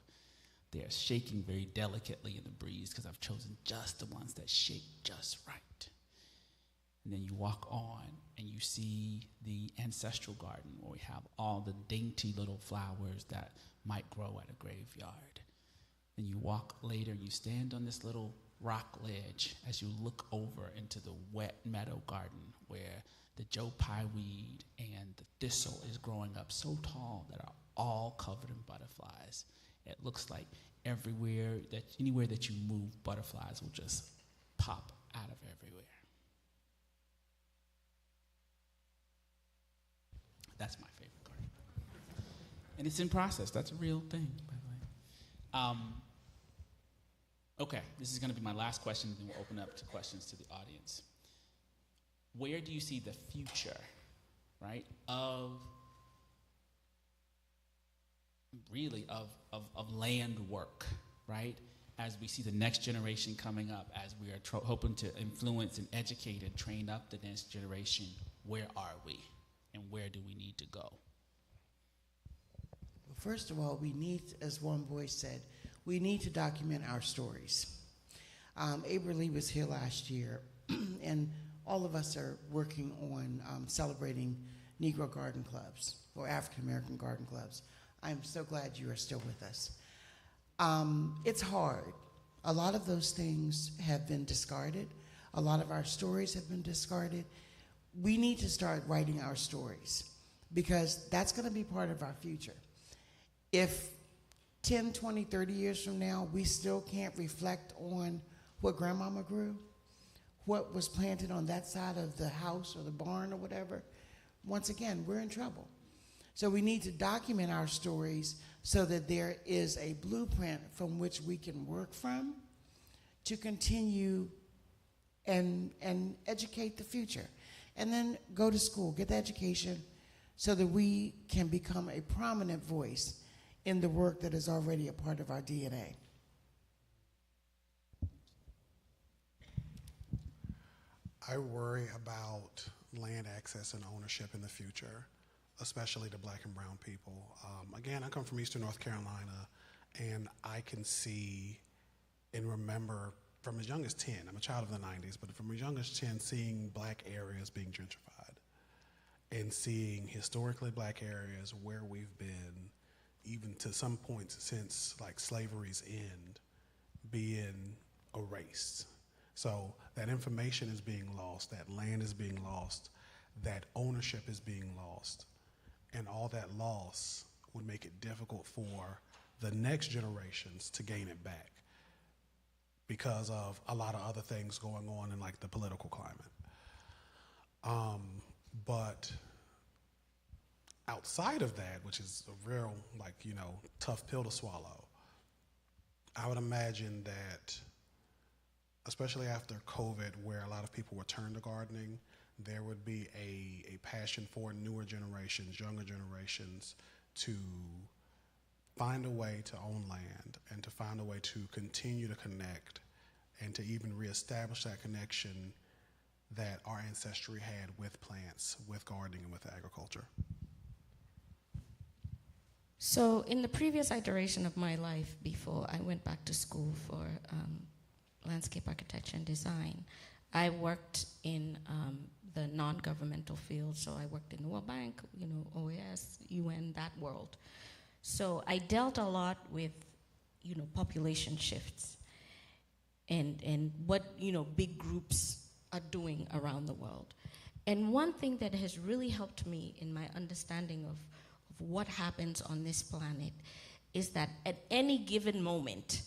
They're shaking very delicately in the breeze because I've chosen just the ones that shake just right. And then you walk on and you see the ancestral garden where we have all the dainty little flowers that might grow at a graveyard. Then you walk later and you stand on this little rock ledge as you look over into the wet meadow garden where the Joe Pye weed and the thistle is growing up so tall that are all covered in butterflies. It looks like anywhere that you move, butterflies will just pop out of everywhere. That's my favorite garden. And it's in process. That's a real thing, by the way. Okay, this is going to be my last question, and then we'll open up to questions to the audience. Where do you see the future, right, of land work, right, as we see the next generation coming up, as we are hoping to influence and educate and train up the next generation? Where are we, and where do we need to go? Well, first of all, we need, as one voice said, we need to document our stories. Aberlee was here last year, and all of us are working on celebrating Negro garden clubs or African American garden clubs. I'm so glad you are still with us. It's hard. A lot of those things have been discarded. A lot of our stories have been discarded. We need to start writing our stories because that's going to be part of our future. If 10, 20, 30 years from now, we still can't reflect on what grandmama grew, what was planted on that side of the house or the barn or whatever, once again, we're in trouble. So we need to document our stories so that there is a blueprint from which we can work from to continue and educate the future. And then go to school, get the education so that we can become a prominent voice in the work that is already a part of our DNA. I worry about land access and ownership in the future, especially to black and brown people. Again, I come from Eastern North Carolina, and I can see and remember from as young as 10, I'm a child of the 90s, but from as young as 10, seeing black areas being gentrified and seeing historically black areas where we've been, even to some points since like slavery's end, being erased. So that information is being lost, that land is being lost, that ownership is being lost, and all that loss would make it difficult for the next generations to gain it back because of a lot of other things going on in like the political climate. But outside of that, which is a real tough pill to swallow, I would imagine that especially after COVID, where a lot of people were turned to gardening, there would be a passion for newer generations, younger generations, to find a way to own land and to find a way to continue to connect and to even reestablish that connection that our ancestry had with plants, with gardening, and with agriculture. So in the previous iteration of my life, before I went back to school for landscape architecture and design, I worked in the non-governmental field. So I worked in the World Bank, OAS, UN, that world. So I dealt a lot with, population shifts and what, big groups are doing around the world. And one thing that has really helped me in my understanding of what happens on this planet is that at any given moment,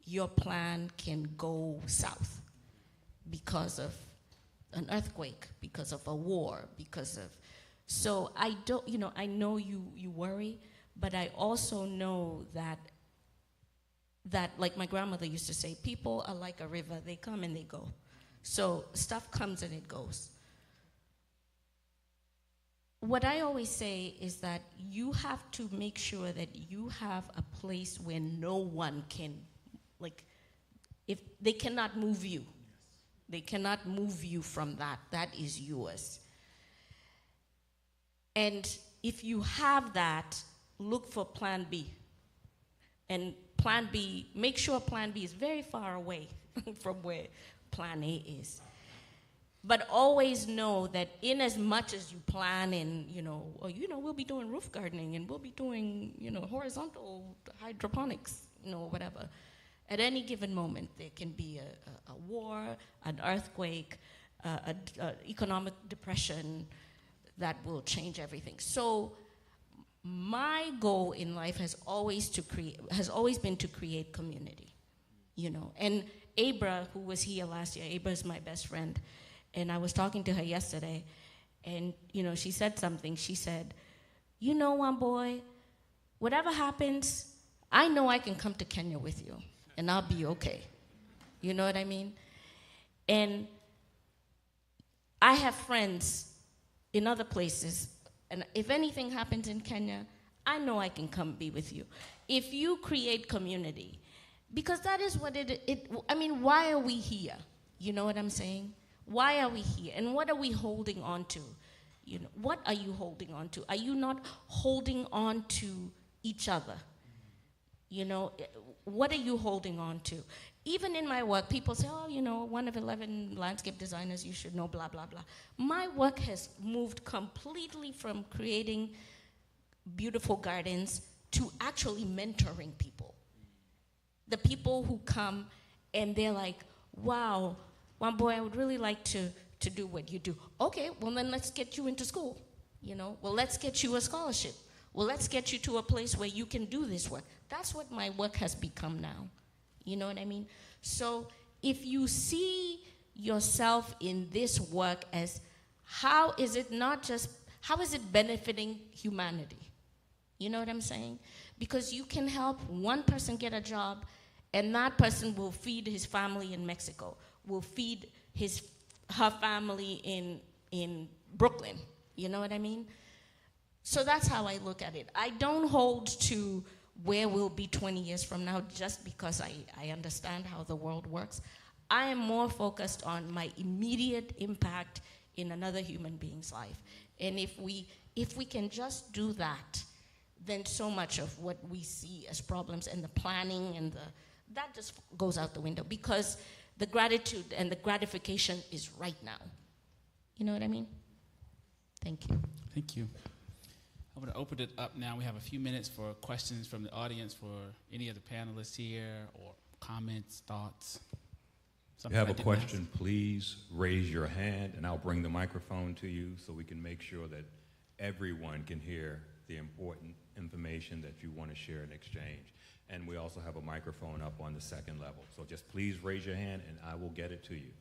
your plan can go south because of an earthquake, because of a war, so I don't, I know you worry, but I also know that like my grandmother used to say, people are like a river, they come and they go. So stuff comes and it goes. What I always say is that you have to make sure that you have a place where no one can, if they cannot move you. They cannot move you from that. That is yours. And if you have that, look for plan B. And plan B, make sure plan B is very far away from where plan A is. But always know that in as much as you plan and, we'll be doing roof gardening and we'll be doing, horizontal hydroponics, whatever. At any given moment, there can be a war, an earthquake, economic depression that will change everything. So my goal in life has always been to create community, And Abra, who was here last year, Abra is my best friend. And I was talking to her yesterday, and, she said something. She said, one boy, whatever happens, I know I can come to Kenya with you, and I'll be okay. You know what I mean? And I have friends in other places, and if anything happens in Kenya, I know I can come be with you. If you create community, because that is what why are we here? You know what I'm saying? Why are we here? And what are we holding on to? What are you holding on to? Are you not holding on to each other? What are you holding on to? Even in my work, people say, one of 11 landscape designers, you should know, blah, blah, blah. My work has moved completely from creating beautiful gardens to actually mentoring people. The people who come and they're like, wow, one boy, I would really like to do what you do. Okay, well then let's get you into school. Well, let's get you a scholarship. Well, let's get you to a place where you can do this work. That's what my work has become now. You know what I mean? So if you see yourself in this work as how is it benefiting humanity? You know what I'm saying? Because you can help one person get a job, and that person will feed his family in Mexico, will feed her family in Brooklyn. You know what I mean? So that's how I look at it. I don't hold to where we'll be 20 years from now just because I understand how the world works. I am more focused on my immediate impact in another human being's life. And if we can just do that, then so much of what we see as problems and the planning and that just goes out the window, because the gratitude and the gratification is right now. You know what I mean? Thank you. Thank you. I'm going to open it up now. We have a few minutes for questions from the audience for any of the panelists here, or comments, thoughts. If you have a question, please raise your hand, and I'll bring the microphone to you so we can make sure that everyone can hear the important information that you want to share and exchange. And we also have a microphone up on the second level. So just please raise your hand, and I will get it to you.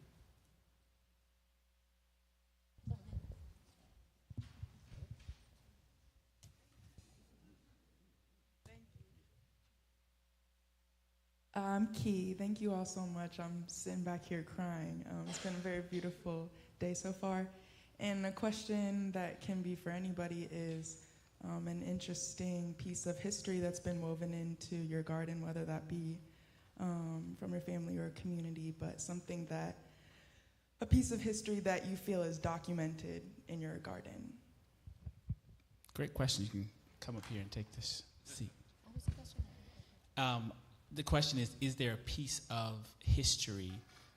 I'm Key. Thank you all so much. I'm sitting back here crying. It's been a very beautiful day so far. And a question that can be for anybody is an interesting piece of history that's been woven into your garden, whether that be from your family or community, but a piece of history that you feel is documented in your garden. Great question. You can come up here and take this seat. What was the question? The question is there a piece of history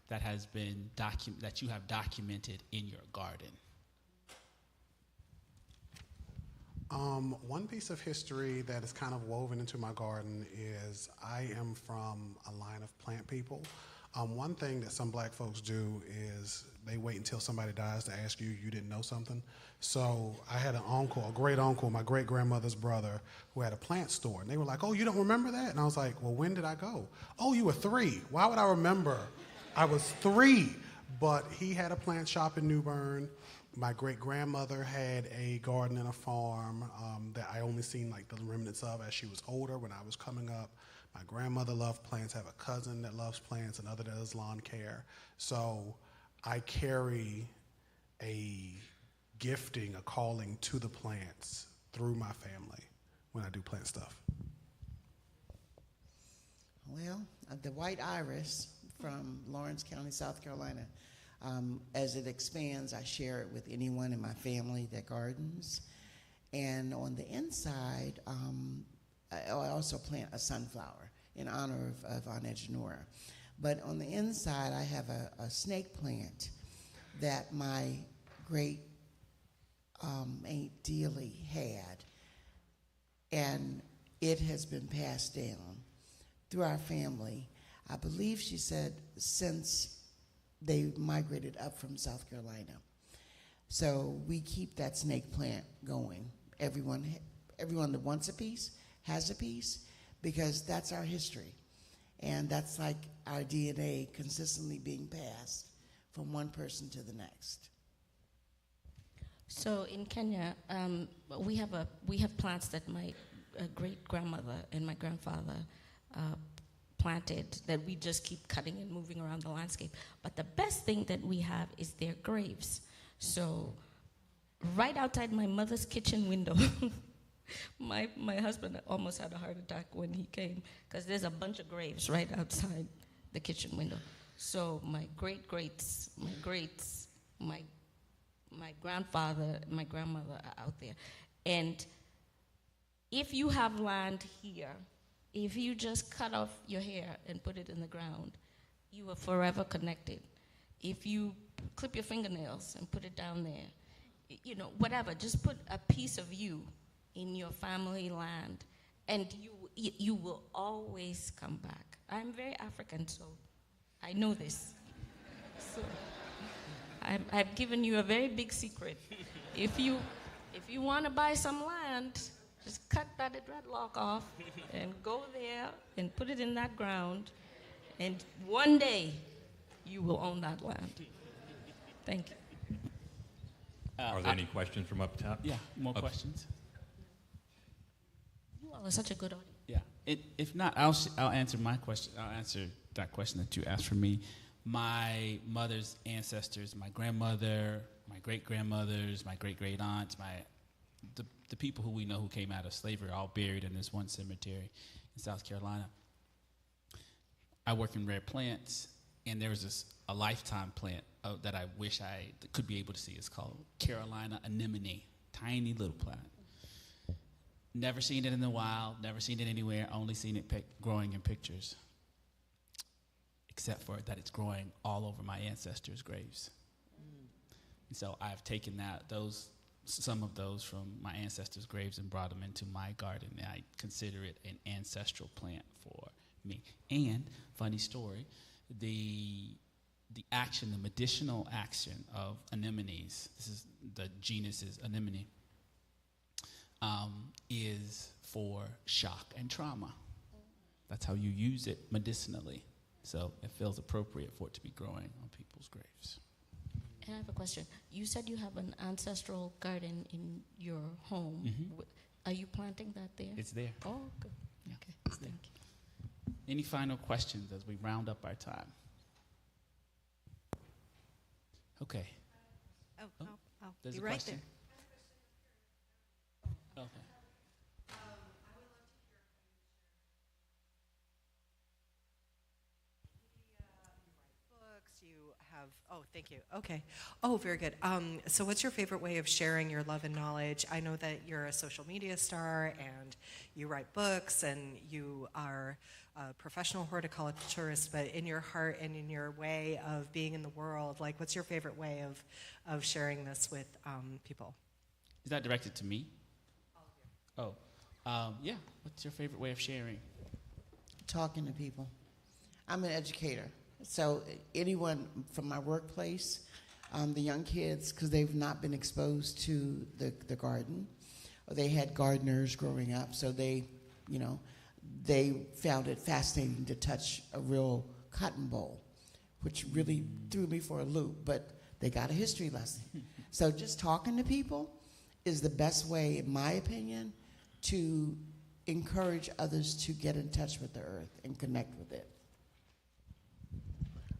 that has been that you have documented in your garden? One piece of history that is kind of woven into my garden is I am from a line of plant people. One thing that some black folks do is they wait until somebody dies to ask you didn't know something. So I had an uncle, a great uncle, my great grandmother's brother, who had a plant store. And they were like, oh, you don't remember that? And I was like, well, when did I go? Oh, you were 3. Why would I remember? I was 3. But he had a plant shop in New Bern. My great grandmother had a garden and a farm that I only seen like the remnants of as she was older when I was coming up. My grandmother loved plants. I have a cousin that loves plants, another that does lawn care. So I carry a gifting, a calling to the plants through my family when I do plant stuff. Well, the white iris from Lawrence County, South Carolina, as it expands, I share it with anyone in my family that gardens. And on the inside, I also plant a sunflower in honor of Aunt Edgenora. But on the inside, I have a snake plant that my great Aunt Dealey had. And it has been passed down through our family. I believe she said since they migrated up from South Carolina. So we keep that snake plant going. Everyone that wants a piece has a piece, because that's our history. And that's like our DNA consistently being passed from one person to the next. So in Kenya, we have plants that my great grandmother and my grandfather planted that we just keep cutting and moving around the landscape. But the best thing that we have is their graves. So right outside my mother's kitchen window, my husband almost had a heart attack when he came, because there's a bunch of graves right outside the kitchen window. So my greats, my grandfather, my grandmother are out there. And if you have land here, if you just cut off your hair and put it in the ground, you are forever connected. If you clip your fingernails and put it down there, whatever, just put a piece of you in your family land, and you will always come back. I'm very African, so I know this. So I've given you a very big secret. If you want to buy some land, just cut that dreadlock off and go there and put it in that ground, and one day you will own that land. Thank you. Are there any questions from up top? Yeah, more questions. You all are such a good audience. Yeah. If not, I'll answer my question. I'll answer that question that you asked for me. My mother's ancestors, my grandmother, my great-grandmothers, my great-great-aunts, the people who we know who came out of slavery are all buried in this one cemetery in South Carolina. I work in rare plants, and there's a lifetime plant that I wish I could be able to see. It's called Carolina anemone, tiny little plant. Never seen it in the wild, never seen it anywhere, only seen it growing in pictures, except for that it's growing all over my ancestors' graves. And so I've taken some of those from my ancestors' graves and brought them into my garden, and I consider it an ancestral plant for me. And, funny story, the medicinal action of anemones, the genus is anemone, is for shock and trauma. That's how you use it medicinally. So it feels appropriate for it to be growing on people's graves. And I have a question. You said you have an ancestral garden in your home. Mm-hmm. Are you planting that there? It's there. Oh, good. Yeah, okay, it's there. thank you. Any final questions as we round up our time? Okay. I'll There's be a right question. there. Okay. have, oh, thank you. Okay. Oh, very good. So what's your favorite way of sharing your love and knowledge? I know that you're a social media star and you write books and you are a professional horticulturist, but in your heart and in your way of being in the world, like what's your favorite way of sharing this with people? Is that directed to me? Oh, yeah. What's your favorite way of sharing? Talking to people. I'm an educator. So anyone from my workplace, the young kids, because they've not been exposed to the garden, or they had gardeners growing up, so they found it fascinating to touch a real cotton boll, which really threw me for a loop, but they got a history lesson. So just talking to people is the best way, in my opinion, to encourage others to get in touch with the earth and connect with it.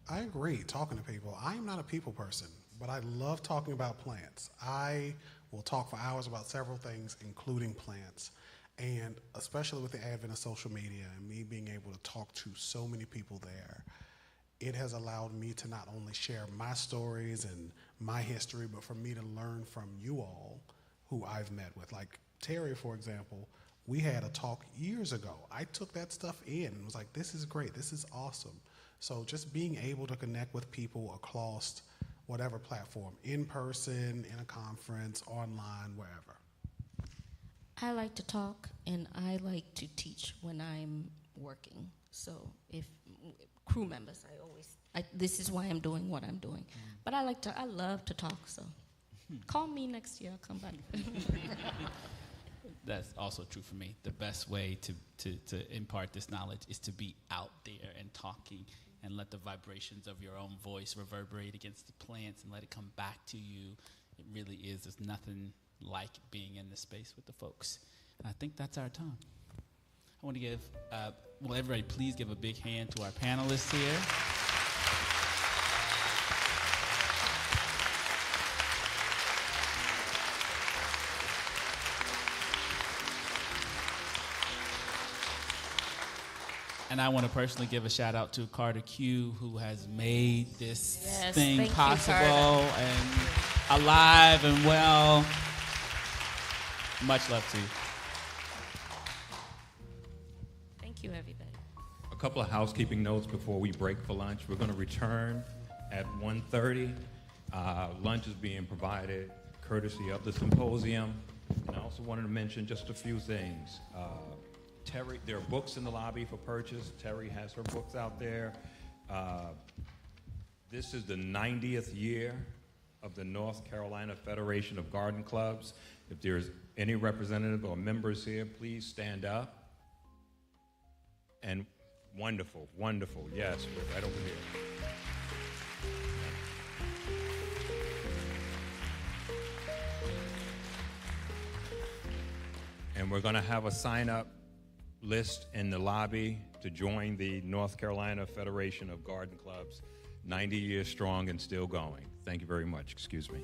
I agree, talking to people. I am not a people person, but I love talking about plants. I will talk for hours about several things, including plants. And especially with the advent of social media and me being able to talk to so many people there, it has allowed me to not only share my stories and my history, but for me to learn from you all who I've met with. Like Terry, for example, we had a talk years ago. I took that stuff in and was like, this is great, this is awesome. So just being able to connect with people across whatever platform, in person, in a conference, online, wherever. I like to talk and I like to teach when I'm working. So if crew members, this is why I'm doing what I'm doing. But I love to talk, so call me next year, I'll come back. That's also true for me. The best way to impart this knowledge is to be out there and talking and let the vibrations of your own voice reverberate against the plants and let it come back to you. It really is. There's nothing like being in the space with the folks. And I think that's our time. I want to give, everybody please give a big hand to our panelists here. And I want to personally give a shout out to Carter Q, who has made this thing possible and alive and well. Much love to you. Thank you, everybody. A couple of housekeeping notes before we break for lunch. We're going to return at 1:30. Lunch is being provided courtesy of the Symposium. And I also wanted to mention just a few things. Terry, there are books in the lobby for purchase. Terry has her books out there. This is the 90th year of the North Carolina Federation of Garden Clubs. If there's any representative or members here, please stand up. And wonderful, wonderful. Yes, we're right over here. And we're going to have a sign-up list in the lobby to join the North Carolina Federation of Garden Clubs, 90 years strong and still going. Thank you very much. Excuse me.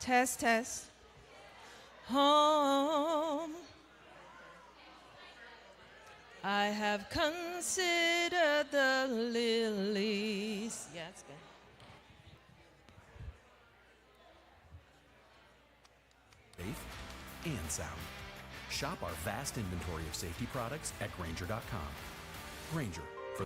Test, test. Home. I have considered the lilies. Yeah, that's good. Safe and sound. Shop our vast inventory of safety products at Grainger.com. Grainger. For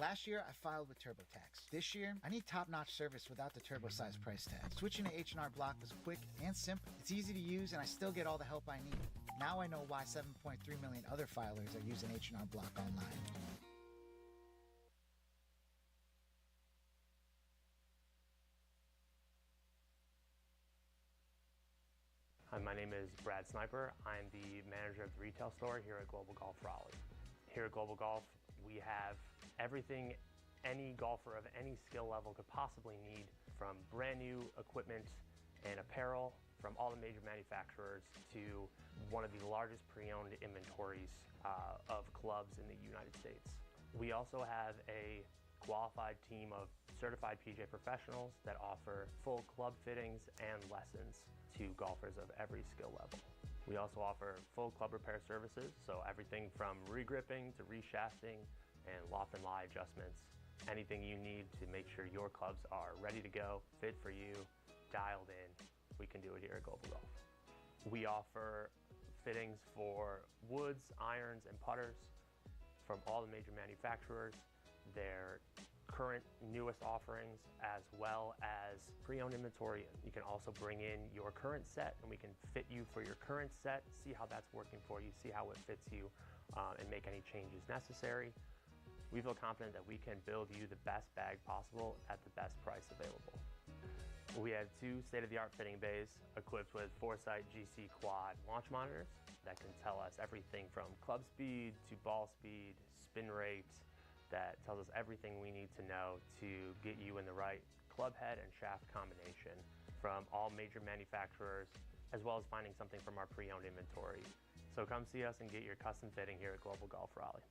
Last year, I filed with TurboTax. This year, I need top-notch service without the turbo-sized price tag. Switching to H&R Block was quick and simple. It's easy to use, and I still get all the help I need. Now I know why 7.3 million other filers are using H&R Block online. Hi, my name is Brad Sniper. I'm the manager of the retail store here at Global Golf Raleigh. Here at Global Golf, we have everything any golfer of any skill level could possibly need, from brand new equipment and apparel from all the major manufacturers to one of the largest pre-owned inventories of clubs in the United States. We also have a qualified team of certified PGA professionals that offer full club fittings and lessons to golfers of every skill level. We also offer full club repair services, so everything from regripping to reshafting and loft and lie adjustments. Anything you need to make sure your clubs are ready to go, fit for you, dialed in, we can do it here at Global Golf. We offer fittings for woods, irons, and putters from all the major manufacturers, their current newest offerings, as well as pre-owned inventory. You can also bring in your current set and we can fit you for your current set, see how that's working for you, see how it fits you, and make any changes necessary. We feel confident that we can build you the best bag possible at the best price available. We have 2 state-of-the-art fitting bays equipped with Foresight GC Quad launch monitors that can tell us everything from club speed to ball speed, spin rate, that tells us everything we need to know to get you in the right club head and shaft combination from all major manufacturers, as well as finding something from our pre-owned inventory. So come see us and get your custom fitting here at Global Golf Raleigh.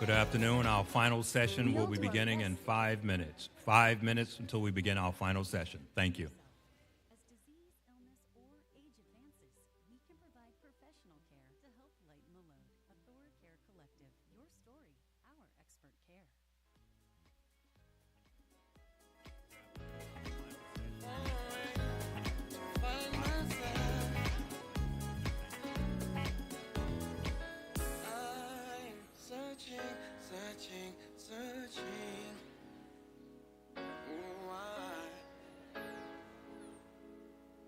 Good afternoon. Our final session will be beginning in 5 minutes. 5 minutes until we begin our final session. Thank you. As disease, illness, or age advances, we can provide professional care to help lighten the load. Author Care Collective. Your story, our expert care. Searching. Why?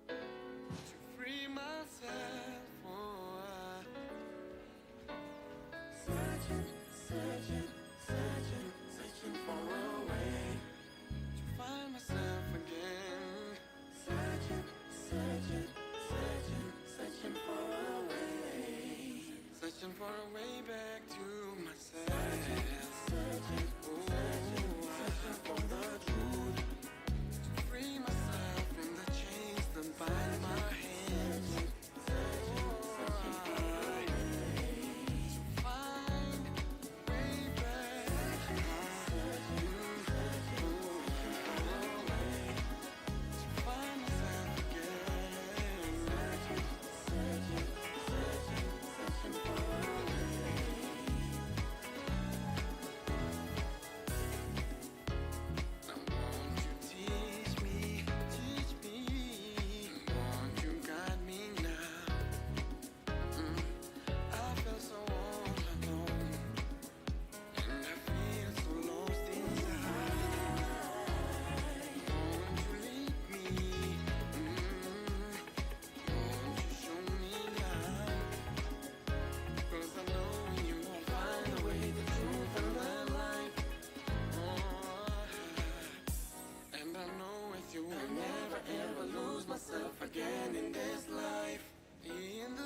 To free myself. Why? Searching for a way to find myself again. Searching for a way. Searching for a way back to myself. Searching for the truth. To free myself from the chains that bind my hands. Searching for a way. To find a way back. Searching for a way. To find myself again. Searching for a way. Again in this life, I'm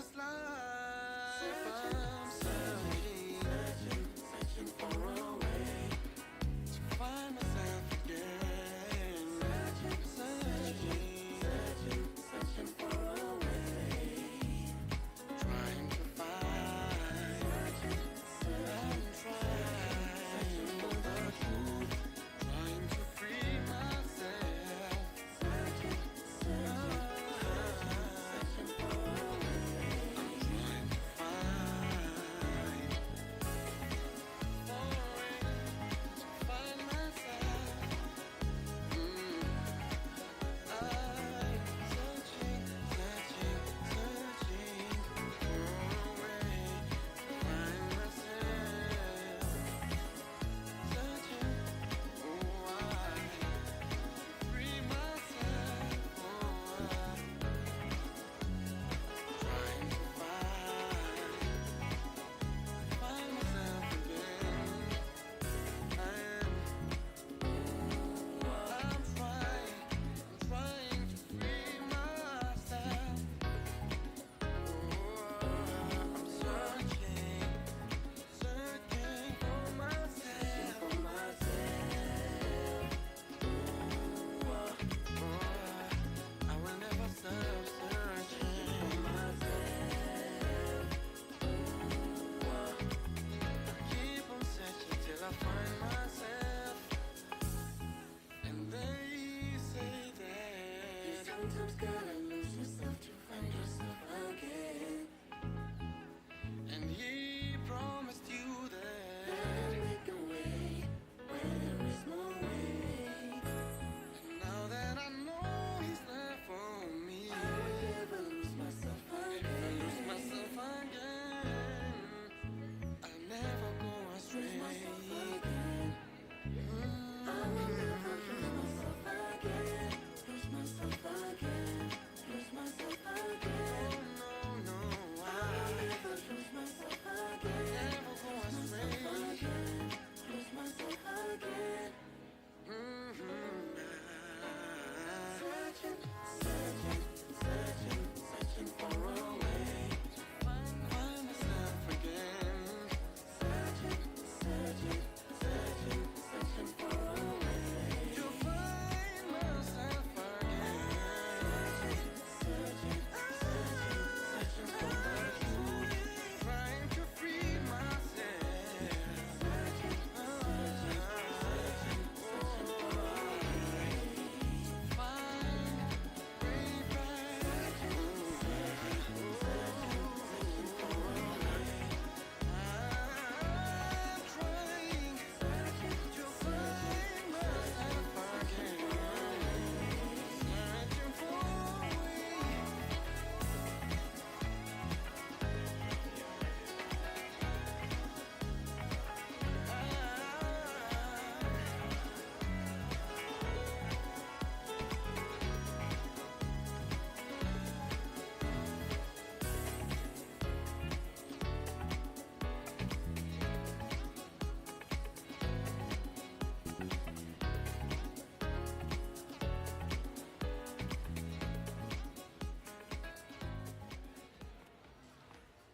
searching for a way to find myself again. Searching for a way, trying to find. I'm trying for the truth, trying to free myself. Sometimes gotta lose yourself to find yourself again. And he promised you that he'll make a way where there is no way. And now that I know he's there for me, I will never lose myself again. I'll never go astray. I will never lose myself again. Lose myself again. Lose myself again. No, I will never lose myself again. Never go astray. Lose myself again. Searching for a way to find myself again. Searching for a way to find myself again. Searching for the truth, trying to free myself.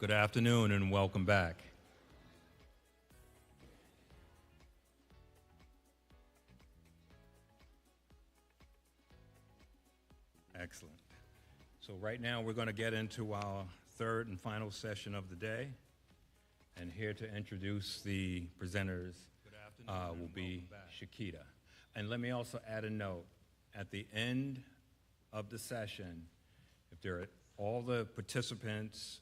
Good afternoon and welcome back. Excellent. So right now we're going to get into our third and final session of the day. And here to introduce the presenters will be Shakita. And let me also add a note. At the end of the session, if there are all the participants,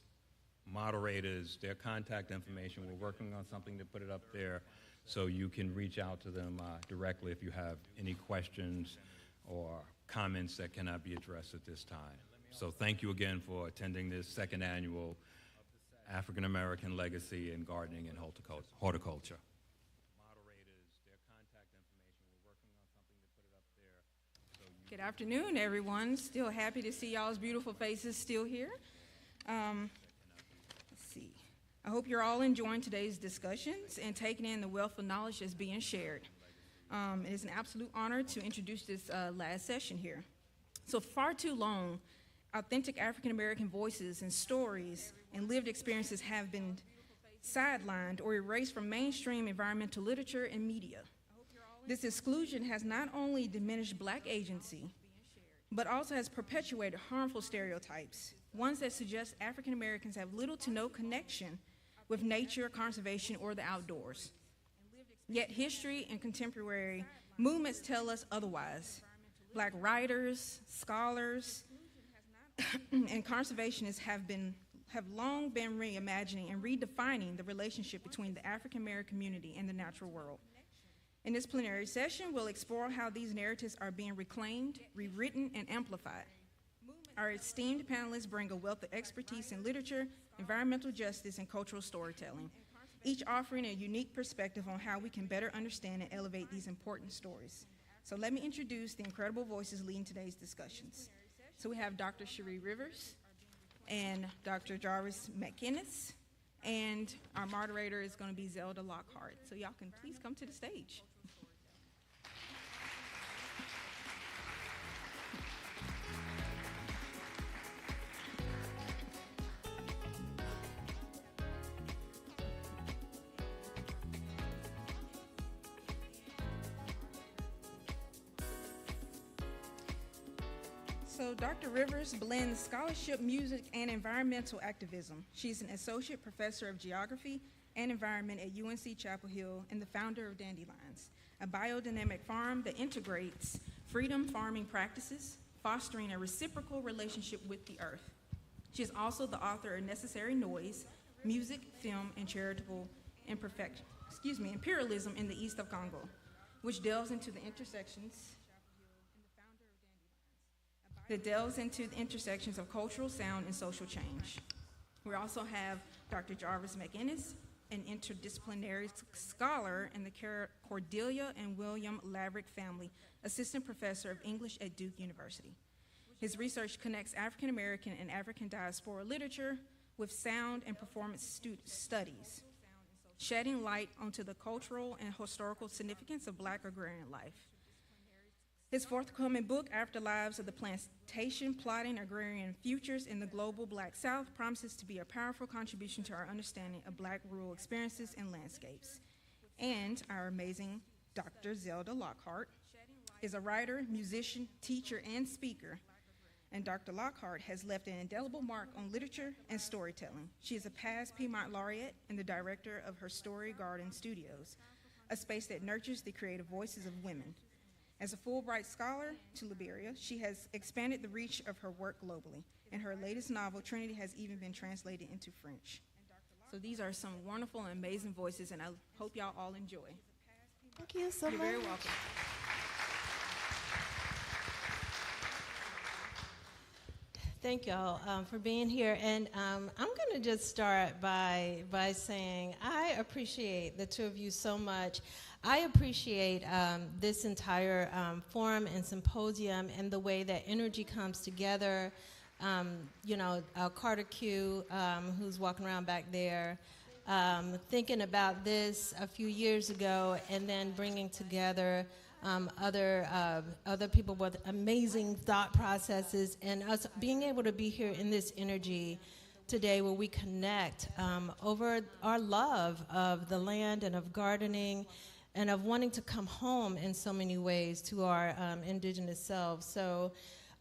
moderators, their contact information, we're working on something to put it up there so you can reach out to them directly if you have any questions or comments that cannot be addressed at this time. So thank you again for attending this second annual African American Legacy in Gardening and Horticulture. Good afternoon, everyone. Still happy to see y'all's beautiful faces still here. Let's see. I hope you're all enjoying today's discussions and taking in the wealth of knowledge that's being shared. It is an absolute honor to introduce this last session here. So far too long, authentic African American voices and stories and lived experiences have been sidelined or erased from mainstream environmental literature and media. This exclusion has not only diminished Black agency, but also has perpetuated harmful stereotypes, ones that suggest African Americans have little to no connection with nature, conservation, or the outdoors. Yet history and contemporary movements tell us otherwise. Black writers, scholars, and conservationists have long been reimagining and redefining the relationship between the African American community and the natural world. In this plenary session, we'll explore how these narratives are being reclaimed, rewritten, and amplified. Our esteemed panelists bring a wealth of expertise in literature, environmental justice, and cultural storytelling, each offering a unique perspective on how we can better understand and elevate these important stories. So let me introduce the incredible voices leading today's discussions. So we have Dr. Cherie Rivers and Dr. Jarvis McInnes, and our moderator is going to be Zelda Lockhart. So y'all can please come to the stage. So Dr. Rivers blends scholarship, music, and environmental activism. She's an associate professor of geography and environment at UNC Chapel Hill and the founder of Dandelions, a biodynamic farm that integrates freedom farming practices, fostering a reciprocal relationship with the earth. She is also the author of Necessary Noise, Music, Film, and Charitable Imperialism in the East of Congo, which delves into the intersections of cultural sound and social change. We also have Dr. Jarvis McInnes, an interdisciplinary scholar in the Cordelia and William Laverick family, assistant professor of English at Duke University. His research connects African American and African diaspora literature with sound and performance studies, shedding light onto the cultural and historical significance of Black agrarian life. His forthcoming book, Afterlives of the Plantation, Plotting Agrarian Futures in the Global Black South, promises to be a powerful contribution to our understanding of Black rural experiences and landscapes. And our amazing Dr. Zelda Lockhart is a writer, musician, teacher, and speaker. And Dr. Lockhart has left an indelible mark on literature and storytelling. She is a past Piedmont laureate and the director of her Story Garden Studios, a space that nurtures the creative voices of women. As a Fulbright scholar to Liberia, she has expanded the reach of her work globally, and her latest novel, Trinity, has even been translated into French. So these are some wonderful and amazing voices, and I hope y'all all enjoy. Thank you so much. You're very welcome. Thank y'all for being here, and I'm going to just start by saying I appreciate the two of you so much. I appreciate this entire forum and symposium and the way that energy comes together. Carter Q, who's walking around back there, thinking about this a few years ago, and then bringing together other people with amazing thought processes, and us being able to be here in this energy today where we connect over our love of the land and of gardening and of wanting to come home in so many ways to our indigenous selves. So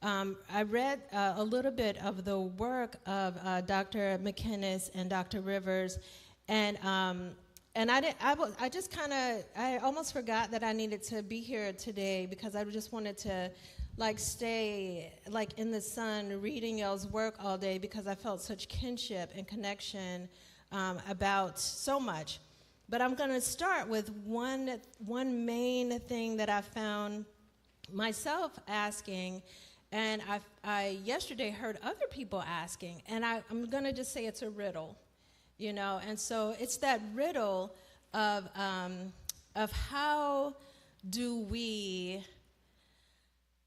I read a little bit of the work of Dr. McInnes and Dr. Rivers, and I almost forgot that I needed to be here today because I just wanted to stay in the sun reading y'all's work all day because I felt such kinship and connection about so much. But I'm going to start with one main thing that I found myself asking, and I yesterday heard other people asking, and I'm going to just say it's a riddle, and so it's that riddle of how do we,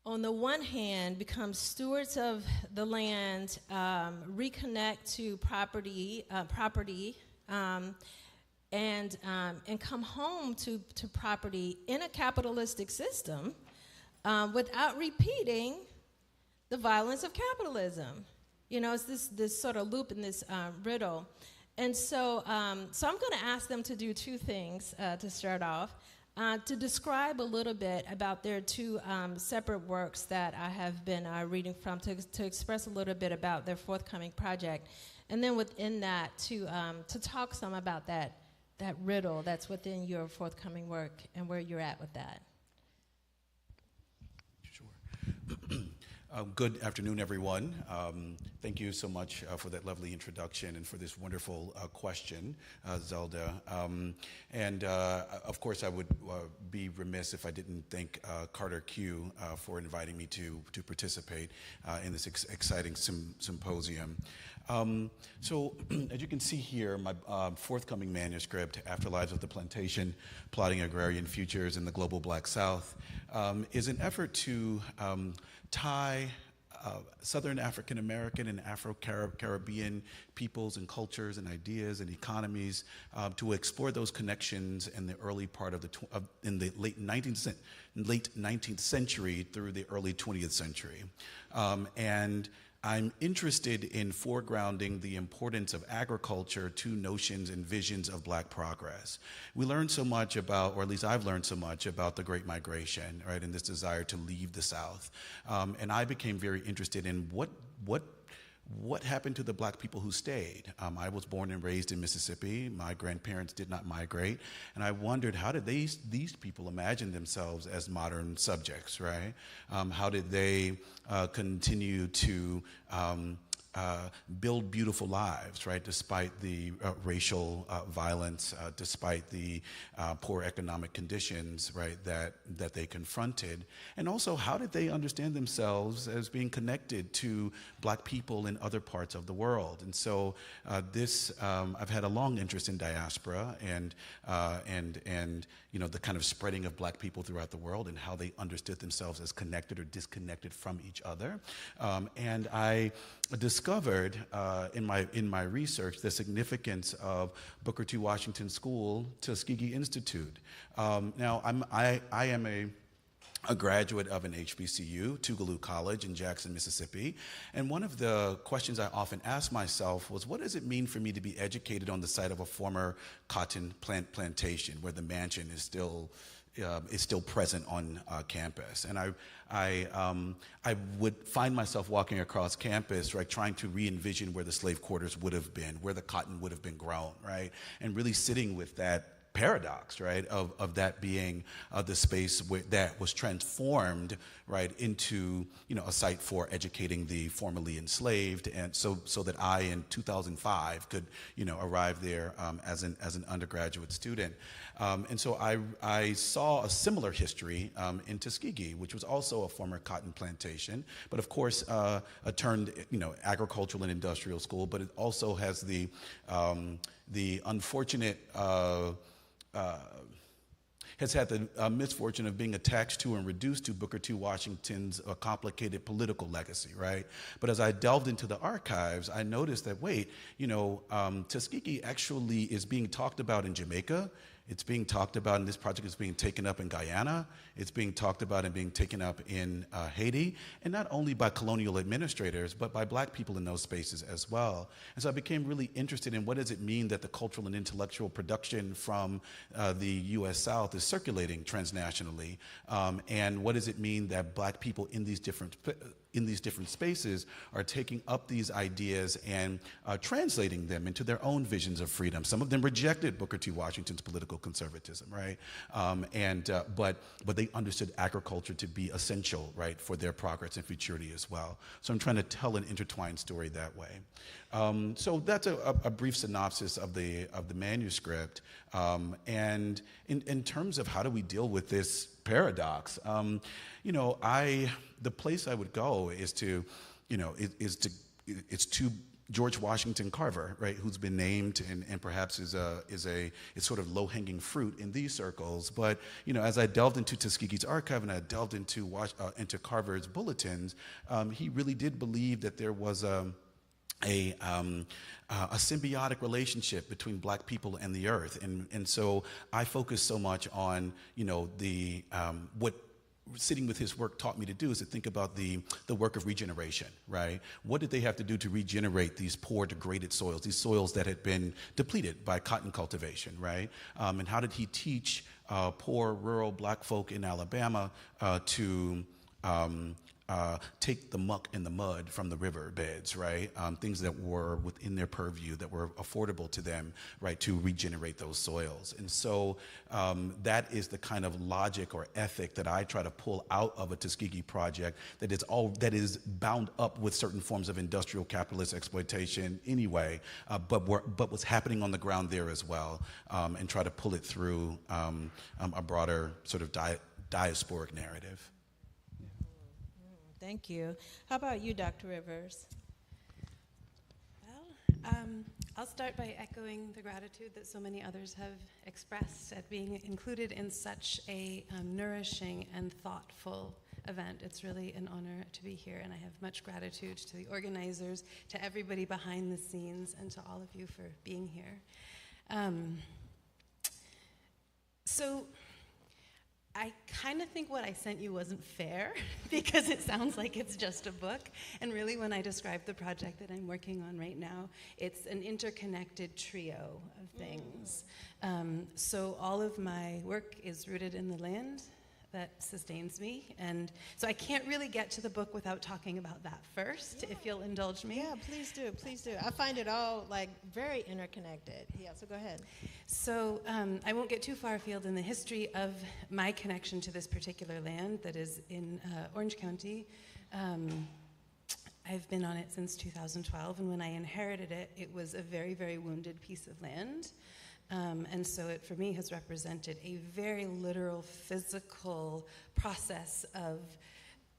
on the one hand, become stewards of the land, reconnect to property, and come home to property in a capitalistic system without repeating the violence of capitalism. It's this sort of loop in this riddle. And so I'm going to ask them to do two things to start off. To describe a little bit about their two separate works that I have been reading from, to express a little bit about their forthcoming project, and then within that to talk some about that riddle that's within your forthcoming work and where you're at with that. Good afternoon, everyone. Thank you so much for that lovely introduction and for this wonderful question, Zelda. Of course, I would be remiss if I didn't thank Carter Q for inviting me to participate in this exciting symposium. So, as you can see here, my forthcoming manuscript, Afterlives of the Plantation, Plotting Agrarian Futures in the Global Black South, is an effort to tie Southern African American and Afro-Caribbean peoples and cultures and ideas and economies to explore those connections in the early part of in the late 19th century through the early 20th century. And I'm interested in foregrounding the importance of agriculture to notions and visions of Black progress. We learned so much about, or at least I've learned so much about the Great Migration, right, and this desire to leave the South. And I became very interested in what happened to the Black people who stayed. I was born and raised in Mississippi. My grandparents did not migrate. And I wondered, how did these people imagine themselves as modern subjects, right? How did they continue to build beautiful lives, right, despite the racial violence, despite the poor economic conditions, right, that they confronted? And also, how did they understand themselves as being connected to Black people in other parts of the world? And so I've had a long interest in diaspora and the kind of spreading of Black people throughout the world and how they understood themselves as connected or disconnected from each other. And I discovered in my research the significance of Booker T. Washington School Tuskegee Institute. Now I am a graduate of an HBCU, Tougaloo College in Jackson, Mississippi. And one of the questions I often asked myself was, what does it mean for me to be educated on the site of a former cotton plantation where the mansion is still present on campus? And I would find myself walking across campus, right, trying to re-envision where the slave quarters would have been, where the cotton would have been grown, right, and really sitting with that paradox, right, of that being the space that was transformed, right, into a site for educating the formerly enslaved, and so that I in 2005 could arrive there as an undergraduate student. And so I saw a similar history in Tuskegee, which was also a former cotton plantation, but of course a turned agricultural and industrial school, but it also has the unfortunate has had the misfortune of being attached to and reduced to Booker T. Washington's complicated political legacy, right? But as I delved into the archives, I noticed that, Tuskegee actually is being talked about in Jamaica, It's being talked about, and this project is being taken up in Guyana. It's being talked about and being taken up in Haiti, and not only by colonial administrators, but by black people in those spaces as well. And so I became really interested in what does it mean that the cultural and intellectual production from the U.S. South is circulating transnationally, and what does it mean that black people in these different spaces are taking up these ideas and translating them into their own visions of freedom. Some of them rejected Booker T. Washington's political conservatism, right? But they understood agriculture to be essential, right, for their progress and futurity as well. So I'm trying to tell an intertwined story that way. So that's a brief synopsis of the manuscript. And in terms of how do we deal with this paradox, the place I would go is to George Washington Carver, right, who's been named and perhaps is sort of low-hanging fruit in these circles. But as I delved into Tuskegee's archive and I delved into Carver's bulletins, he really did believe that there was a symbiotic relationship between black people and the earth, and so I focus so much on what sitting with his work taught me to do is to think about the work of regeneration, right? What did they have to do to regenerate these poor, degraded soils, these soils that had been depleted by cotton cultivation, right? And how did he teach poor, rural black folk in Alabama to take the muck and the mud from the river beds, right? Things that were within their purview, that were affordable to them, right, to regenerate those soils. And so that is the kind of logic or ethic that I try to pull out of a Tuskegee project that is bound up with certain forms of industrial capitalist exploitation anyway, but what's happening on the ground there as well, and try to pull it through a broader sort of diasporic narrative. Thank you. How about you, Dr. Rivers? Well, I'll start by echoing the gratitude that so many others have expressed at being included in such a nourishing and thoughtful event. It's really an honor to be here, and I have much gratitude to the organizers, to everybody behind the scenes, and to all of you for being here. So I kind of think what I sent you wasn't fair because it sounds like it's just a book. And really, when I describe the project that I'm working on right now, it's an interconnected trio of things. So all of my work is rooted in the land that sustains me. And so I can't really get to the book without talking about that first, if you'll indulge me. Yeah, please do, please do. I find it all very interconnected. Yeah, so go ahead. So I won't get too far afield in the history of my connection to this particular land that is in Orange County. I've been on it since 2012, and when I inherited it, it was a very, very wounded piece of land. And so it, for me, has represented a very literal, physical process of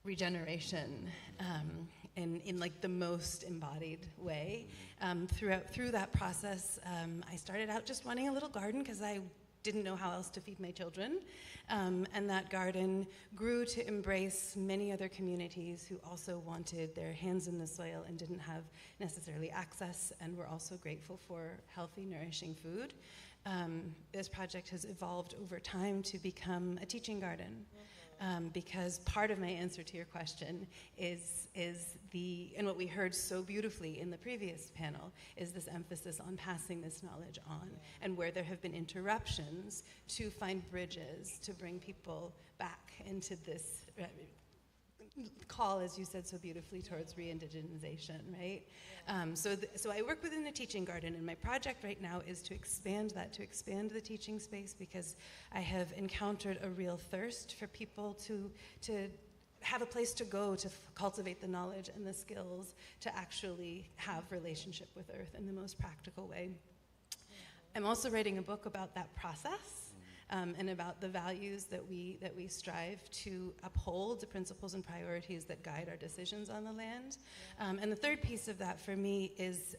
regeneration in like the most embodied way. Through that process, I started out just wanting a little garden because I didn't know how else to feed my children. And that garden grew to embrace many other communities who also wanted their hands in the soil and didn't have necessarily access, and were also grateful for healthy, nourishing food. This project has evolved over time to become a teaching garden. Because part of my answer to your question is and what we heard so beautifully in the previous panel, is this emphasis on passing this knowledge on, and where there have been interruptions to find bridges to bring people back into this call, as you said so beautifully, towards re-indigenization, right? So I work within the teaching garden, and my project right now is to expand the teaching space, because I have encountered a real thirst for people to have a place to go to cultivate the knowledge and the skills to actually have relationship with Earth in the most practical way. I'm also writing a book about that process. And about the values that we strive to uphold, the principles and priorities that guide our decisions on the land. And the third piece of that for me is,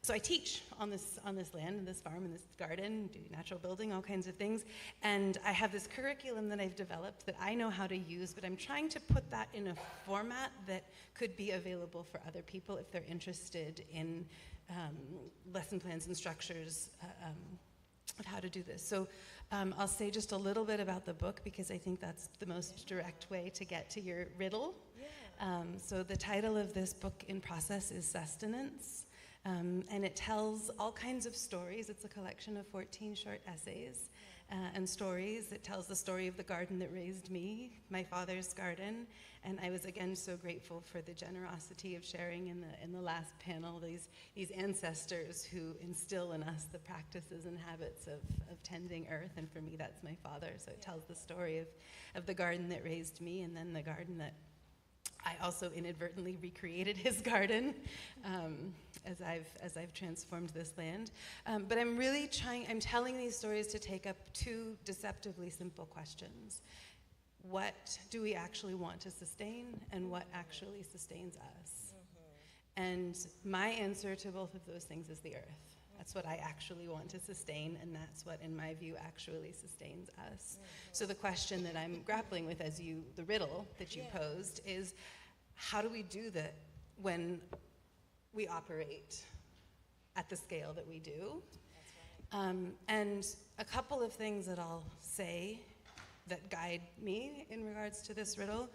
so I teach on this land, in this farm, in this garden, do natural building, all kinds of things. And I have this curriculum that I've developed that I know how to use, but I'm trying to put that in a format that could be available for other people if they're interested in lesson plans and structures how to do this. So I'll say just a little bit about the book because I think that's the most direct way to get to your riddle. So the title of this book in process is Sustenance, and it tells all kinds of stories. It's a collection of 14 short essays and stories. It tells the story of the garden that raised me, my father's garden, and I was again so grateful for the generosity of sharing in the last panel these ancestors who instill in us the practices and habits of tending earth, and for me that's my father. So it tells the story of the garden that raised me, and then the garden that I also inadvertently recreated his garden as I've transformed this land. But I'm really I'm telling these stories to take up two deceptively simple questions. What do we actually want to sustain, and what actually sustains us? And my answer to both of those things is the earth. That's what I actually want to sustain, and that's what, in my view, actually sustains us. So the question that I'm grappling with the riddle that you posed is, how do we do that when we operate at the scale that we do? And a couple of things that I'll say that guide me in regards to this riddle.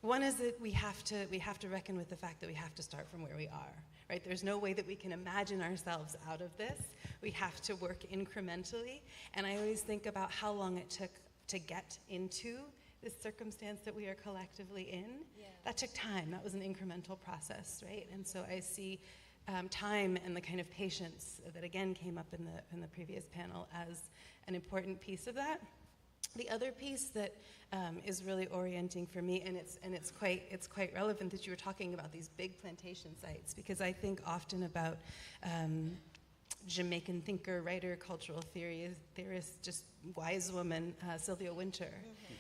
One is that we have to reckon with the fact that we have to start from where we are. Right? There's no way that we can imagine ourselves out of this. We have to work incrementally. And I always think about how long it took to get into this circumstance that we are collectively in. That took time. That was an incremental process, right? And so I see time and the kind of patience that again came up in the previous panel as an important piece of that. The other piece that is really orienting for me, and it's quite relevant that you were talking about these big plantation sites, because I think often about Jamaican thinker, writer, cultural theorist, just wise woman, Sylvia Wynter,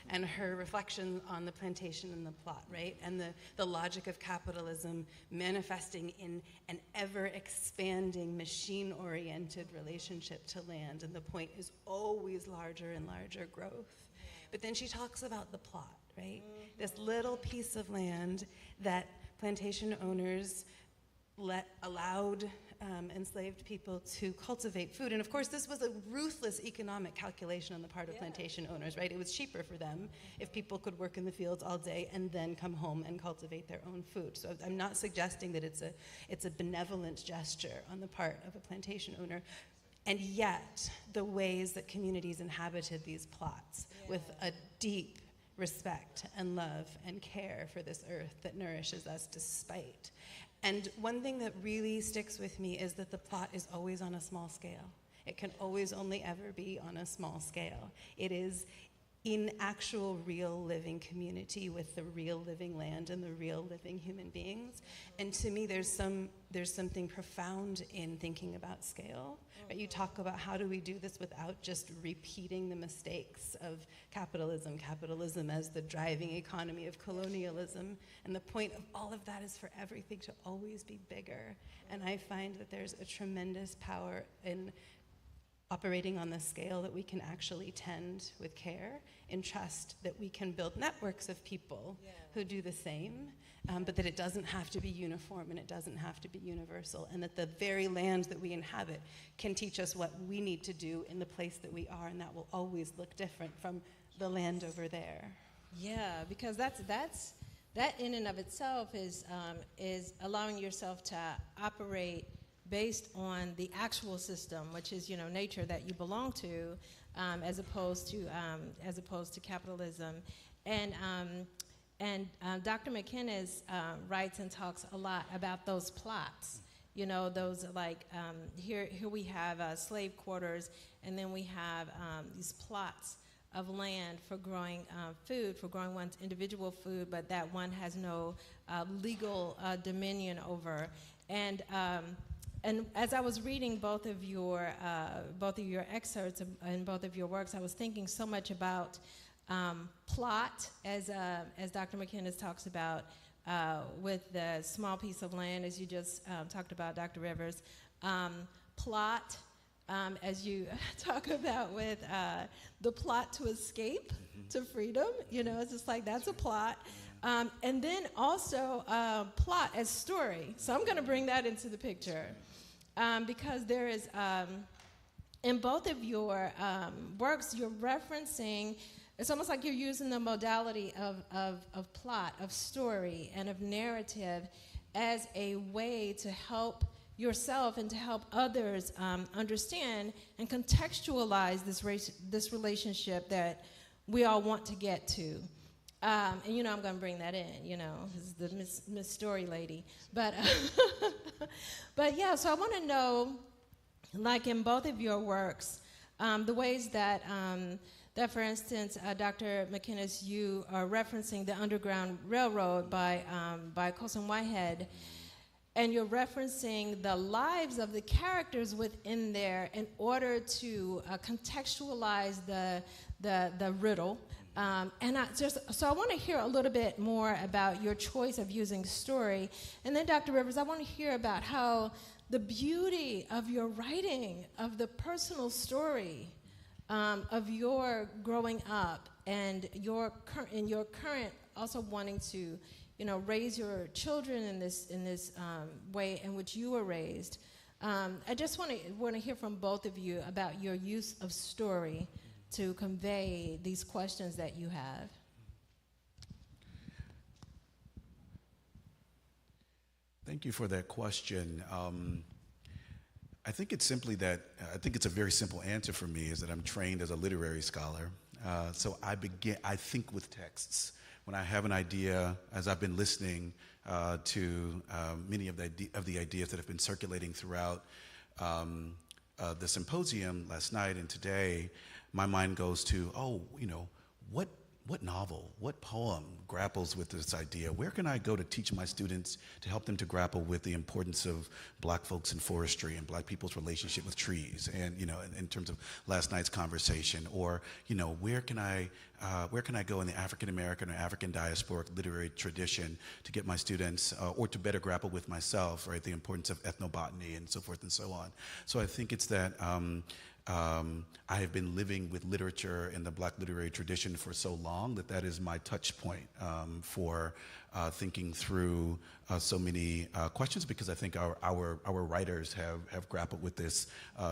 and her reflection on the plantation and the plot, right? And the logic of capitalism manifesting in an ever-expanding, machine-oriented relationship to land, and the point is always larger and larger growth. But then she talks about the plot, right? This little piece of land that plantation owners allowed enslaved people to cultivate food. And of course, this was a ruthless economic calculation on the part of plantation owners, right? It was cheaper for them if people could work in the fields all day and then come home and cultivate their own food. So I'm not suggesting that it's a benevolent gesture on the part of a plantation owner. And yet, the ways that communities inhabited these plots with a deep respect and love and care for this earth that nourishes us despite. And one thing that really sticks with me is that the plot is always on a small scale. It can always only ever be on a small scale. It is in actual real living community with the real living land and the real living human beings. And to me, there's something profound in thinking about scale. Right? You talk about how do we do this without just repeating the mistakes of capitalism as the driving economy of colonialism. And the point of all of that is for everything to always be bigger. And I find that there's a tremendous power in operating on the scale that we can actually tend with care and trust that we can build networks of people who do the same, but that it doesn't have to be uniform and it doesn't have to be universal, and that the very land that we inhabit can teach us what we need to do in the place that we are, and that will always look different from the land over there. Yeah, because that in and of itself is allowing yourself to operate based on the actual system, which is nature that you belong to, as opposed to capitalism, and Dr. McInnes writes and talks a lot about those plots. Those here we have slave quarters, and then we have these plots of land for growing food, for growing one's individual food, but that one has no legal dominion over, And as I was reading both of your excerpts and both of your works, I was thinking so much about plot, as Dr. McInnes talks about with the small piece of land, as you just talked about, Dr. Rivers. Plot, as you talk about with the plot to escape to freedom. It's just like that's a plot. And then also plot as story. So I'm going to bring that into the picture. Because there is in both of your works, you're referencing, it's almost like you're using the modality of plot, of story, and of narrative as a way to help yourself and to help others understand and contextualize this relationship that we all want to get to. And you know I'm going to bring that in, you know, this is the Miss Story lady. But, but yeah, so I want to know, like in both of your works, the ways that, that for instance, Dr. McInnes, you are referencing the Underground Railroad by Colson Whitehead, and you're referencing the lives of the characters within there in order to contextualize the riddle. So I want to hear a little bit more about your choice of using story. And then Dr. Rivers, I want to hear about how the beauty of your writing, of the personal story of your growing up and your current also wanting to, you know, raise your children in this way in which you were raised. I just want to hear from both of you about your use of story to convey these questions that you have. Thank you for that question. I think it's simply that, I think it's a very simple answer for me, is that I'm trained as a literary scholar. So I think with texts. When I have an idea, as I've been listening to many of the ideas that have been circulating throughout the symposium last night and today, my mind goes to, oh, you know, what novel, what poem grapples with this idea? Where can I go to teach my students to help them to grapple with the importance of Black folks in forestry and Black people's relationship with trees? And, you know, in terms of last night's conversation, or, you know, where can I go in the African American or African diasporic literary tradition to get my students, or to better grapple with myself, right? The importance of ethnobotany and so forth and so on. So I think it's that I have been living with literature in the Black literary tradition for so long that is my touch point for thinking through so many questions, because I think our writers have grappled with this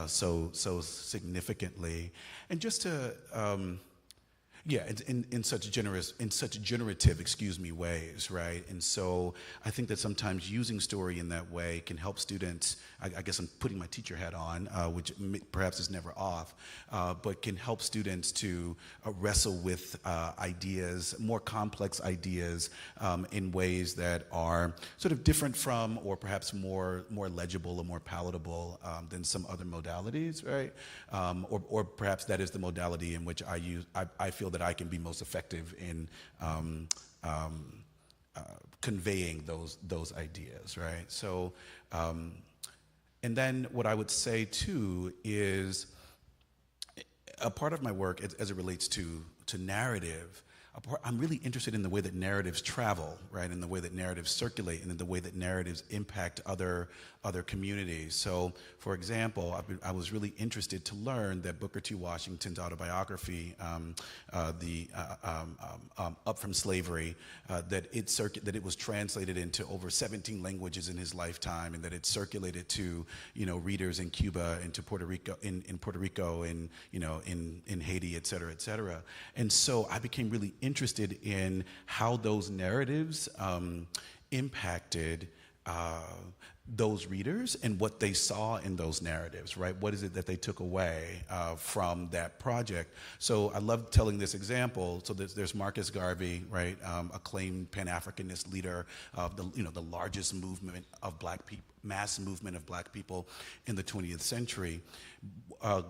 so significantly. And just to yeah, in such generative, ways, right? And so I think that sometimes using story in that way can help students, I guess I'm putting my teacher hat on, which perhaps is never off, but can help students to wrestle with ideas, more complex ideas, in ways that are sort of different from, or perhaps more legible or more palatable than some other modalities, right? Or perhaps that is the modality in which I feel that I can be most effective in conveying those ideas, right? So, and then what I would say too is a part of my work as it relates to narrative. I'm really interested in the way that narratives travel, right? In the way that narratives circulate, and in the way that narratives impact other communities. So, for example, I was really interested to learn that Booker T. Washington's autobiography, Up From Slavery, that it was translated into over 17 languages in his lifetime, and that it circulated to, you know, readers in Cuba and to Puerto Rico, in Puerto Rico, and, you know, in Haiti, et cetera, et cetera. And so I became really interested in how those narratives impacted those readers and what they saw in those narratives, right? What is it that they took away from that project? So I love telling this example. So there's Marcus Garvey, right? Acclaimed Pan-Africanist leader of the largest movement of Black people, mass movement of Black people in the 20th century.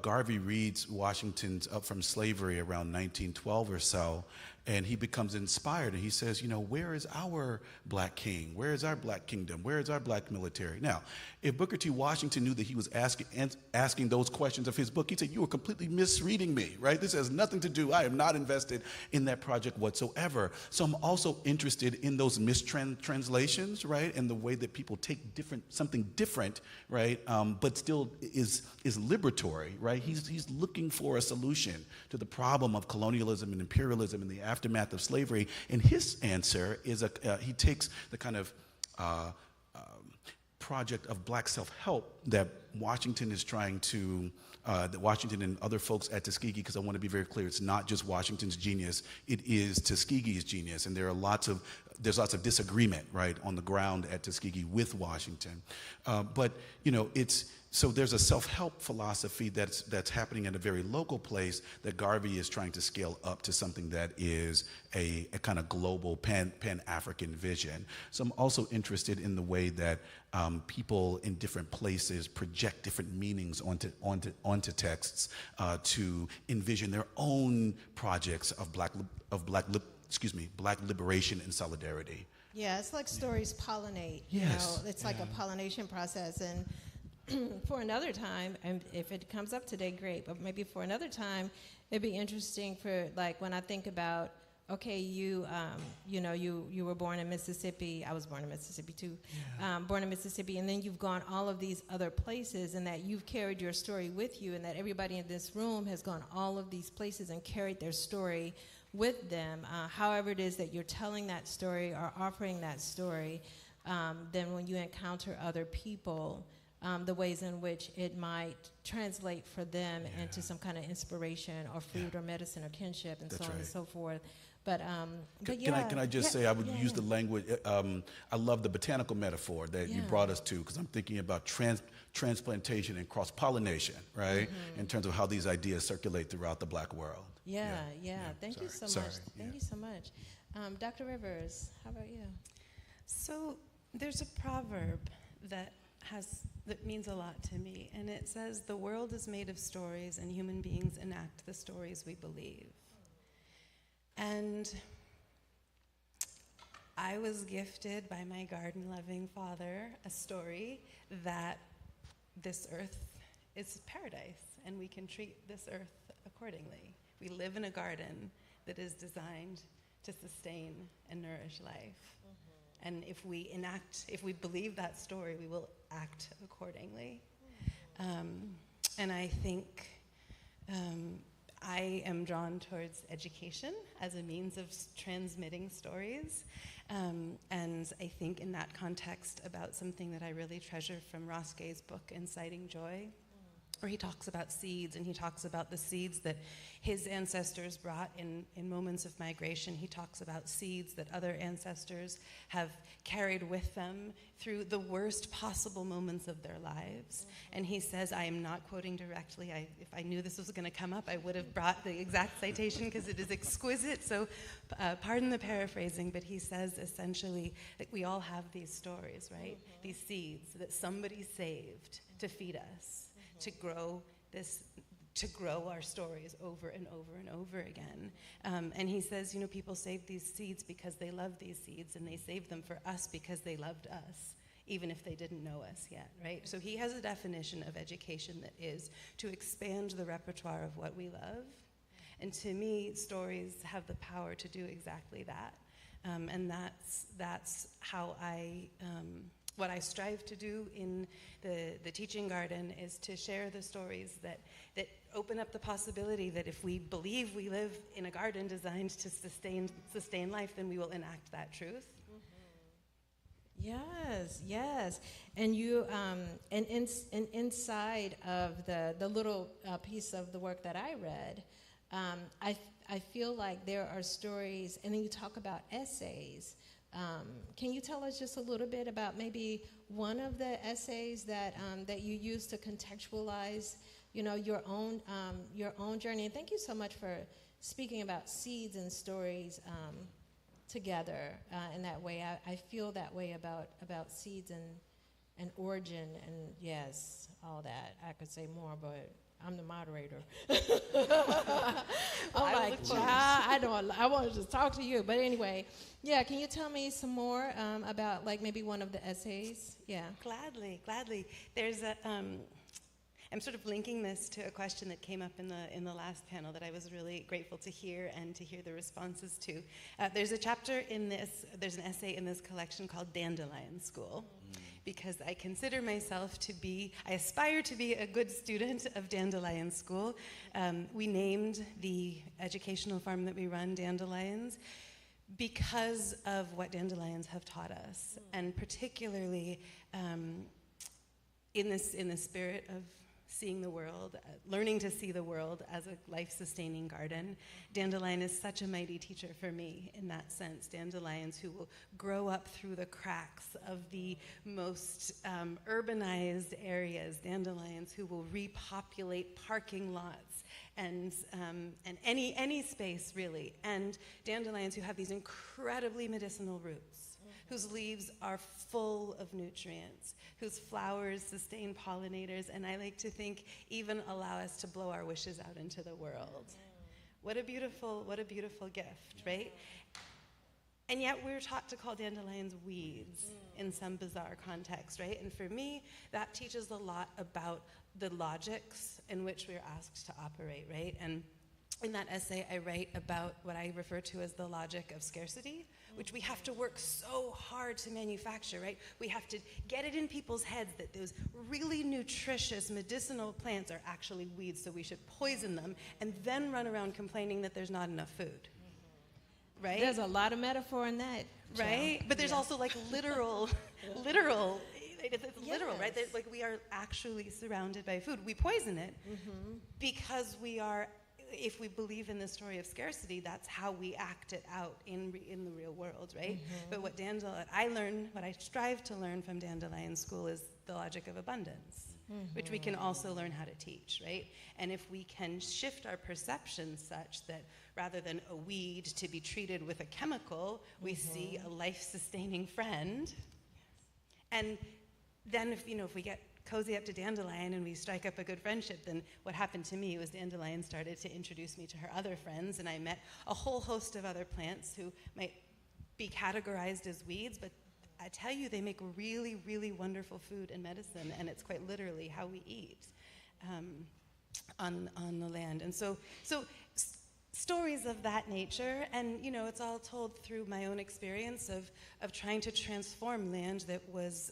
Garvey reads Washington's Up From Slavery around 1912 or so, and he becomes inspired, and he says, you know, where is our Black king? Where is our Black kingdom? Where is our Black military? Now, if Booker T. Washington knew that he was asking those questions of his book, he'd say, you are completely misreading me, right? This has nothing to do, I am not invested in that project whatsoever. So I'm also interested in those mistranslations, right? And the way that people take something different, right? But still is liberatory, right? He's looking for a solution to the problem of colonialism and imperialism and the aftermath of slavery. And his answer is he takes the kind of project of Black self-help that Washington is trying to that Washington and other folks at Tuskegee, because I want to be very clear, it's not just Washington's genius, it is Tuskegee's genius, and there's lots of disagreement, right, on the ground at Tuskegee with Washington. But so there's a self-help philosophy that's happening at a very local place that Garvey is trying to scale up to something that is a kind of global pan-African vision. So I'm also interested in the way that people in different places project different meanings onto texts to envision their own projects of black liberation and solidarity. Yeah, it's like stories pollinate. Yes. It's like a pollination process. And for another time, and if it comes up today, great, but maybe for another time, it'd be interesting for, like, when I think about, okay, you were born in Mississippi. I was born in Mississippi too. Yeah. Born in Mississippi, and then you've gone all of these other places, and that you've carried your story with you, and that everybody in this room has gone all of these places and carried their story with them. However it is that you're telling that story or offering that story, then when you encounter other people, the ways in which it might translate for them into some kind of inspiration or food or medicine or kinship and so on and so forth. But can I just say I would use the language. I love the botanical metaphor that you brought us to, because I'm thinking about transplantation and cross-pollination, right? In terms of how these ideas circulate throughout the Black world. Thank you so much. Thank you so much. Dr. Rivers, how about you? So there's a proverb that means a lot to me, and it says, "The world is made of stories, and human beings enact the stories we believe." And I was gifted by my garden-loving father a story that this earth is paradise, and we can treat this earth accordingly. We live in a garden that is designed to sustain and nourish life. And if we believe that story, we will act accordingly. And I think I am drawn towards education as a means of transmitting stories. And I think in that context about something that I really treasure from Ross Gay's book, Inciting Joy, where he talks about seeds, and he talks about the seeds that his ancestors brought in moments of migration. He talks about seeds that other ancestors have carried with them through the worst possible moments of their lives. And he says, I am not quoting directly. If I knew this was going to come up, I would have brought the exact citation because it is exquisite. So pardon the paraphrasing, but he says essentially that we all have these stories, right? These seeds that somebody saved to feed us. To grow our stories over and over and over again. And he says, people save these seeds because they love these seeds, and they save them for us because they loved us, even if they didn't know us yet, right? So he has a definition of education that is to expand the repertoire of what we love. And to me, stories have the power to do exactly that. And that's how what I strive to do in the teaching garden is to share the stories that open up the possibility that if we believe we live in a garden designed to sustain life, then we will enact that truth. Yes. And you, and inside of the little piece of the work that I read, I feel like there are stories, and then you talk about essays. Can you tell us just a little bit about maybe one of the essays that you use to contextualize, your own journey? And thank you so much for speaking about seeds and stories together in that way. I feel that way about seeds and origin, and yes, all that. I could say more, but I'm the moderator. I'm like, I want to just talk to you. But anyway, can you tell me some more about, like, maybe one of the essays? Yeah. Gladly. There's a, I'm sort of linking this to a question that came up in the last panel that I was really grateful to hear and to hear the responses to. There's an essay in this collection called Dandelion School. Because I consider myself I aspire to be a good student of Dandelion School. We named the educational farm that we run Dandelions because of what dandelions have taught us, and particularly in the spirit of seeing the world, learning to see the world as a life-sustaining garden. Dandelion is such a mighty teacher for me in that sense. Dandelions who will grow up through the cracks of the most urbanized areas. Dandelions who will repopulate parking lots and any space really. And dandelions who have these incredibly medicinal roots, whose leaves are full of nutrients, whose flowers sustain pollinators, and I like to think even allow us to blow our wishes out into the world. What a beautiful gift, right? And yet we're taught to call dandelions weeds in some bizarre context, right? And for me, that teaches a lot about the logics in which we're asked to operate, right? And in that essay, I write about what I refer to as the logic of scarcity, which we have to work so hard to manufacture, right? We have to get it in people's heads that those really nutritious medicinal plants are actually weeds, so we should poison them, and then run around complaining that there's not enough food, right? There's a lot of metaphor in that, right? child. But there's also like literal, it's literal, right? Yes. That, like, we are actually surrounded by food. We poison it because we are. If we believe in the story of scarcity, that's how we act it out in the real world, right? But what I strive to learn from Dandelion School is the logic of abundance, which we can also learn how to teach, right? And if we can shift our perception such that rather than a weed to be treated with a chemical, we see a life-sustaining friend, and then if we get cozy up to Dandelion and we strike up a good friendship, then what happened to me was Dandelion started to introduce me to her other friends, and I met a whole host of other plants who might be categorized as weeds, but I tell you, they make really, really wonderful food and medicine, and it's quite literally how we eat on the land. And so stories of that nature, and it's all told through my own experience of trying to transform land that was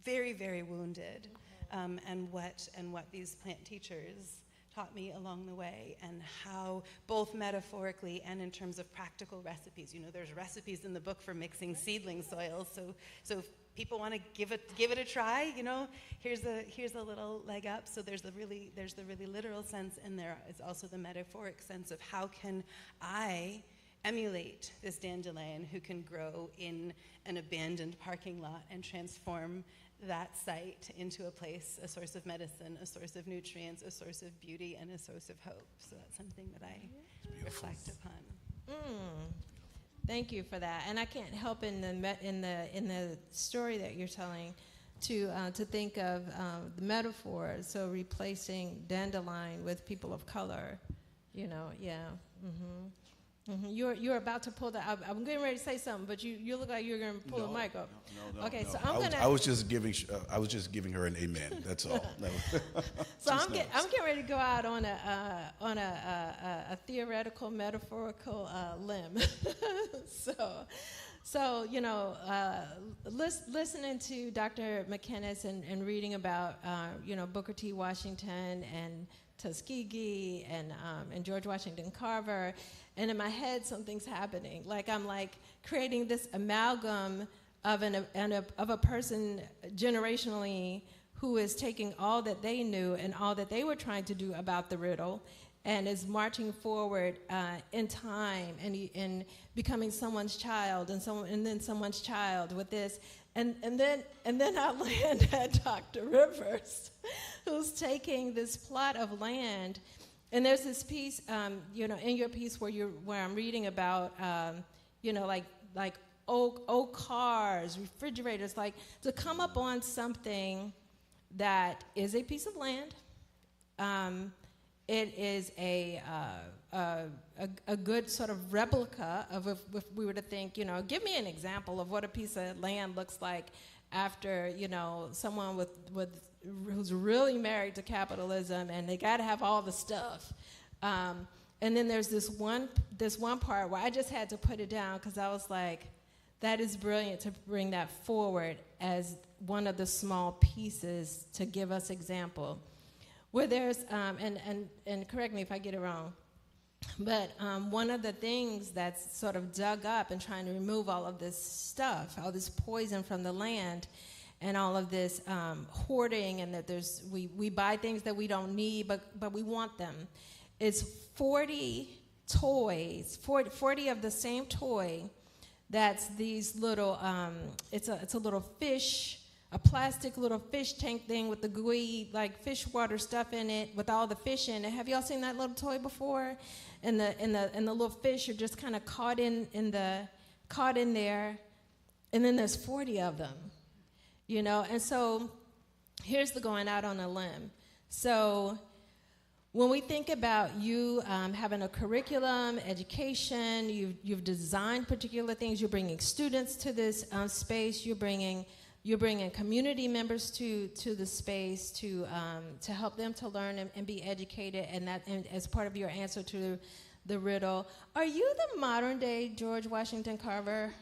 very, very wounded, and what these plant teachers taught me along the way, and how both metaphorically and in terms of practical recipes. There's recipes in the book for mixing seedling soils, so if people want to give it a try, here's a little leg up. So there's the really literal sense, and there is also the metaphoric sense of how can I emulate this dandelion who can grow in an abandoned parking lot and transform that site into a place, a source of medicine, a source of nutrients, a source of beauty, and a source of hope. So that's something that I reflect upon. Thank you for that. And I can't help in the story that you're telling to think of the metaphor. So replacing dandelion with people of color, You're about to pull that. I'm getting ready to say something, but you look like you're going to pull the mic up. No. Okay, no. so I was just giving her an amen. That's all. So I'm getting ready to go out on a theoretical, metaphorical limb. So listening to Dr. McInnes and reading about Booker T. Washington and Tuskegee and George Washington Carver, and in my head something's happening. I'm creating this amalgam of a person generationally who is taking all that they knew and all that they were trying to do about the riddle, and is marching forward in time and becoming someone's child and then someone's child with this. And then I land at Dr. Rivers, who's taking this plot of land, and there's this piece, in your piece where I'm reading about, like old cars, refrigerators, to come up on something that is a piece of land. It is a good sort of replica of if we were to think, give me an example of what a piece of land looks like after, someone who's really married to capitalism and they got to have all the stuff. And then there's this one part where I just had to put it down because I was like, that is brilliant to bring that forward as one of the small pieces to give us example. Where there's, and correct me if I get it wrong, but one of the things that's sort of dug up and trying to remove all of this stuff, all this poison from the land, and all of this hoarding, and that we buy things that we don't need, but we want them. It's 40 toys, 40 of the same toy. That's these little, it's a little fish, a plastic little fish tank thing with the gooey, like fish water stuff in it, with all the fish in it. Have y'all seen that little toy before? And the little fish are just kind of caught in there, and then there's 40 of them, you know. And so here's the going out on a limb. So when we think about you having a curriculum, education, you've designed particular things, you're bringing students to this space, you're bringing community members to the space to help them to learn and be educated, and as part of your answer to the riddle, are you the modern day George Washington Carver?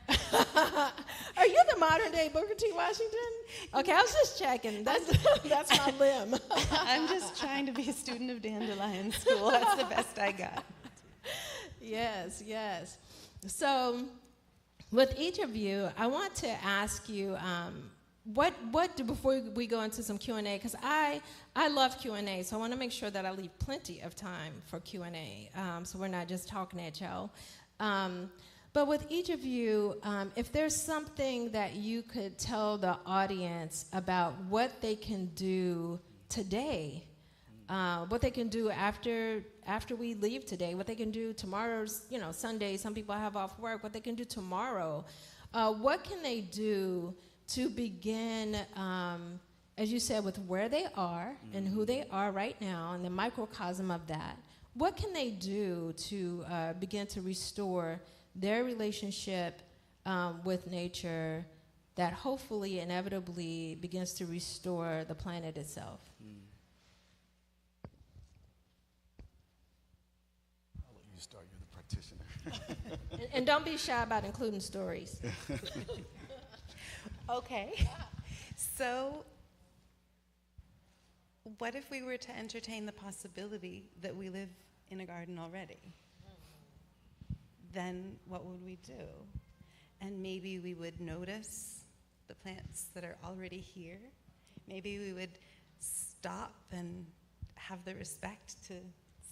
Are you the modern day Booker T. Washington? Okay, I was just checking. That's my limb. I'm just trying to be a student of Dandelion School. That's the best I got. Yes. So, with each of you, I want to ask you, before we go into some Q&A, because I love Q&A, so I want to make sure that I leave plenty of time for Q&A, so we're not just talking at y'all. But with each of you, if there's something that you could tell the audience about what they can do today, what they can do after we leave today, what they can do tomorrow's, Sunday, some people have off work, what they can do tomorrow, what can they do to begin, as you said, with where they are and who they are right now and the microcosm of that, what can they do to begin to restore their relationship with nature that hopefully, inevitably, begins to restore the planet itself? I'll let you start. You're the practitioner. and don't be shy about including stories. Okay. So, what if we were to entertain the possibility that we live in a garden already? Then what would we do? And maybe we would notice the plants that are already here. Maybe we would stop and have the respect to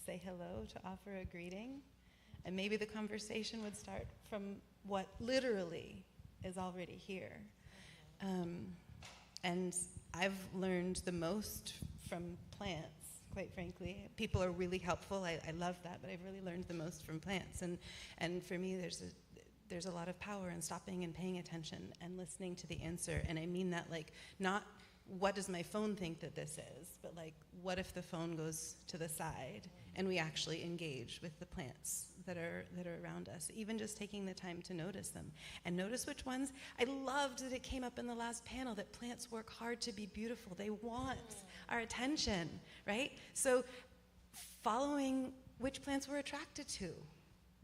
say hello, to offer a greeting. And maybe the conversation would start from what literally is already here. And I've learned the most from plants. Quite frankly, people are really helpful. I love that, but I've really learned the most from plants. And for me, there's a lot of power in stopping and paying attention and listening to the answer. And I mean that, like, not what does my phone think that this is, but like, what if the phone goes to the side and we actually engage with the plants that are around us, even just taking the time to notice them and notice which ones. I loved that it came up in the last panel that plants work hard to be beautiful. They want our attention, right? So following which plants we're attracted to,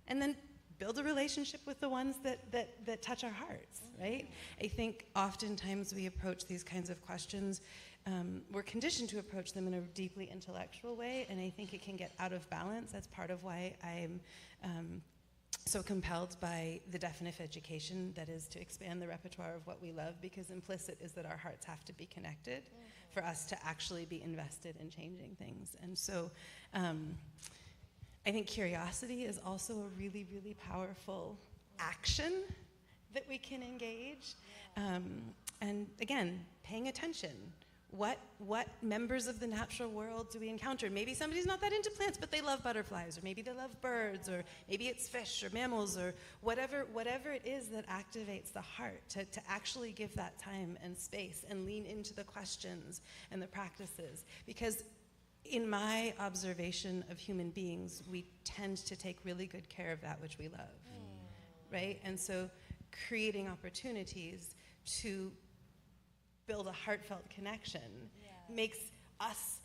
and then build a relationship with the ones that touch our hearts, right? I think oftentimes we approach these kinds of questions, we're conditioned to approach them in a deeply intellectual way, and I think it can get out of balance. That's part of why I'm so compelled by the definitive education that is to expand the repertoire of what we love, because implicit is that our hearts have to be connected for us to actually be invested in changing things. And so I think curiosity is also a really, really powerful action that we can engage. And again, paying attention. What members of the natural world do we encounter? Maybe somebody's not that into plants, but they love butterflies, or maybe they love birds, or maybe it's fish or mammals, or whatever it is that activates the heart to actually give that time and space and lean into the questions and the practices. Because in my observation of human beings, we tend to take really good care of that which we love, right? And so creating opportunities to build a heartfelt connection makes us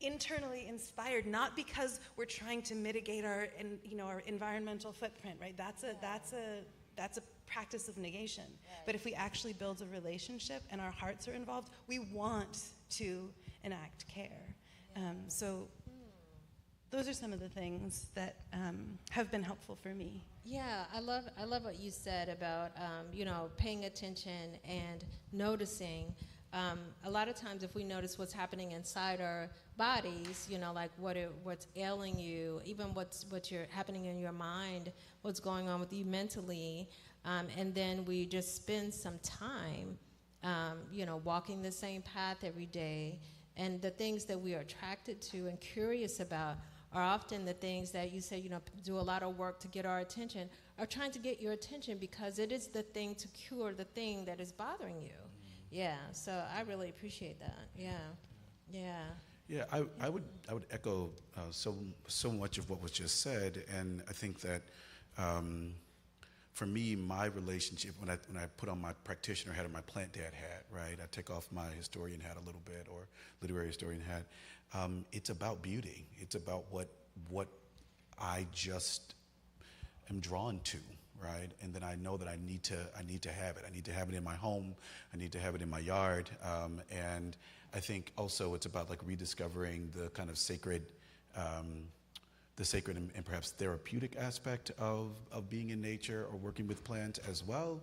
internally inspired, not because we're trying to mitigate our environmental footprint, right? That's a practice of negation. But if we actually build a relationship and our hearts are involved, we want to enact care. So those are some of the things that have been helpful for me. Yeah, I love what you said about paying attention and noticing. A lot of times, if we notice what's happening inside our bodies, like what's ailing you, even what's happening in your mind, what's going on with you mentally, and then we just spend some time, walking the same path every day, and the things that we are attracted to and curious about are often the things that you say, do a lot of work to get our attention, are trying to get your attention because it is the thing to cure the thing that is bothering you. Yeah, so I really appreciate that. Yeah, yeah. Yeah, I would echo so much of what was just said, and I think that for me, my relationship when I put on my practitioner hat or my plant dad hat, right? I take off my historian hat a little bit or literary historian hat. It's about beauty. It's about what I just am drawn to, right? And then I know that I need to have it. I need to have it in my home. I need to have it in my yard. And I think also it's about like rediscovering the kind of sacred, and perhaps therapeutic aspect of being in nature or working with plants as well.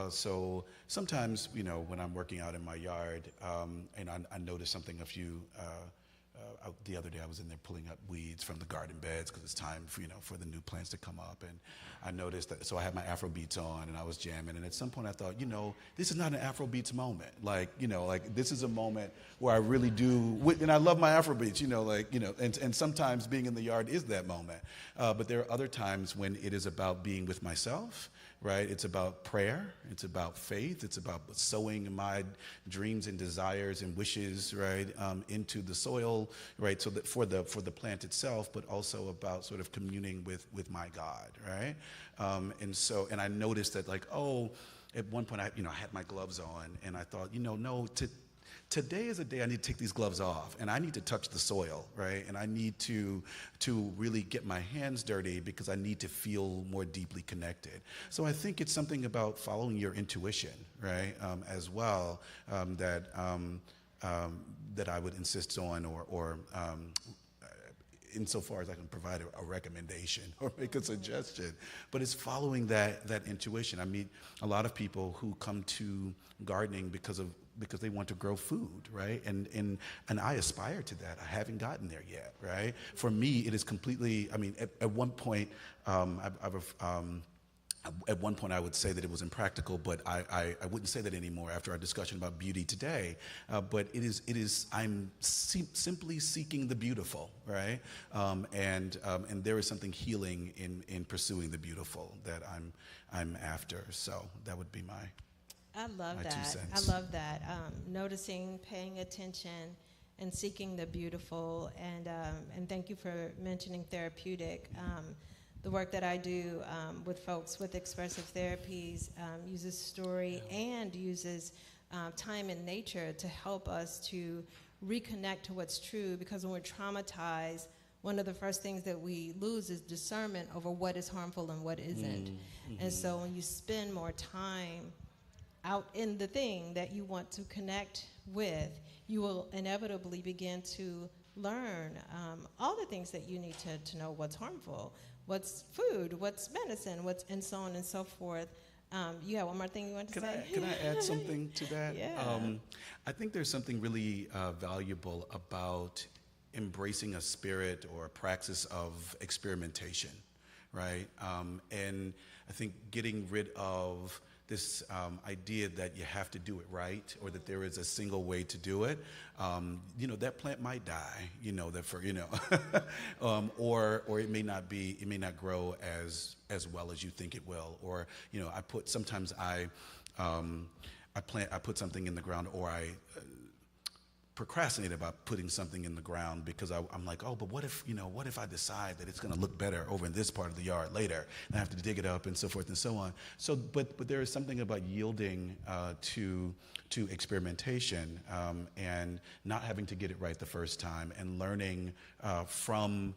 So sometimes, when I'm working out in my yard, and I notice something the other day I was in there pulling up weeds from the garden beds because it's time for the new plants to come up, and I noticed that. So I had my Afro beats on and I was jamming, and at some point I thought, this is not an Afro beats moment. Like this is a moment where I really do, and I love my Afro beats. And sometimes being in the yard is that moment. But there are other times when it is about being with myself. Right? It's about prayer. It's about faith. It's about sowing my dreams and desires and wishes, right, into the soil, right? So that for the plant itself, but also about sort of communing with my God, right? And I noticed that at one point I had my gloves on and I thought, today is a day I need to take these gloves off and I need to touch the soil, right? And I need to really get my hands dirty because I need to feel more deeply connected. So I think it's something about following your intuition, right, as well, that I would insist on or insofar as I can provide a recommendation or make a suggestion. But it's following that intuition. I meet a lot of people who come to gardening because they want to grow food, right? And I aspire to that. I haven't gotten there yet, right? For me, it is completely, at one point, at one point I would say that it was impractical, but I wouldn't say that anymore after our discussion about beauty today. But I'm simply seeking the beautiful, right? And there is something healing in pursuing the beautiful that I'm after. So that would be my I love my that. 2 cents. I love that. Noticing, paying attention, and seeking the beautiful. And thank you for mentioning therapeutic. The work that I do with folks with expressive therapies uses story and uses time in nature to help us to reconnect to what's true. Because when we're traumatized, one of the first things that we lose is discernment over what is harmful and what isn't. Mm-hmm. And so when you spend more time out in the thing that you want to connect with, you will inevitably begin to learn all the things that you need to know what's harmful, what's food, what's medicine, and so on and so forth. You have one more thing you want to say? Can I add something to that? Yeah. I think there's something really valuable about embracing a spirit or a praxis of experimentation, right? And I think getting rid of this idea that you have to do it right or that there is a single way to do it. That plant might die, or it may not grow as well as you think it will. Or, sometimes I put something in the ground, or I procrastinate about putting something in the ground because I'm like, but what if I decide that it's going to look better over in this part of the yard later, and I have to dig it up and so forth and so on. So, but there is something about yielding to experimentation and not having to get it right the first time, and learning from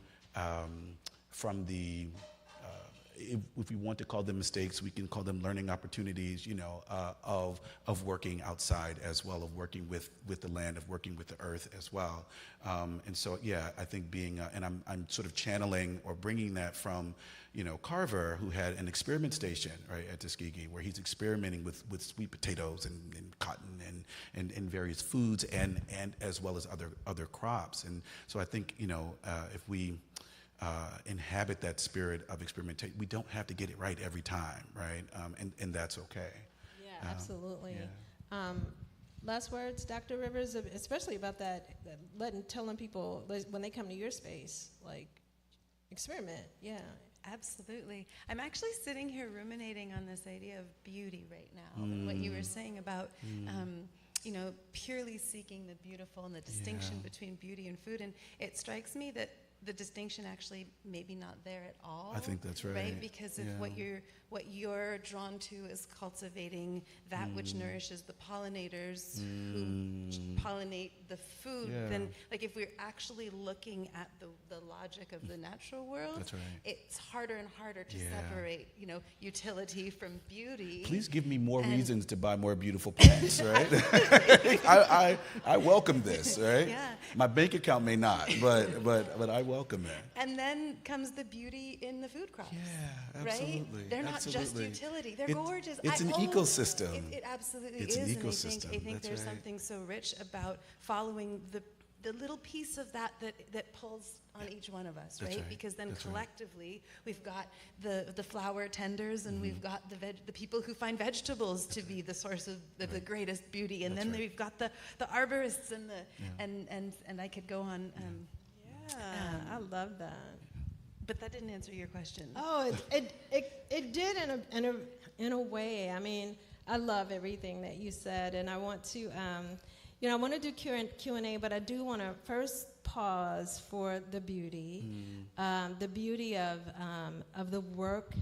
the if we want to call them mistakes, we can call them learning opportunities, of working outside as well, of working with the land, of working with the earth as well. And so, yeah, I think being, and I'm sort of channeling or bringing that from, Carver, who had an experiment station, right, at Tuskegee, where he's experimenting with sweet potatoes and cotton and various foods and as well as other crops. And so I think, if we inhabit that spirit of experimentation, we don't have to get it right every time, right? And that's okay. Yeah, absolutely. Yeah. Last words, Dr. Rivers, especially about that telling people when they come to your space, like, experiment, yeah. Absolutely. I'm actually sitting here ruminating on this idea of beauty right now, and what you were saying about, purely seeking the beautiful and the distinction between beauty and food. And it strikes me that the distinction actually maybe not there at all. I think that's right. Right, because if what you're drawn to is cultivating that which nourishes the pollinators who pollinate the food, then like if we're actually looking at the logic of the natural world, that's right. It's harder and harder to separate, utility from beauty. Please give me more reasons to buy more beautiful plants, right? I welcome this, right? Yeah. My bank account may not, but I welcome it. And then comes the beauty in the food crops. Yeah, absolutely. Right? They're not just utility. They're gorgeous. It's an ecosystem. It absolutely it's is. An ecosystem. And I think That's there's right. something so rich about following the little piece of that pulls on each one of us, right? Because then collectively we've got the flower tenders, and we've got the people who find vegetables to be the source of the greatest beauty, and then we've got the arborists and I could go on. I love that. But that didn't answer your question. Oh, it did in a way. I mean, I love everything that you said, and I want to, I want to do Q&A, but I do want to first pause for the beauty of the work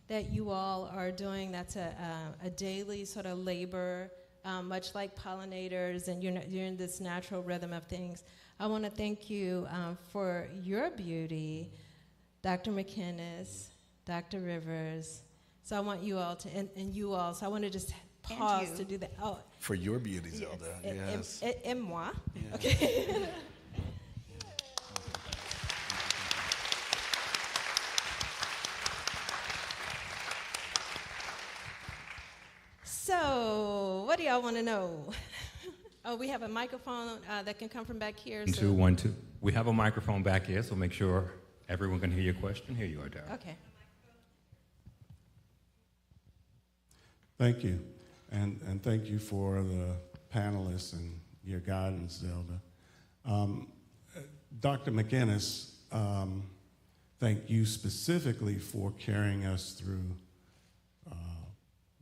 that you all are doing. That's a daily sort of labor, much like pollinators, and you're in this natural rhythm of things. I want to thank you for your beauty, Dr. McInnes, Dr. Rivers. So I want you all to, and you all, so I want to just pause to do that. Oh, for your beauty, Zelda. Yes. Et moi. Yeah. Okay. So, what do y'all want to know? Oh, we have a microphone that can come from back here. 1, 2, 1, 2. We have a microphone back here, so make sure everyone can hear your question. Here you are, Darryl. Okay. Thank you. And thank you for the panelists and your guidance, Zelda. Dr. McInnes, thank you specifically for carrying us through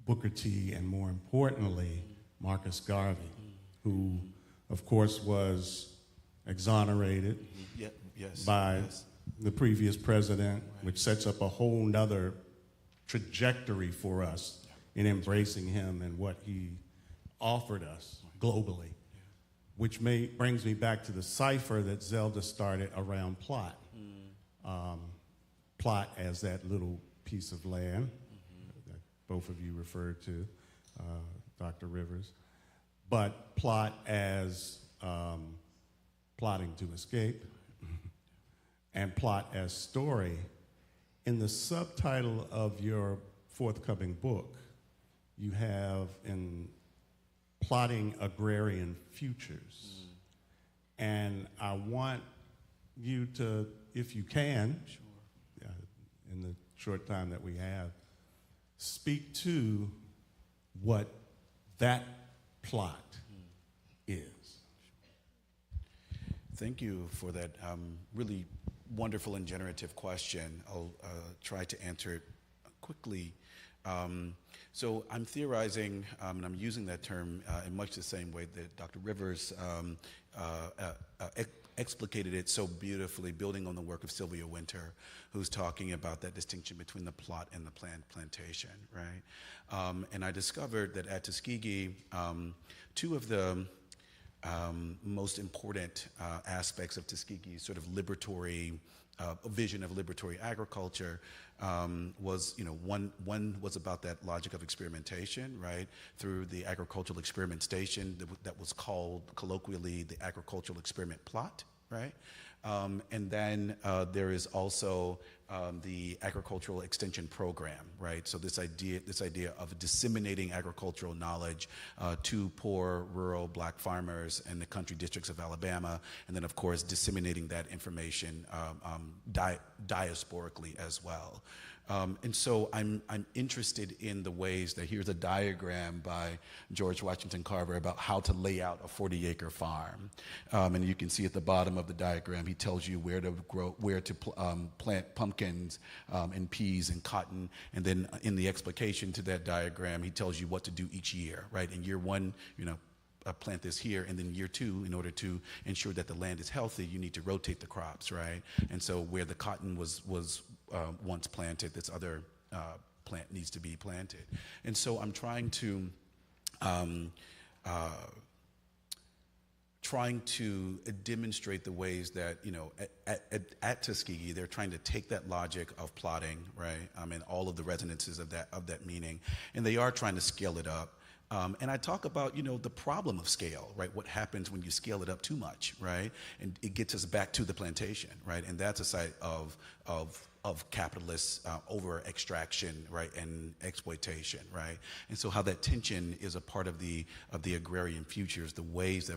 Booker T, and more importantly, Marcus Garvey, who, of course, was exonerated by the previous president, which sets up a whole nother trajectory for us in embracing him and what he offered us globally, which brings me back to the cipher that Zelda started around plot. Plot as that little piece of land that both of you referred to, Dr. Rivers, but plot as plotting to escape, and plot as story. In the subtitle of your forthcoming book, you have in plotting agrarian futures. And I want you to, if you can, in the short time that we have, speak to what that plot is. Thank you for that really wonderful and generative question. I'll try to answer it quickly. So I'm theorizing, and I'm using that term in much the same way that Dr. Rivers explicated it so beautifully, building on the work of Sylvia Winter, who's talking about that distinction between the plot and the plantation, right? And I discovered that at Tuskegee, two of the most important aspects of Tuskegee's sort of liberatory vision of liberatory agriculture was, one was about that logic of experimentation, right? Through the agricultural experiment station that was called colloquially the agricultural experiment plot, right? And then there is also the agricultural extension program, right? So this idea of disseminating agricultural knowledge to poor rural black farmers in the country districts of Alabama, and then of course disseminating that information diasporically as well. And so I'm interested in the ways that here's a diagram by George Washington Carver about how to lay out a 40-acre farm. And you can see at the bottom of the diagram, he tells you where to plant pumpkins and peas and cotton. And then in the explication to that diagram, he tells you what to do each year, right? In year one, plant this here, and then year two, in order to ensure that the land is healthy, you need to rotate the crops, right? And so where the cotton was once planted, this other plant needs to be planted. And so I'm trying to demonstrate the ways that, at Tuskegee, they're trying to take that logic of plotting, right? And all of the resonances of that meaning, and they are trying to scale it up. And I talk about, the problem of scale, right? What happens when you scale it up too much, right? And it gets us back to the plantation, right? And that's a site of capitalist over-extraction, right, and exploitation, right? And so how that tension is a part of the agrarian futures, the ways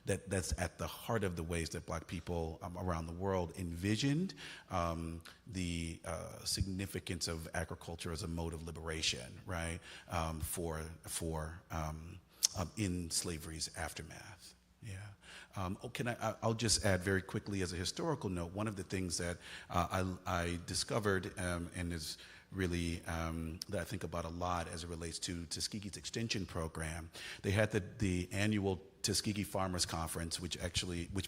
that that's at the heart of the ways that Black people around the world envisioned the significance of agriculture as a mode of liberation, right, in slavery's aftermath. Yeah. I'll just add very quickly as a historical note, one of the things that I discovered and is really that I think about a lot as it relates to Tuskegee's extension program. They had the annual Tuskegee Farmers Conference, which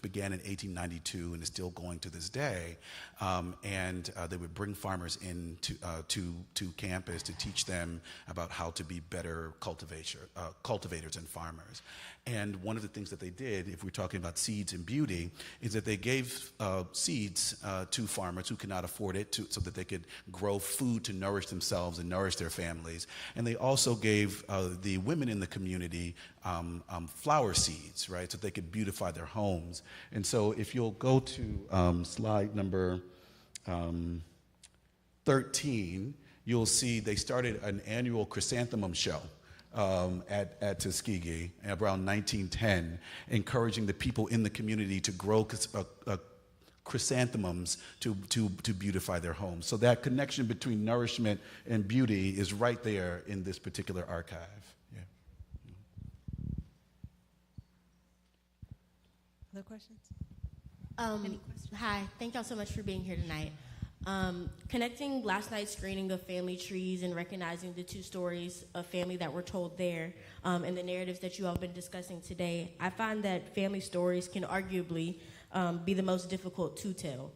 began in 1892 and is still going to this day. And they would bring farmers in to campus to teach them about how to be better cultivators and farmers. And one of the things that they did, if we're talking about seeds and beauty, is that they gave seeds to farmers who could not afford it so that they could grow food to nourish themselves and nourish their families. And they also gave the women in the community flower seeds, right, so they could beautify their homes. And so if you'll go to slide number 13, you'll see they started an annual chrysanthemum show at Tuskegee around 1910, encouraging the people in the community to grow chrysanthemums to beautify their homes. So that connection between nourishment and beauty is right there in this particular archive. Yeah. Other questions? Any questions? Hi, thank y'all so much for being here tonight. Connecting last night's screening of family trees and recognizing the two stories of family that were told there and the narratives that you all have been discussing today, I find that family stories can arguably be the most difficult to tell.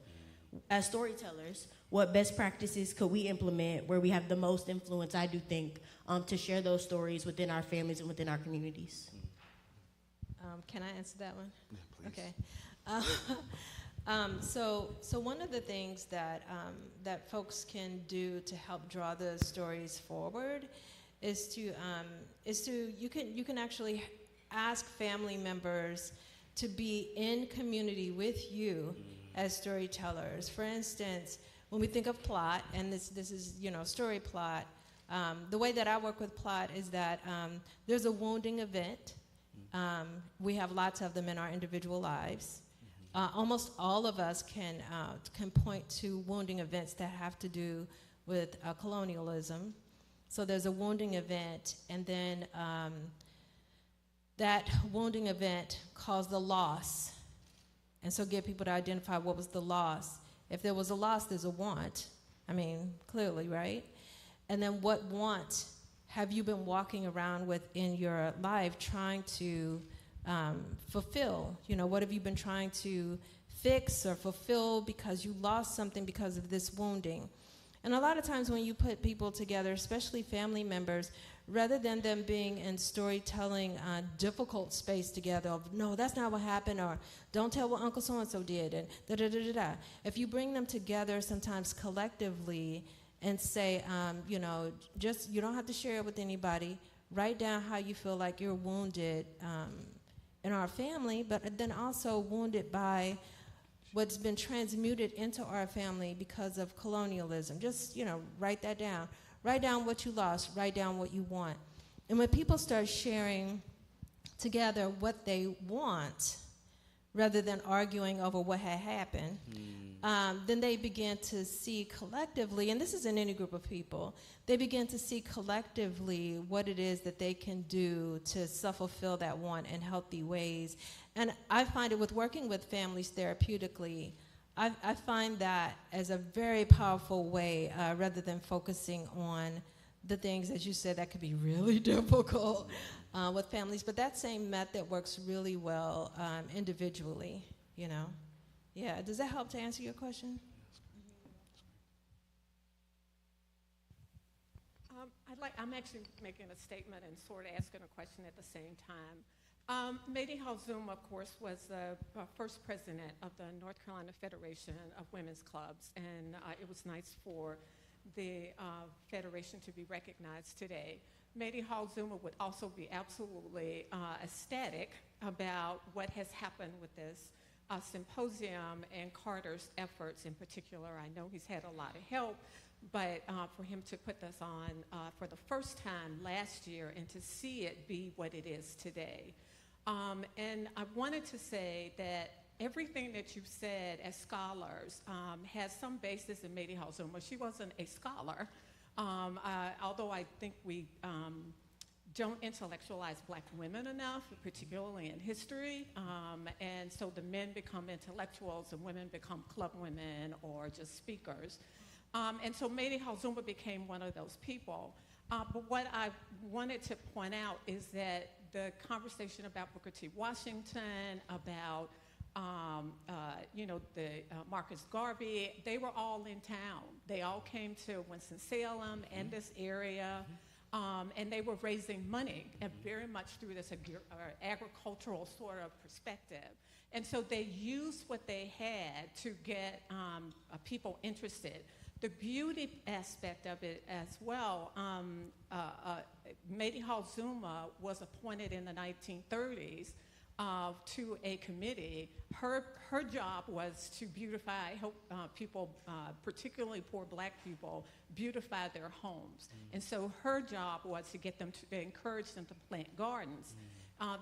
As storytellers, what best practices could we implement where we have the most influence, I do think, to share those stories within our families and within our communities? Can I answer that one? Yeah, please. Okay. So one of the things that that folks can do to help draw the stories forward is to you can actually ask family members to be in community with you as storytellers. For instance, when we think of plot, and this is story plot, the way that I work with plot is that there's a wounding event. We have lots of them in our individual lives. Almost all of us can point to wounding events that have to do with colonialism. So there's a wounding event, and then that wounding event caused the loss. And so get people to identify what was the loss. If there was a loss, there's a want. I mean, clearly, right? And then what want have you been walking around with in your life trying to fulfill? What have you been trying to fix or fulfill because you lost something because of this wounding? And a lot of times when you put people together, especially family members, rather than them being in storytelling difficult space together of, no, that's not what happened, or don't tell what Uncle so-and-so did, and da-da-da-da-da. If you bring them together sometimes collectively and say, you know, just, you don't have to share it with anybody, write down how you feel like you're wounded in our family, but then also wounded by what's been transmuted into our family because of colonialism. Just, you know, write that down. Write down what you lost, write down what you want. And when people start sharing together what they want, rather than arguing over what had happened, then they begin to see collectively, and this is in any group of people, they begin to see collectively what it is that they can do to self-fulfill that want in healthy ways. And I find it with working with families therapeutically, I find that as a very powerful way, rather than focusing on the things, as you said, that could be really difficult with families. But that same method works really well individually, you know. Yeah, does that help to answer your question? I'm actually making a statement and sort of asking a question at the same time. Mady Halzuma, of course, was the first president of the North Carolina Federation of Women's Clubs, and it was nice for the Federation to be recognized today. Mady Halzuma would also be absolutely ecstatic about what has happened with this symposium and Carter's efforts in particular. I know he's had a lot of help, but for him to put this on for the first time last year and to see it be what it is today. And I wanted to say that everything that you've said as scholars has some basis in Mady Halzuma. She wasn't a scholar, although I think we don't intellectualize Black women enough, particularly in history. And so the men become intellectuals and women become club women or just speakers. And so Mady Halzuma became one of those people. But what I wanted to point out is that the conversation about Booker T. Washington, about the Marcus Garvey, they were all in town. They all came to Winston-Salem and this area, and they were raising money, and very much through this agricultural sort of perspective. And so they used what they had to get people interested. The beauty aspect of it as well, Mady Halzuma was appointed in the 1930s to a committee. Her job was to beautify, help people, particularly poor Black people, beautify their homes. And so her job was to get them to encourage them to plant gardens.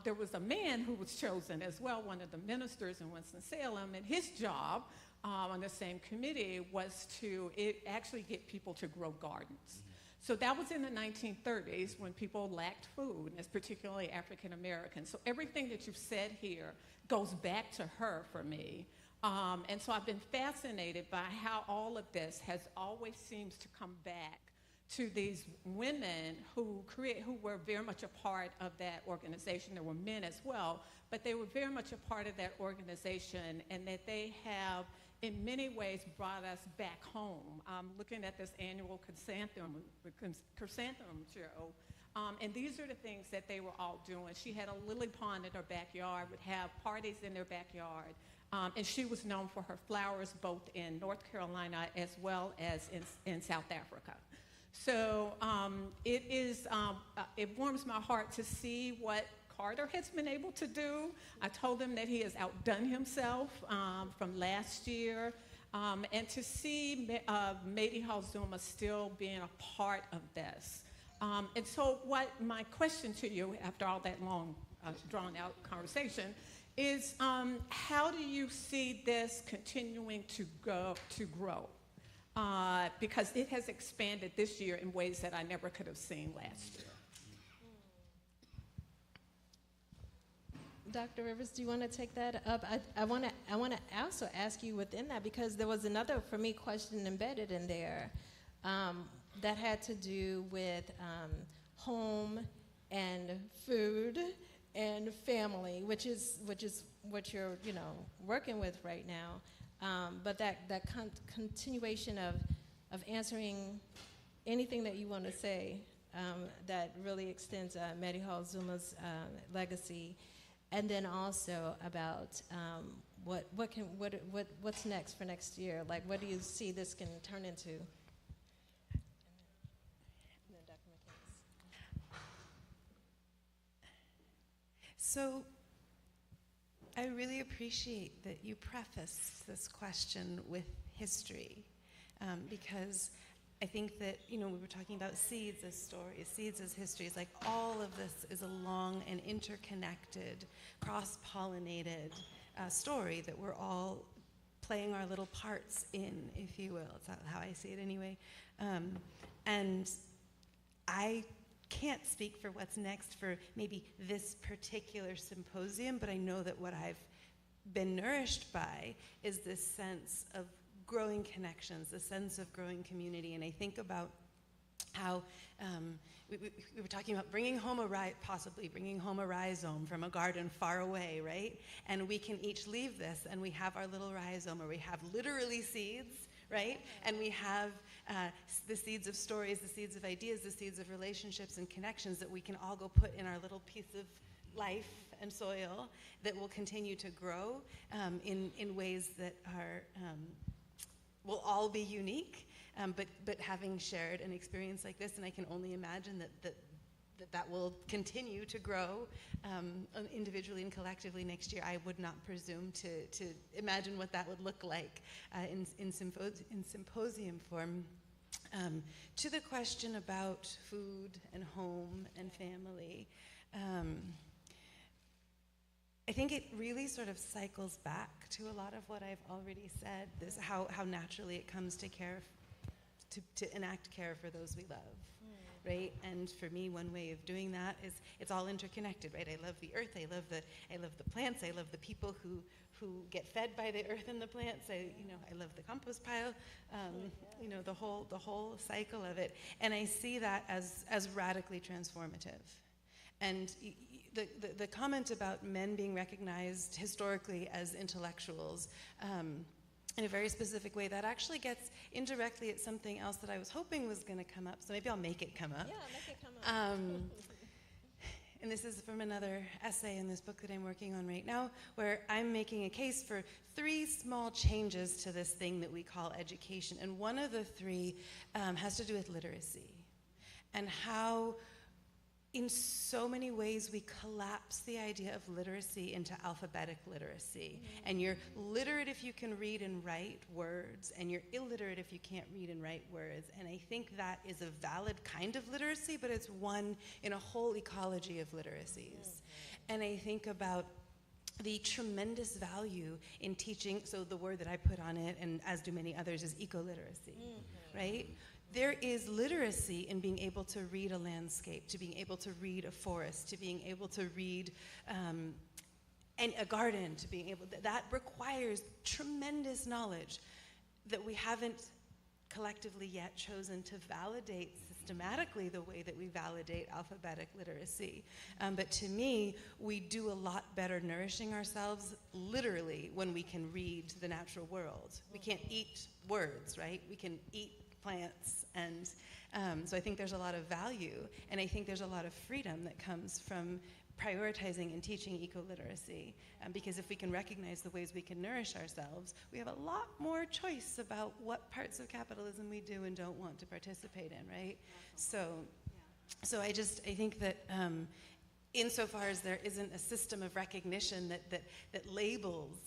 There was a man who was chosen as well, one of the ministers in Winston-Salem, and his job on the same committee was to actually get people to grow gardens. So that was in the 1930s when people lacked food, and it's particularly African Americans. So everything that you've said here goes back to her for me. And so I've been fascinated by how all of this has always seems to come back to these women who were very much a part of that organization. There were men as well, but they were very much a part of that organization, and that they have in many ways brought us back home. Looking at this annual chrysanthemum show, and these are the things that they were all doing. She had a lily pond in her backyard, would have parties in their backyard, and she was known for her flowers both in North Carolina as well as in South Africa. So it warms my heart to see what Carter has been able to do. I told him that he has outdone himself from last year, and to see Mady Halzuma still being a part of this. And so what my question to you, after all that long, drawn-out conversation, is how do you see this continuing to grow? Because it has expanded this year in ways that I never could have seen last year. Dr. Rivers, do you want to take that up? I want to also ask you within that, because there was another, for me, question embedded in there that had to do with home and food and family, which is what you're working with right now. But that continuation of answering anything that you want to say that really extends Mediho Zuma's legacy, and then also about what's next for next year? Like, what do you see this can turn into? So I really appreciate that you prefaced this question with history, because I think that, we were talking about seeds as stories, seeds as histories. Like, all of this is a long and interconnected, cross-pollinated story that we're all playing our little parts in, if you will. It's how I see it anyway. And I can't speak for what's next for maybe this particular symposium, but I know that what I've been nourished by is this sense of growing connections, the sense of growing community. And I think about how we were talking about possibly bringing home a rhizome from a garden far away, right? And we can each leave this, and we have our little rhizome, or we have literally seeds, right? And we have the seeds of stories, the seeds of ideas, the seeds of relationships and connections that we can all go put in our little piece of life and soil that will continue to grow in ways that are will all be unique, but having shared an experience like this, and I can only imagine that will continue to grow individually and collectively next year. I would not presume to imagine what that would look like in symposium form. To the question about food and home and family, I think it really sort of cycles back to a lot of what I've already said, this how naturally it comes to care, to enact care for those we love. Right? And for me, one way of doing that is it's all interconnected, right? I love the earth, I love the plants, I love the people who get fed by the earth and the plants. I love the compost pile, the whole cycle of it. And I see that as radically transformative. And the comment about men being recognized historically as intellectuals, in a very specific way, that actually gets indirectly at something else that I was hoping was going to come up. So maybe I'll make it come up. Yeah, make it come up. And this is from another essay in this book that I'm working on right now, where I'm making a case for 3 small changes to this thing that we call education. And one of the 3 has to do with literacy, and how in so many ways we collapse the idea of literacy into alphabetic literacy. And you're literate if you can read and write words, and you're illiterate if you can't read and write words. And I think that is a valid kind of literacy, but it's one in a whole ecology of literacies. And I think about the tremendous value in teaching, so the word that I put on it, and as do many others, is eco-literacy, right? There is literacy in being able to read a landscape, to being able to read a forest, to being able to read a garden, to being able, that requires tremendous knowledge that we haven't collectively yet chosen to validate systematically the way that we validate alphabetic literacy. But to me, we do a lot better nourishing ourselves literally when we can read the natural world. We can't eat words, right? We can eat plants, and so I think there's a lot of value, and I think there's a lot of freedom that comes from prioritizing and teaching eco-literacy, because if we can recognize the ways we can nourish ourselves, we have a lot more choice about what parts of capitalism we do and don't want to participate in, right? So I think that insofar as there isn't a system of recognition that labels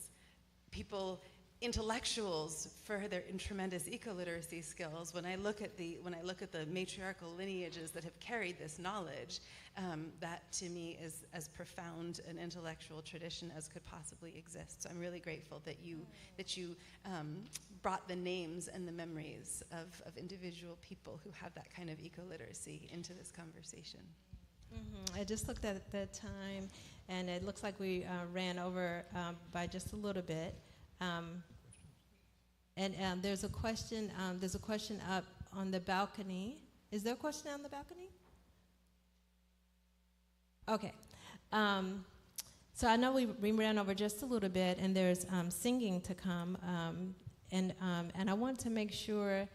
people intellectuals for their tremendous eco-literacy skills, when I look at the matriarchal lineages that have carried this knowledge, that to me is as profound an intellectual tradition as could possibly exist. So I'm really grateful that you brought the names and the memories of individual people who have that kind of eco-literacy into this conversation. I just looked at the time, and it looks like we ran over by just a little bit. And there's a question up on the balcony. Is there a question on the balcony? Okay. So I know we ran over just a little bit, and there's singing to come. And I want to make sure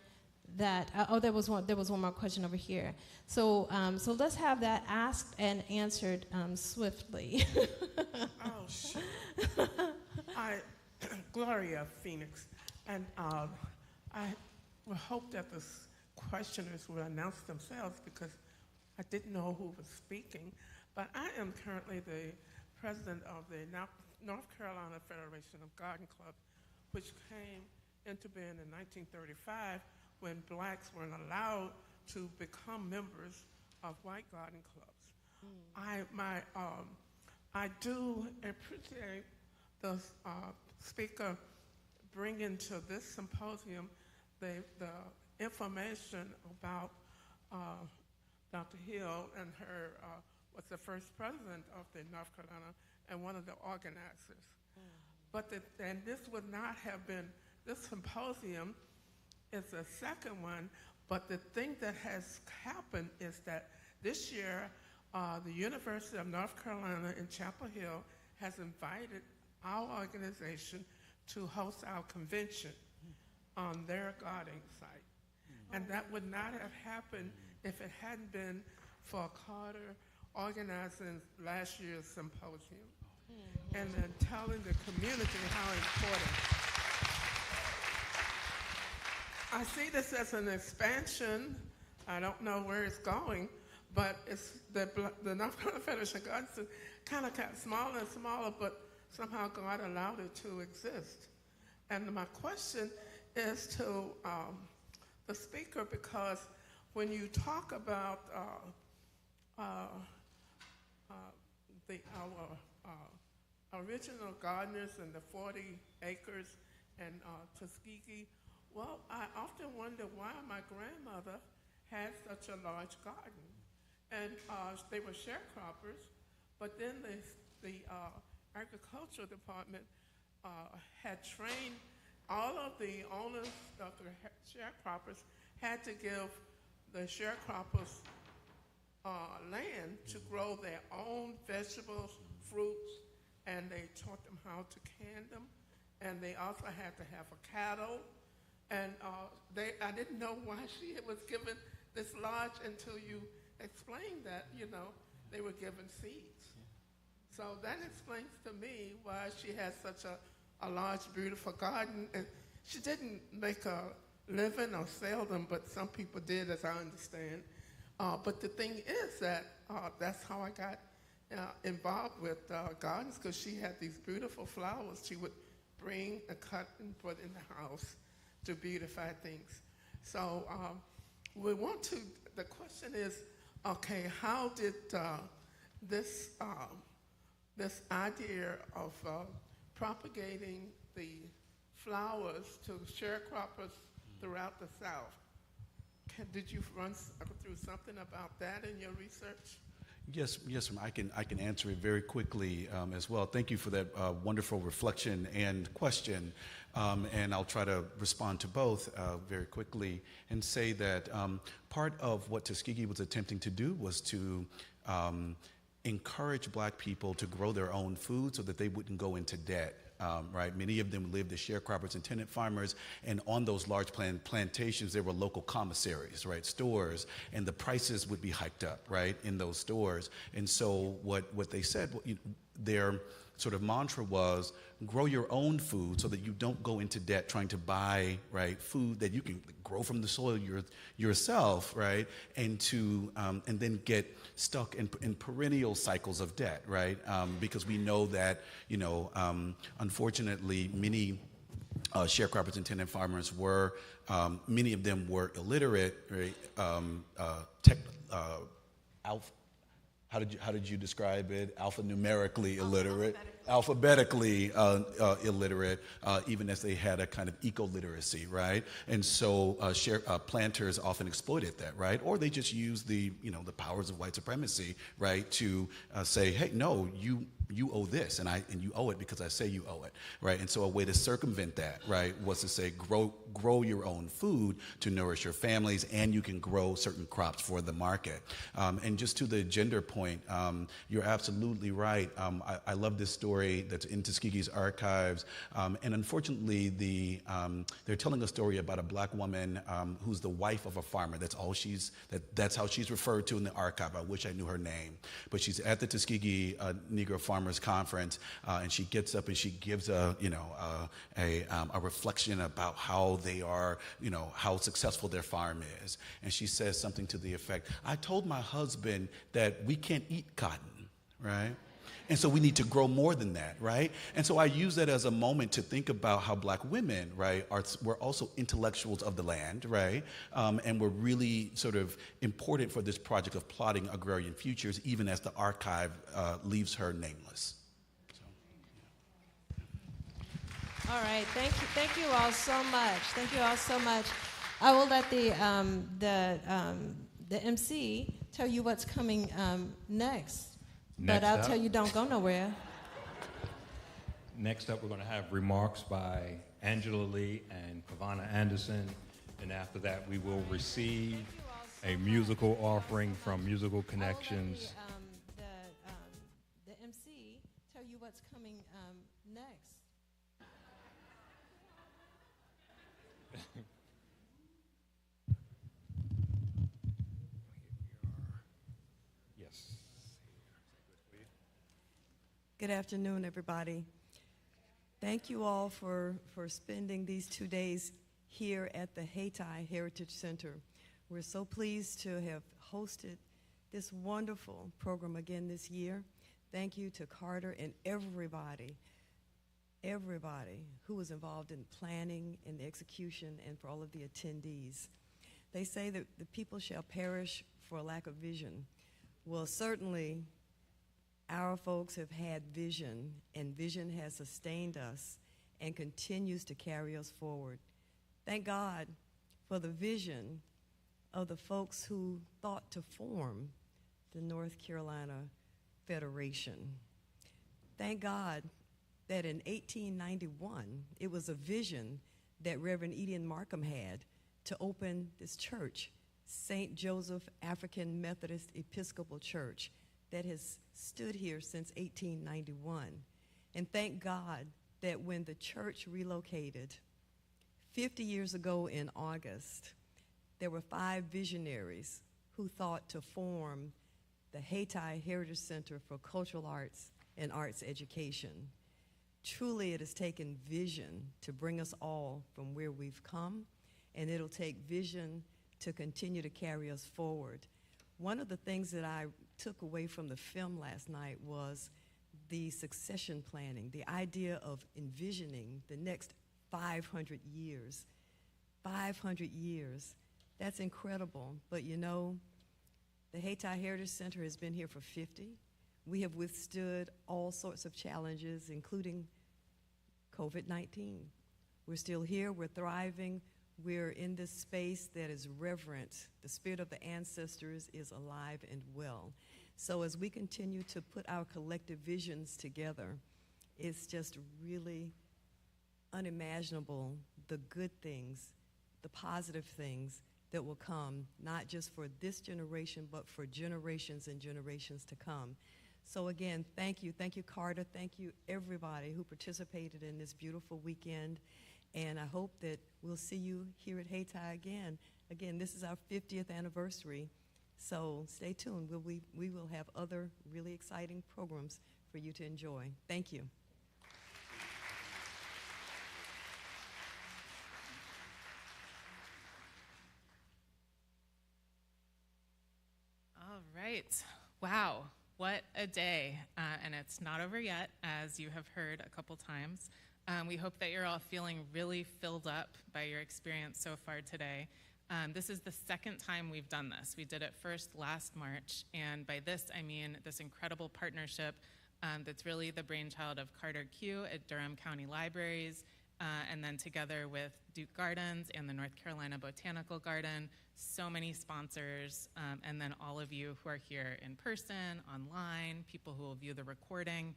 that there was one more question over here. So let's have that asked and answered swiftly. Oh, sure. Gloria Phoenix, and I would hope that the questioners would announce themselves because I didn't know who was speaking. But I am currently the president of the North Carolina Federation of Garden Clubs, which came into being in 1935 when blacks weren't allowed to become members of white garden clubs. I do appreciate the speaker bringing to this symposium the information about Dr. Hill and her was the first president of the North Carolina and one of the organizers. But and this would not have been, this symposium is the second one, but the thing that has happened is that this year, the University of North Carolina in Chapel Hill has invited our organization to host our convention on their gardening site. And that would not have happened if it hadn't been for Carter organizing last year's symposium and then telling the community how important. I see this as an expansion. I don't know where it's going, but it's the North Carolina Federation of Gardens kind of got smaller and smaller, but somehow God allowed it to exist. And my question is to the speaker, because when you talk about our original gardeners and the 40 acres and Tuskegee, well, I often wonder why my grandmother had such a large garden. And they were sharecroppers, but then the agricultural department had trained all of the owners of the sharecroppers had to give the sharecroppers land to grow their own vegetables, fruits, and they taught them how to can them. And they also had to have a cattle. And I didn't know why she was given this large until you explained that, they were given seeds. So that explains to me why she has such a large, beautiful garden. And she didn't make a living or sell them, but some people did, as I understand. But the thing is that that's how I got involved with gardens, because she had these beautiful flowers she would bring and cut and put in the house to beautify things. So we want to, the question is, okay, how did this idea of propagating the flowers to sharecroppers throughout the South, did you run through something about that in your research? Yes, ma'am. I can answer it very quickly as well. Thank you for that wonderful reflection and question, and I'll try to respond to both very quickly and say that part of what Tuskegee was attempting to do was to encourage black people to grow their own food so that they wouldn't go into debt. Right? Many of them lived as sharecroppers and tenant farmers, and on those large plantations, there were local commissaries, right? Stores, and the prices would be hiked up, right, in those stores. And so what they said, their sort of mantra was, grow your own food so that you don't go into debt trying to buy, right, food that you can grow from the soil yourself, right, and then get stuck in perennial cycles of debt, right, because we know that, unfortunately, many sharecroppers and tenant farmers were, many of them were illiterate, right, how did you describe it? Alphanumerically illiterate, alphabetically illiterate, even as they had a kind of eco-literacy, right? And so planters often exploited that, right? Or they just used the powers of white supremacy, right, to say, hey, no, you you owe this, and you owe it because I say you owe it, right? And so a way to circumvent that, right, was to say grow your own food to nourish your families, and you can grow certain crops for the market. And just to the gender point, you're absolutely right. I love this story that's in Tuskegee's archives, and unfortunately, they're telling a story about a black woman who's the wife of a farmer. That's how she's referred to in the archive. I wish I knew her name, but she's at the Tuskegee Negro Farmers Conference, and she gets up and she gives a reflection about how they are, how successful their farm is, and she says something to the effect, "I told my husband that we can't eat cotton, right? And so we need to grow more than that, right?" And so I use that as a moment to think about how black women, right, we're also intellectuals of the land, right? And we're really sort of important for this project of plotting agrarian futures, even as the archive leaves her nameless. All right, thank you all so much. Thank you all so much. I will let the MC tell you what's coming next. But I'll tell you, don't go nowhere. Next up, we're going to have remarks by Angela Lee and Kavana Anderson. And after that, we will receive a musical offering from Musical Connections. The MC tell you what's coming next. Yes. Good afternoon, everybody. Thank you all for spending these 2 days here at the Haiti Heritage Center. We're so pleased to have hosted this wonderful program again this year. Thank you to Carter and everybody who was involved in planning and the execution, and for all of the attendees. They say that the people shall perish for a lack of vision. Well, certainly, our folks have had vision, and vision has sustained us and continues to carry us forward. Thank God for the vision of the folks who thought to form the North Carolina Federation. Thank God that in 1891, it was a vision that Reverend Eden Markham had to open this church, St. Joseph African Methodist Episcopal Church, that has stood here since 1891. And thank God that when the church relocated 50 years ago in August, there were 5 visionaries who thought to form the Haiti Heritage Center for Cultural Arts and Arts Education. Truly, it has taken vision to bring us all from where we've come, and it'll take vision to continue to carry us forward. One of the things that I took away from the film last night was the succession planning, the idea of envisioning the next 500 years. 500 years, that's incredible. But you know, the Haiti Heritage Center has been here for 50. We have withstood all sorts of challenges, including COVID-19. We're still here, we're thriving, we're in this space that is reverent. The spirit of the ancestors is alive and well. So as we continue to put our collective visions together, it's just really unimaginable the good things, the positive things that will come, not just for this generation, but for generations and generations to come. So again, thank you, Carter, thank you everybody who participated in this beautiful weekend, and I hope that we'll see you here at Haiti again. Again, this is our 50th anniversary, so stay tuned. We will have other really exciting programs for you to enjoy. Thank you. All right. Wow. What a day. And it's not over yet, as you have heard a couple times. We hope that you're all feeling really filled up by your experience so far today. This is the second time we've done this. We did it first last March, and by this I mean this incredible partnership that's really the brainchild of Carter Q at Durham County Libraries, and then together with Duke Gardens and the North Carolina Botanical Garden, so many sponsors, and then all of you who are here in person, online, people who will view the recording.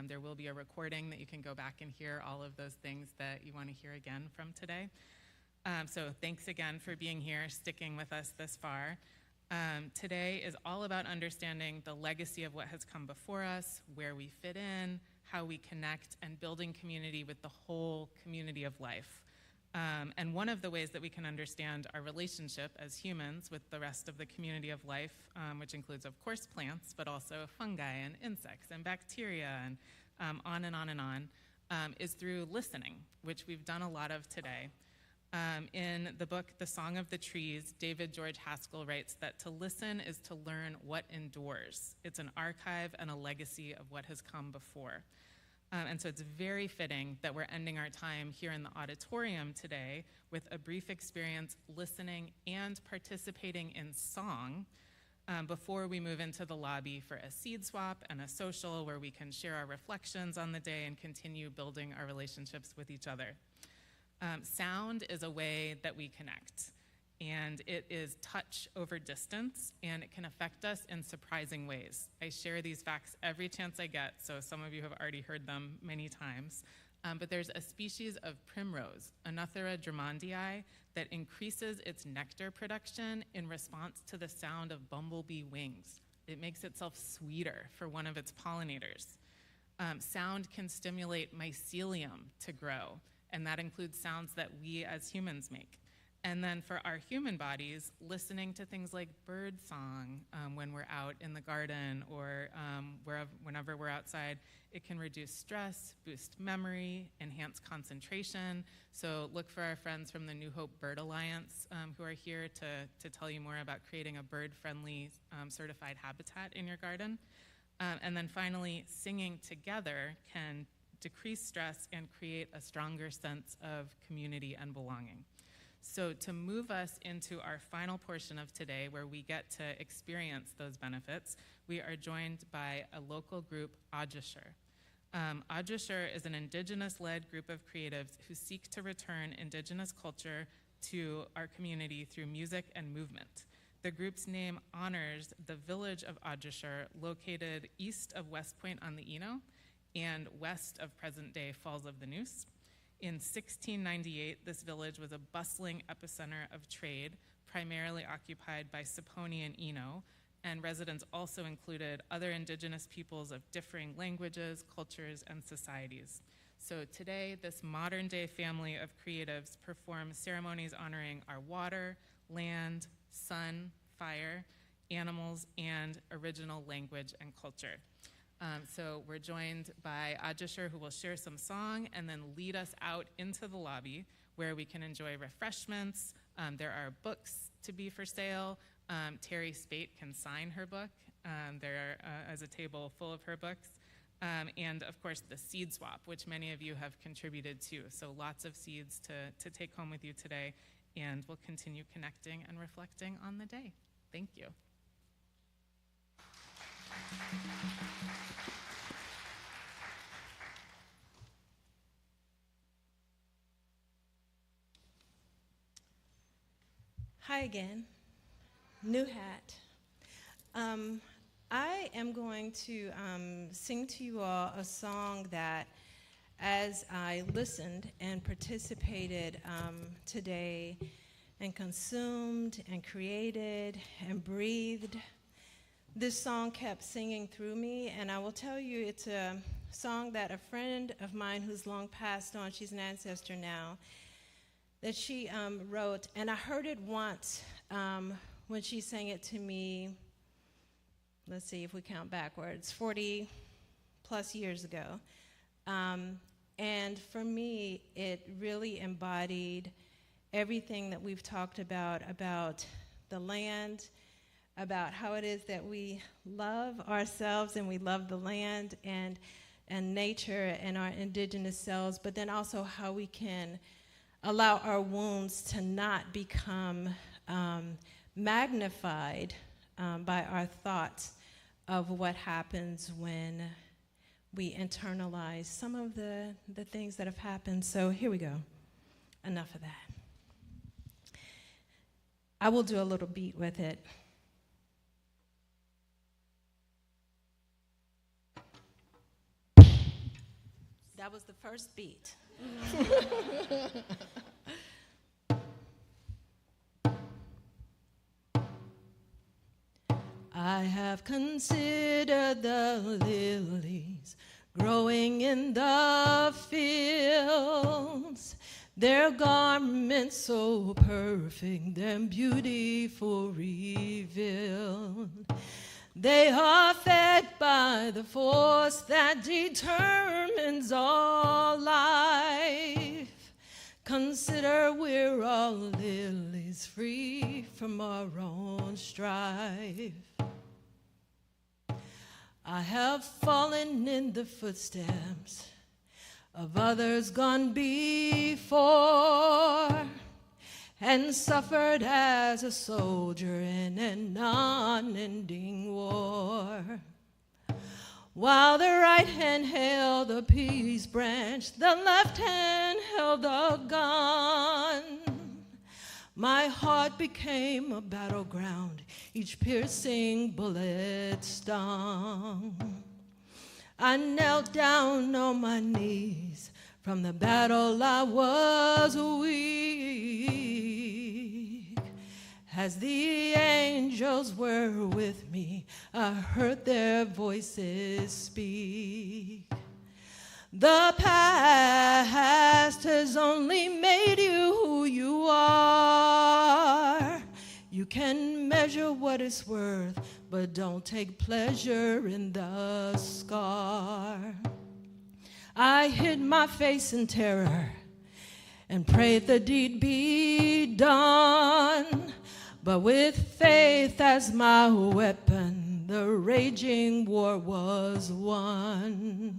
There will be a recording that you can go back and hear all of those things that you want to hear again from today. So thanks again for being here, sticking with us this far. Today is all about understanding the legacy of what has come before us, where we fit in, how we connect, and building community with the whole community of life. And one of the ways that we can understand our relationship as humans with the rest of the community of life, which includes, of course, plants, but also fungi and insects and bacteria and on and on and on, is through listening, which we've done a lot of today. In the book, The Song of the Trees, David George Haskell writes that to listen is to learn what endures. It's an archive and a legacy of what has come before. And so it's very fitting that we're ending our time here in the auditorium today with a brief experience listening and participating in song before we move into the lobby for a seed swap and a social where we can share our reflections on the day and continue building our relationships with each other. Sound is a way that we connect, and it is touch over distance, and it can affect us in surprising ways. I share these facts every chance I get, so some of you have already heard them many times. But there's a species of primrose, Anothera drummondii, that increases its nectar production in response to the sound of bumblebee wings. It makes itself sweeter for one of its pollinators. Sound can stimulate mycelium to grow, and that includes sounds that we as humans make. And then for our human bodies, listening to things like bird song when we're out in the garden or whenever we're outside, it can reduce stress, boost memory, enhance concentration. So look for our friends from the New Hope Bird Alliance who are here to tell you more about creating a bird-friendly certified habitat in your garden. And then finally, singing together can decrease stress and create a stronger sense of community and belonging. So to move us into our final portion of today, where we get to experience those benefits, we are joined by a local group, Ajishur. Ajishur is an indigenous-led group of creatives who seek to return indigenous culture to our community through music and movement. The group's name honors the village of Ajishur, located east of West Point on the Eno and west of present-day Falls of the Neuse. In 1698, this village was a bustling epicenter of trade, primarily occupied by Saponi and Eno, and residents also included other indigenous peoples of differing languages, cultures, and societies. So today, this modern-day family of creatives perform ceremonies honoring our water, land, sun, fire, animals, and original language and culture. So we're joined by Ajishur, who will share some song and then lead us out into the lobby where we can enjoy refreshments. There are books to be for sale. Terry Spate can sign her book. There is a table full of her books. And of course, the seed swap, which many of you have contributed to. So lots of seeds to take home with you today. And we'll continue connecting and reflecting on the day. Thank you. Hi again, new hat. I am going to sing to you all a song that, as I listened and participated today and consumed and created and breathed, this song kept singing through me. And I will tell you, it's a song that a friend of mine who's long passed on, she's an ancestor now, that she wrote, and I heard it once when she sang it to me, let's see if we count backwards, 40 plus years ago. And for me, it really embodied everything that we've talked about the land, about how it is that we love ourselves and we love the land and nature and our indigenous selves, but then also how we can allow our wounds to not become magnified by our thoughts of what happens when we internalize some of the things that have happened. So here we go. Enough of that. I will do a little beat with it. That was the first beat. I have considered the lilies growing in the fields, their garments so perfect, their beautiful revealed. They are fed by the force that determines all life. Consider we're all lilies free from our own strife. I have fallen in the footsteps of others gone before, and suffered as a soldier in an unending war. While the right hand held the peace branch, the left hand held the gun. My heart became a battleground, each piercing bullet stung. I knelt down on my knees, from the battle I was weak. As the angels were with me, I heard their voices speak. The past has only made you who you are. You can measure what it's worth, but don't take pleasure in the scar. I hid my face in terror and prayed the deed be done. But with faith as my weapon, the raging war was won.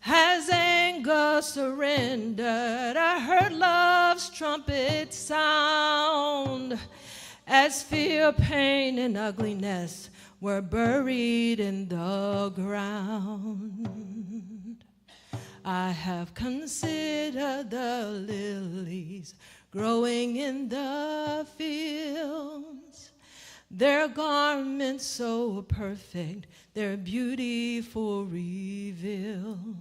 As anger surrendered, I heard love's trumpet sound. As fear, pain, and ugliness were buried in the ground. I have considered the lilies growing in the fields, their garments so perfect, their beautiful revealed.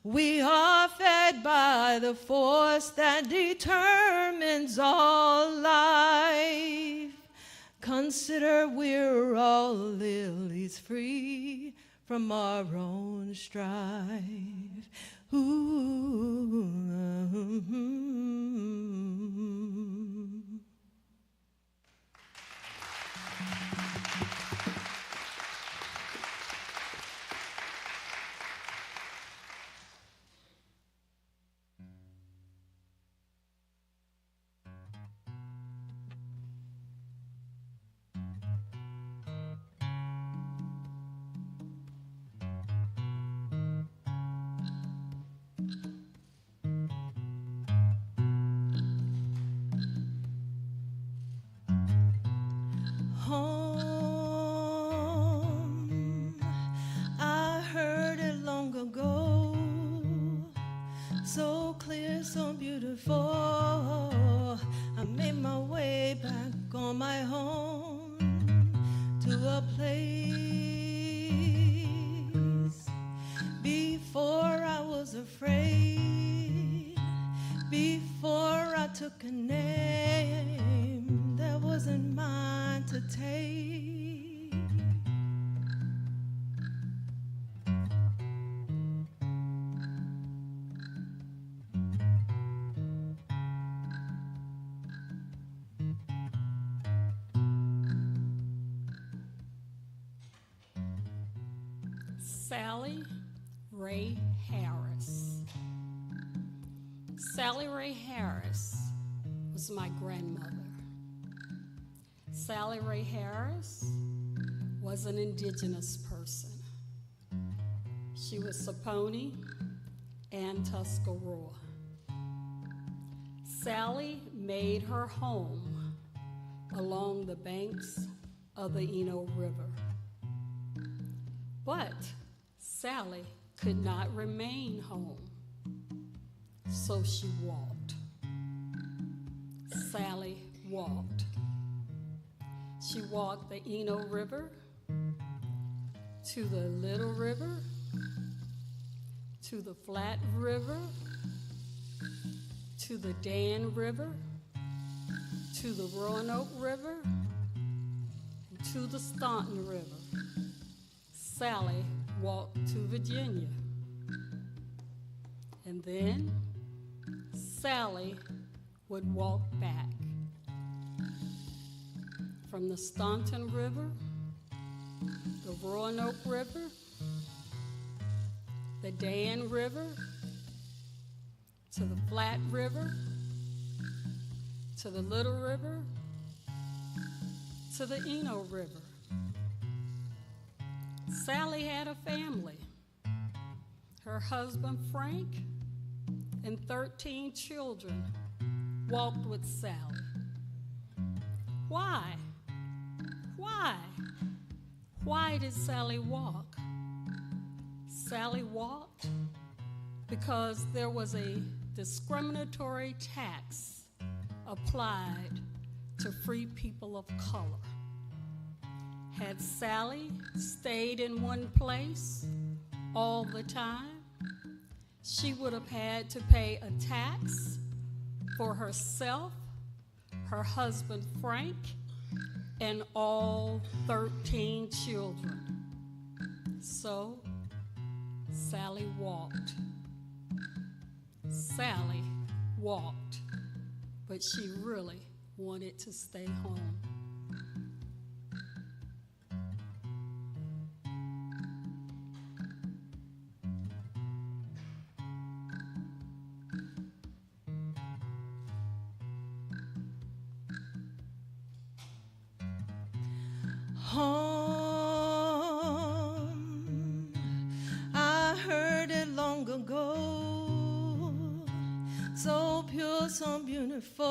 We are fed by the force that determines all life. Consider we're all lilies free from our own strife. Ooh. Home, I heard it long ago, so clear, so beautiful. I made my way back on my own to a place before I was afraid, before I took a name that wasn't mine to take. Sally Ray Harris. Sally Ray Harris was my grandmother. Sally Ray Harris was an indigenous person. She was Saponi and Tuscarora. Sally made her home along the banks of the Eno River. But Sally could not remain home, so she walked. Sally walked. She walked the Eno River to the Little River, to the Flat River, to the Dan River, to the Roanoke River, and to the Staunton River. Sally walked to Virginia. And then Sally would walk back from the Staunton River, the Roanoke River, the Dan River, to the Flat River, to the Little River, to the Eno River. Sally had a family. Her husband, Frank, and 13 children walked with Sally. Why? Why? Why did Sally walk? Sally walked because there was a discriminatory tax applied to free people of color. Had Sally stayed in one place all the time, she would have had to pay a tax for herself, her husband Frank, and all 13 children. So Sally walked. Sally walked, but she really wanted to stay home. Home, I heard it long ago, so pure, so beautiful.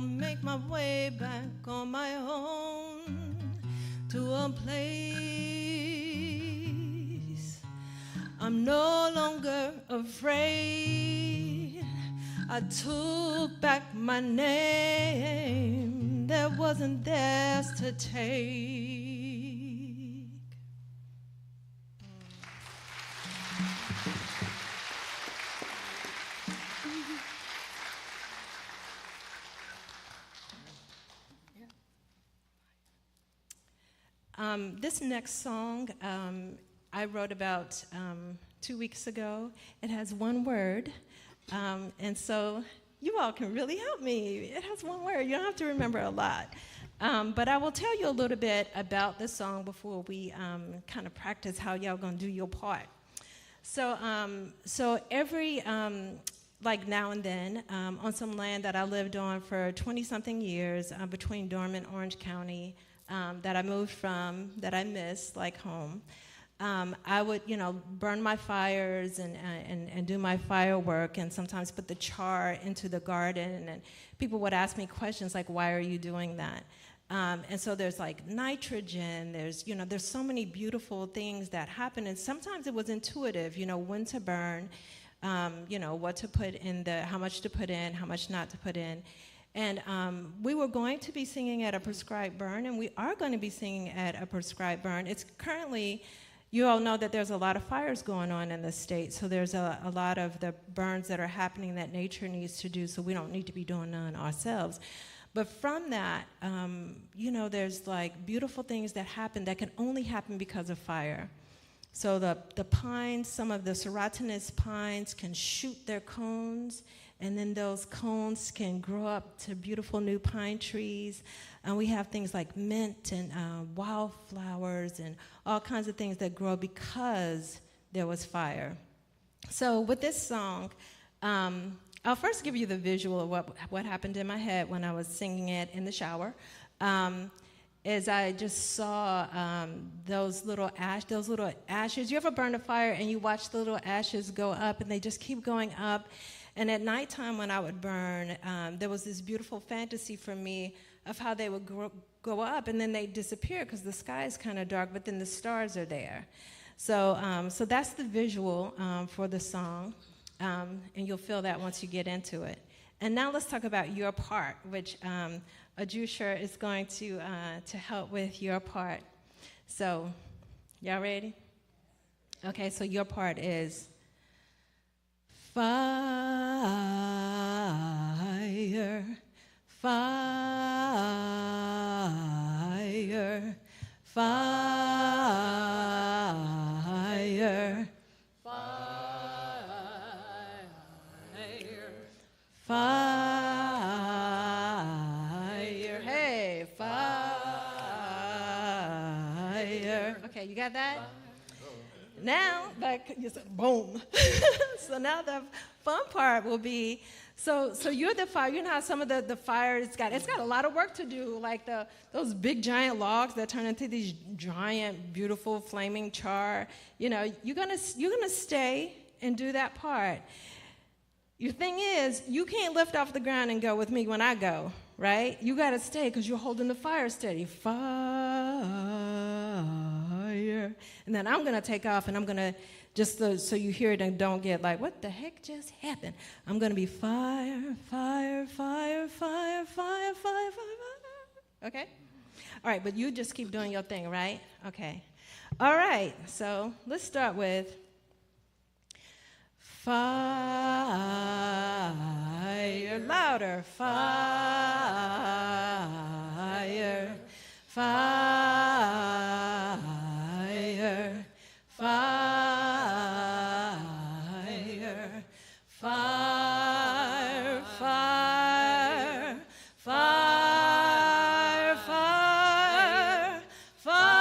Make my way back on my own to a place I'm no longer afraid. I took back my name that wasn't theirs to take. This next song I wrote about 2 weeks ago. It has one word, and so you all can really help me. It has one word. You don't have to remember a lot. But I will tell you a little bit about the song before we kind of practice how y'all gonna do your part. So every, like now and then, on some land that I lived on for 20-something years between Durham and Orange County, that I moved from, that I miss, like home, I would, burn my fires and do my firework, and sometimes put the char into the garden, and people would ask me questions like, why are you doing that? And so there's like nitrogen, there's so many beautiful things that happen, and sometimes it was intuitive, when to burn, what to put in how much to put in, how much not to put in. And we were going to be singing at a prescribed burn, and we are going to be singing at a prescribed burn. It's currently, you all know that there's a lot of fires going on in the state, so there's a lot of the burns that are happening that nature needs to do, so we don't need to be doing none ourselves. But from that, there's like beautiful things that happen that can only happen because of fire. So the pines, some of the serotinous pines can shoot their cones, and then those cones can grow up to beautiful new pine trees. And we have things like mint and wildflowers and all kinds of things that grow because there was fire. So with this song, I'll first give you the visual of what happened in my head when I was singing it in the shower. As I just saw those little ashes. You ever burn a fire and you watch the little ashes go up and they just keep going up? And at nighttime when I would burn, there was this beautiful fantasy for me of how they would go up and then they disappear because the sky is kind of dark, but then the stars are there. So that's the visual for the song, and you'll feel that once you get into it. And now let's talk about your part, which Ajusha is going to help with your part. So, y'all ready? Okay, so your part is fire, fire, fire, fire, hey, fire. Okay, you got that? Now, like you said, boom. So now the fun part will be, so you're the fire. You know how some of the fire, it's got a lot of work to do, like those big giant logs that turn into these giant, beautiful, flaming char. You know, you're gonna stay and do that part. Your thing is, you can't lift off the ground and go with me when I go, right? You gotta stay because you're holding the fire steady. Fire. And then I'm gonna take off and I'm gonna, just so you hear it and don't get like, what the heck just happened? I'm gonna be fire, fire, fire, fire, fire, fire, fire, fire. Okay? All right, but you just keep doing your thing, right? Okay. All right, so let's start with fire, louder, fire, fire, fire, fire, fire, fire, fire, fire, fire, fire,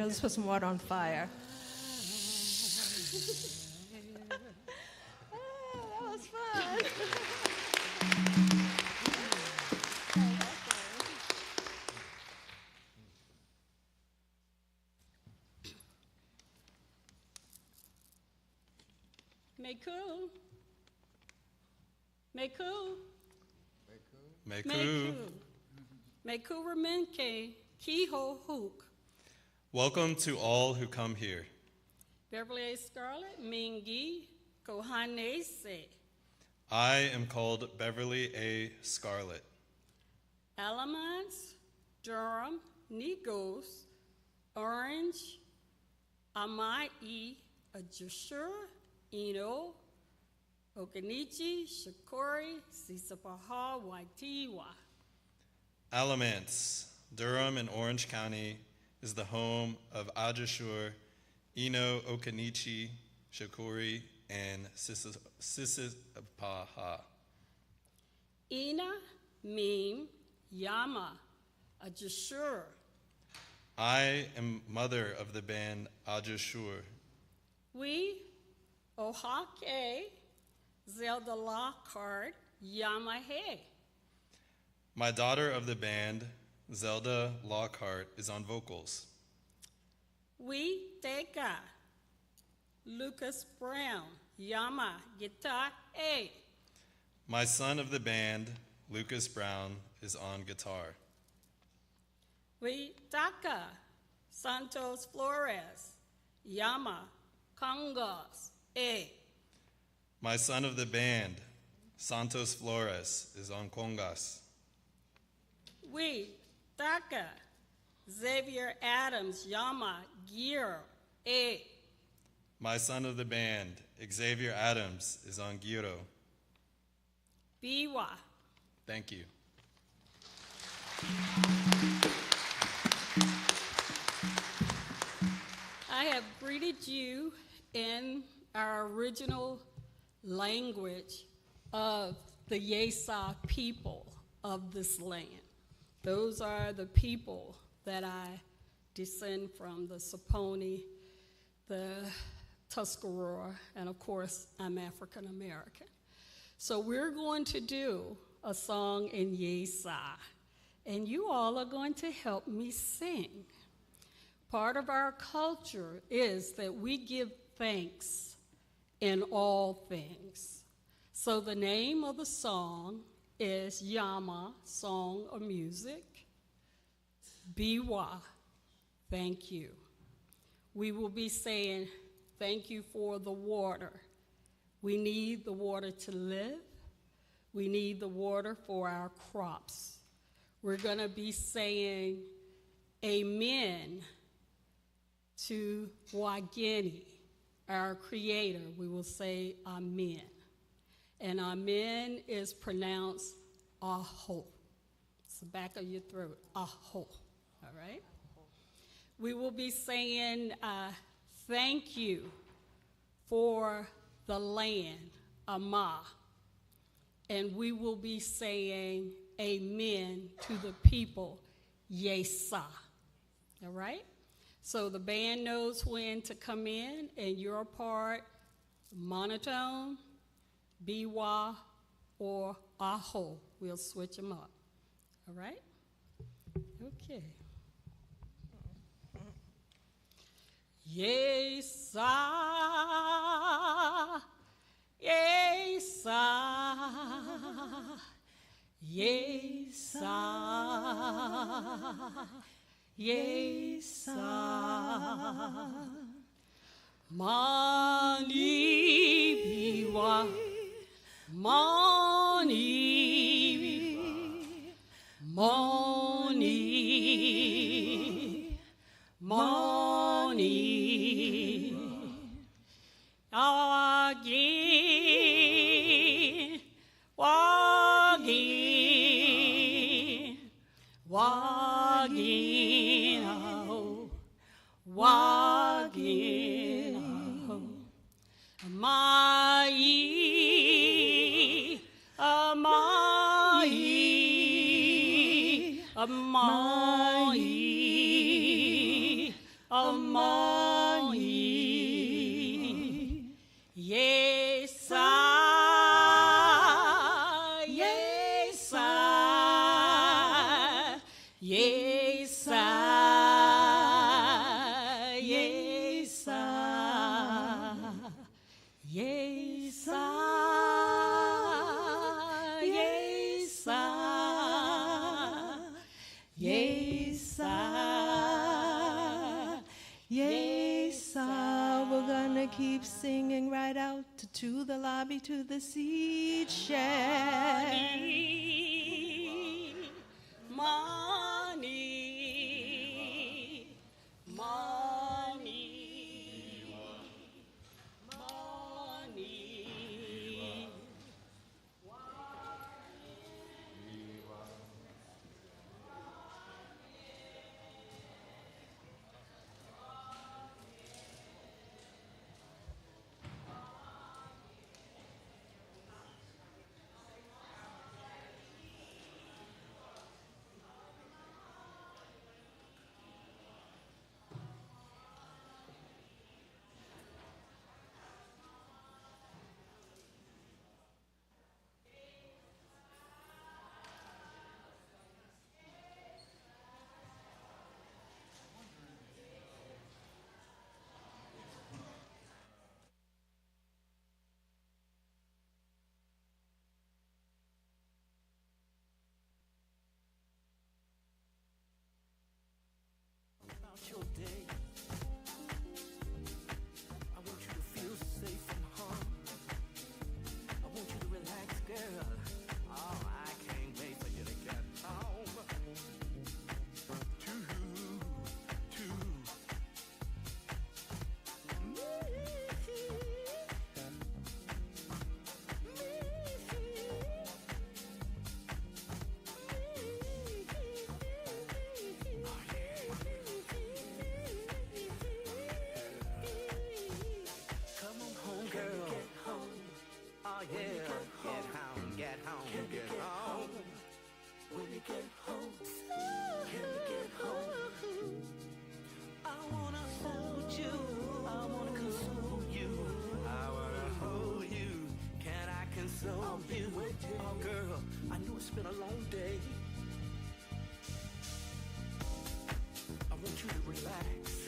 Let's put some water on fire. Oh, that was fun. Meku. Meku. Meku. Meku Ramenke Kiho Hook. Welcome to all who come here. Beverly A. Scarlett Mingi Kohanese. I am called Beverly A. Scarlett. Alamance, Durham, Negos, Orange, Amai, Ajusher, Eno, Okanichi, Shakori, Sisapaha, Waitiwa. Alamance, Durham and Orange County is the home of Ajashur, Eno, Okanichi, Shakori, and Sisapaha. Ina, Mim, Yama, Ajashur. I am mother of the band Ajashur. We, Ohake, Zelda Lockhart, Yamahe. My daughter of the band, Zelda Lockhart, is on vocals. We, Teka, Lucas Brown, Yama, Guitar A. My son of the band, Lucas Brown, is on guitar. We, Taka, Santos Flores, Yama, Congos A. My son of the band, Santos Flores, is on congas. We, Taka, Xavier Adams, Yama, Gear, A. My son of the band, Xavier Adams, is on gyro. Biwa. Thank you. I have greeted you in our original language of the Yesa people of this land. Those are the people that I descend from, the Saponi, the Tuscarora, and of course, I'm African American. So we're going to do a song in Yesa, and you all are going to help me sing. Part of our culture is that we give thanks in all things. So the name of the song is Yama, Song or Music. Biwa, thank you. We will be saying thank you for the water. We need the water to live. We need the water for our crops. We're going to be saying amen to Wageni, our creator. We will say amen. And amen is pronounced aho. It's the back of your throat, aho, all right? We will be saying thank you for the land, Ama. And we will be saying amen to the people, Yesa, all right? So the band knows when to come in, and your part, monotone, biwa, or aho. We'll switch them up, all right? Okay. Yesa, Yesa, Yesa, Yesa, Mani biwa, Mani, Mani, Mani, Again, Wagin, Wagin, oh, Wagin, oh, Mai, Amai, Amai, Amai, Yesa, Yesa, Yesa, Yesa, Yesa, Yesa, Yesa, Yesa. We're gonna keep singing right out to the lobby, to the seed shed. Money, money, money. Your day. I want you to feel safe and harm. you. Oh, girl, I know it's been a long day. I want you to relax.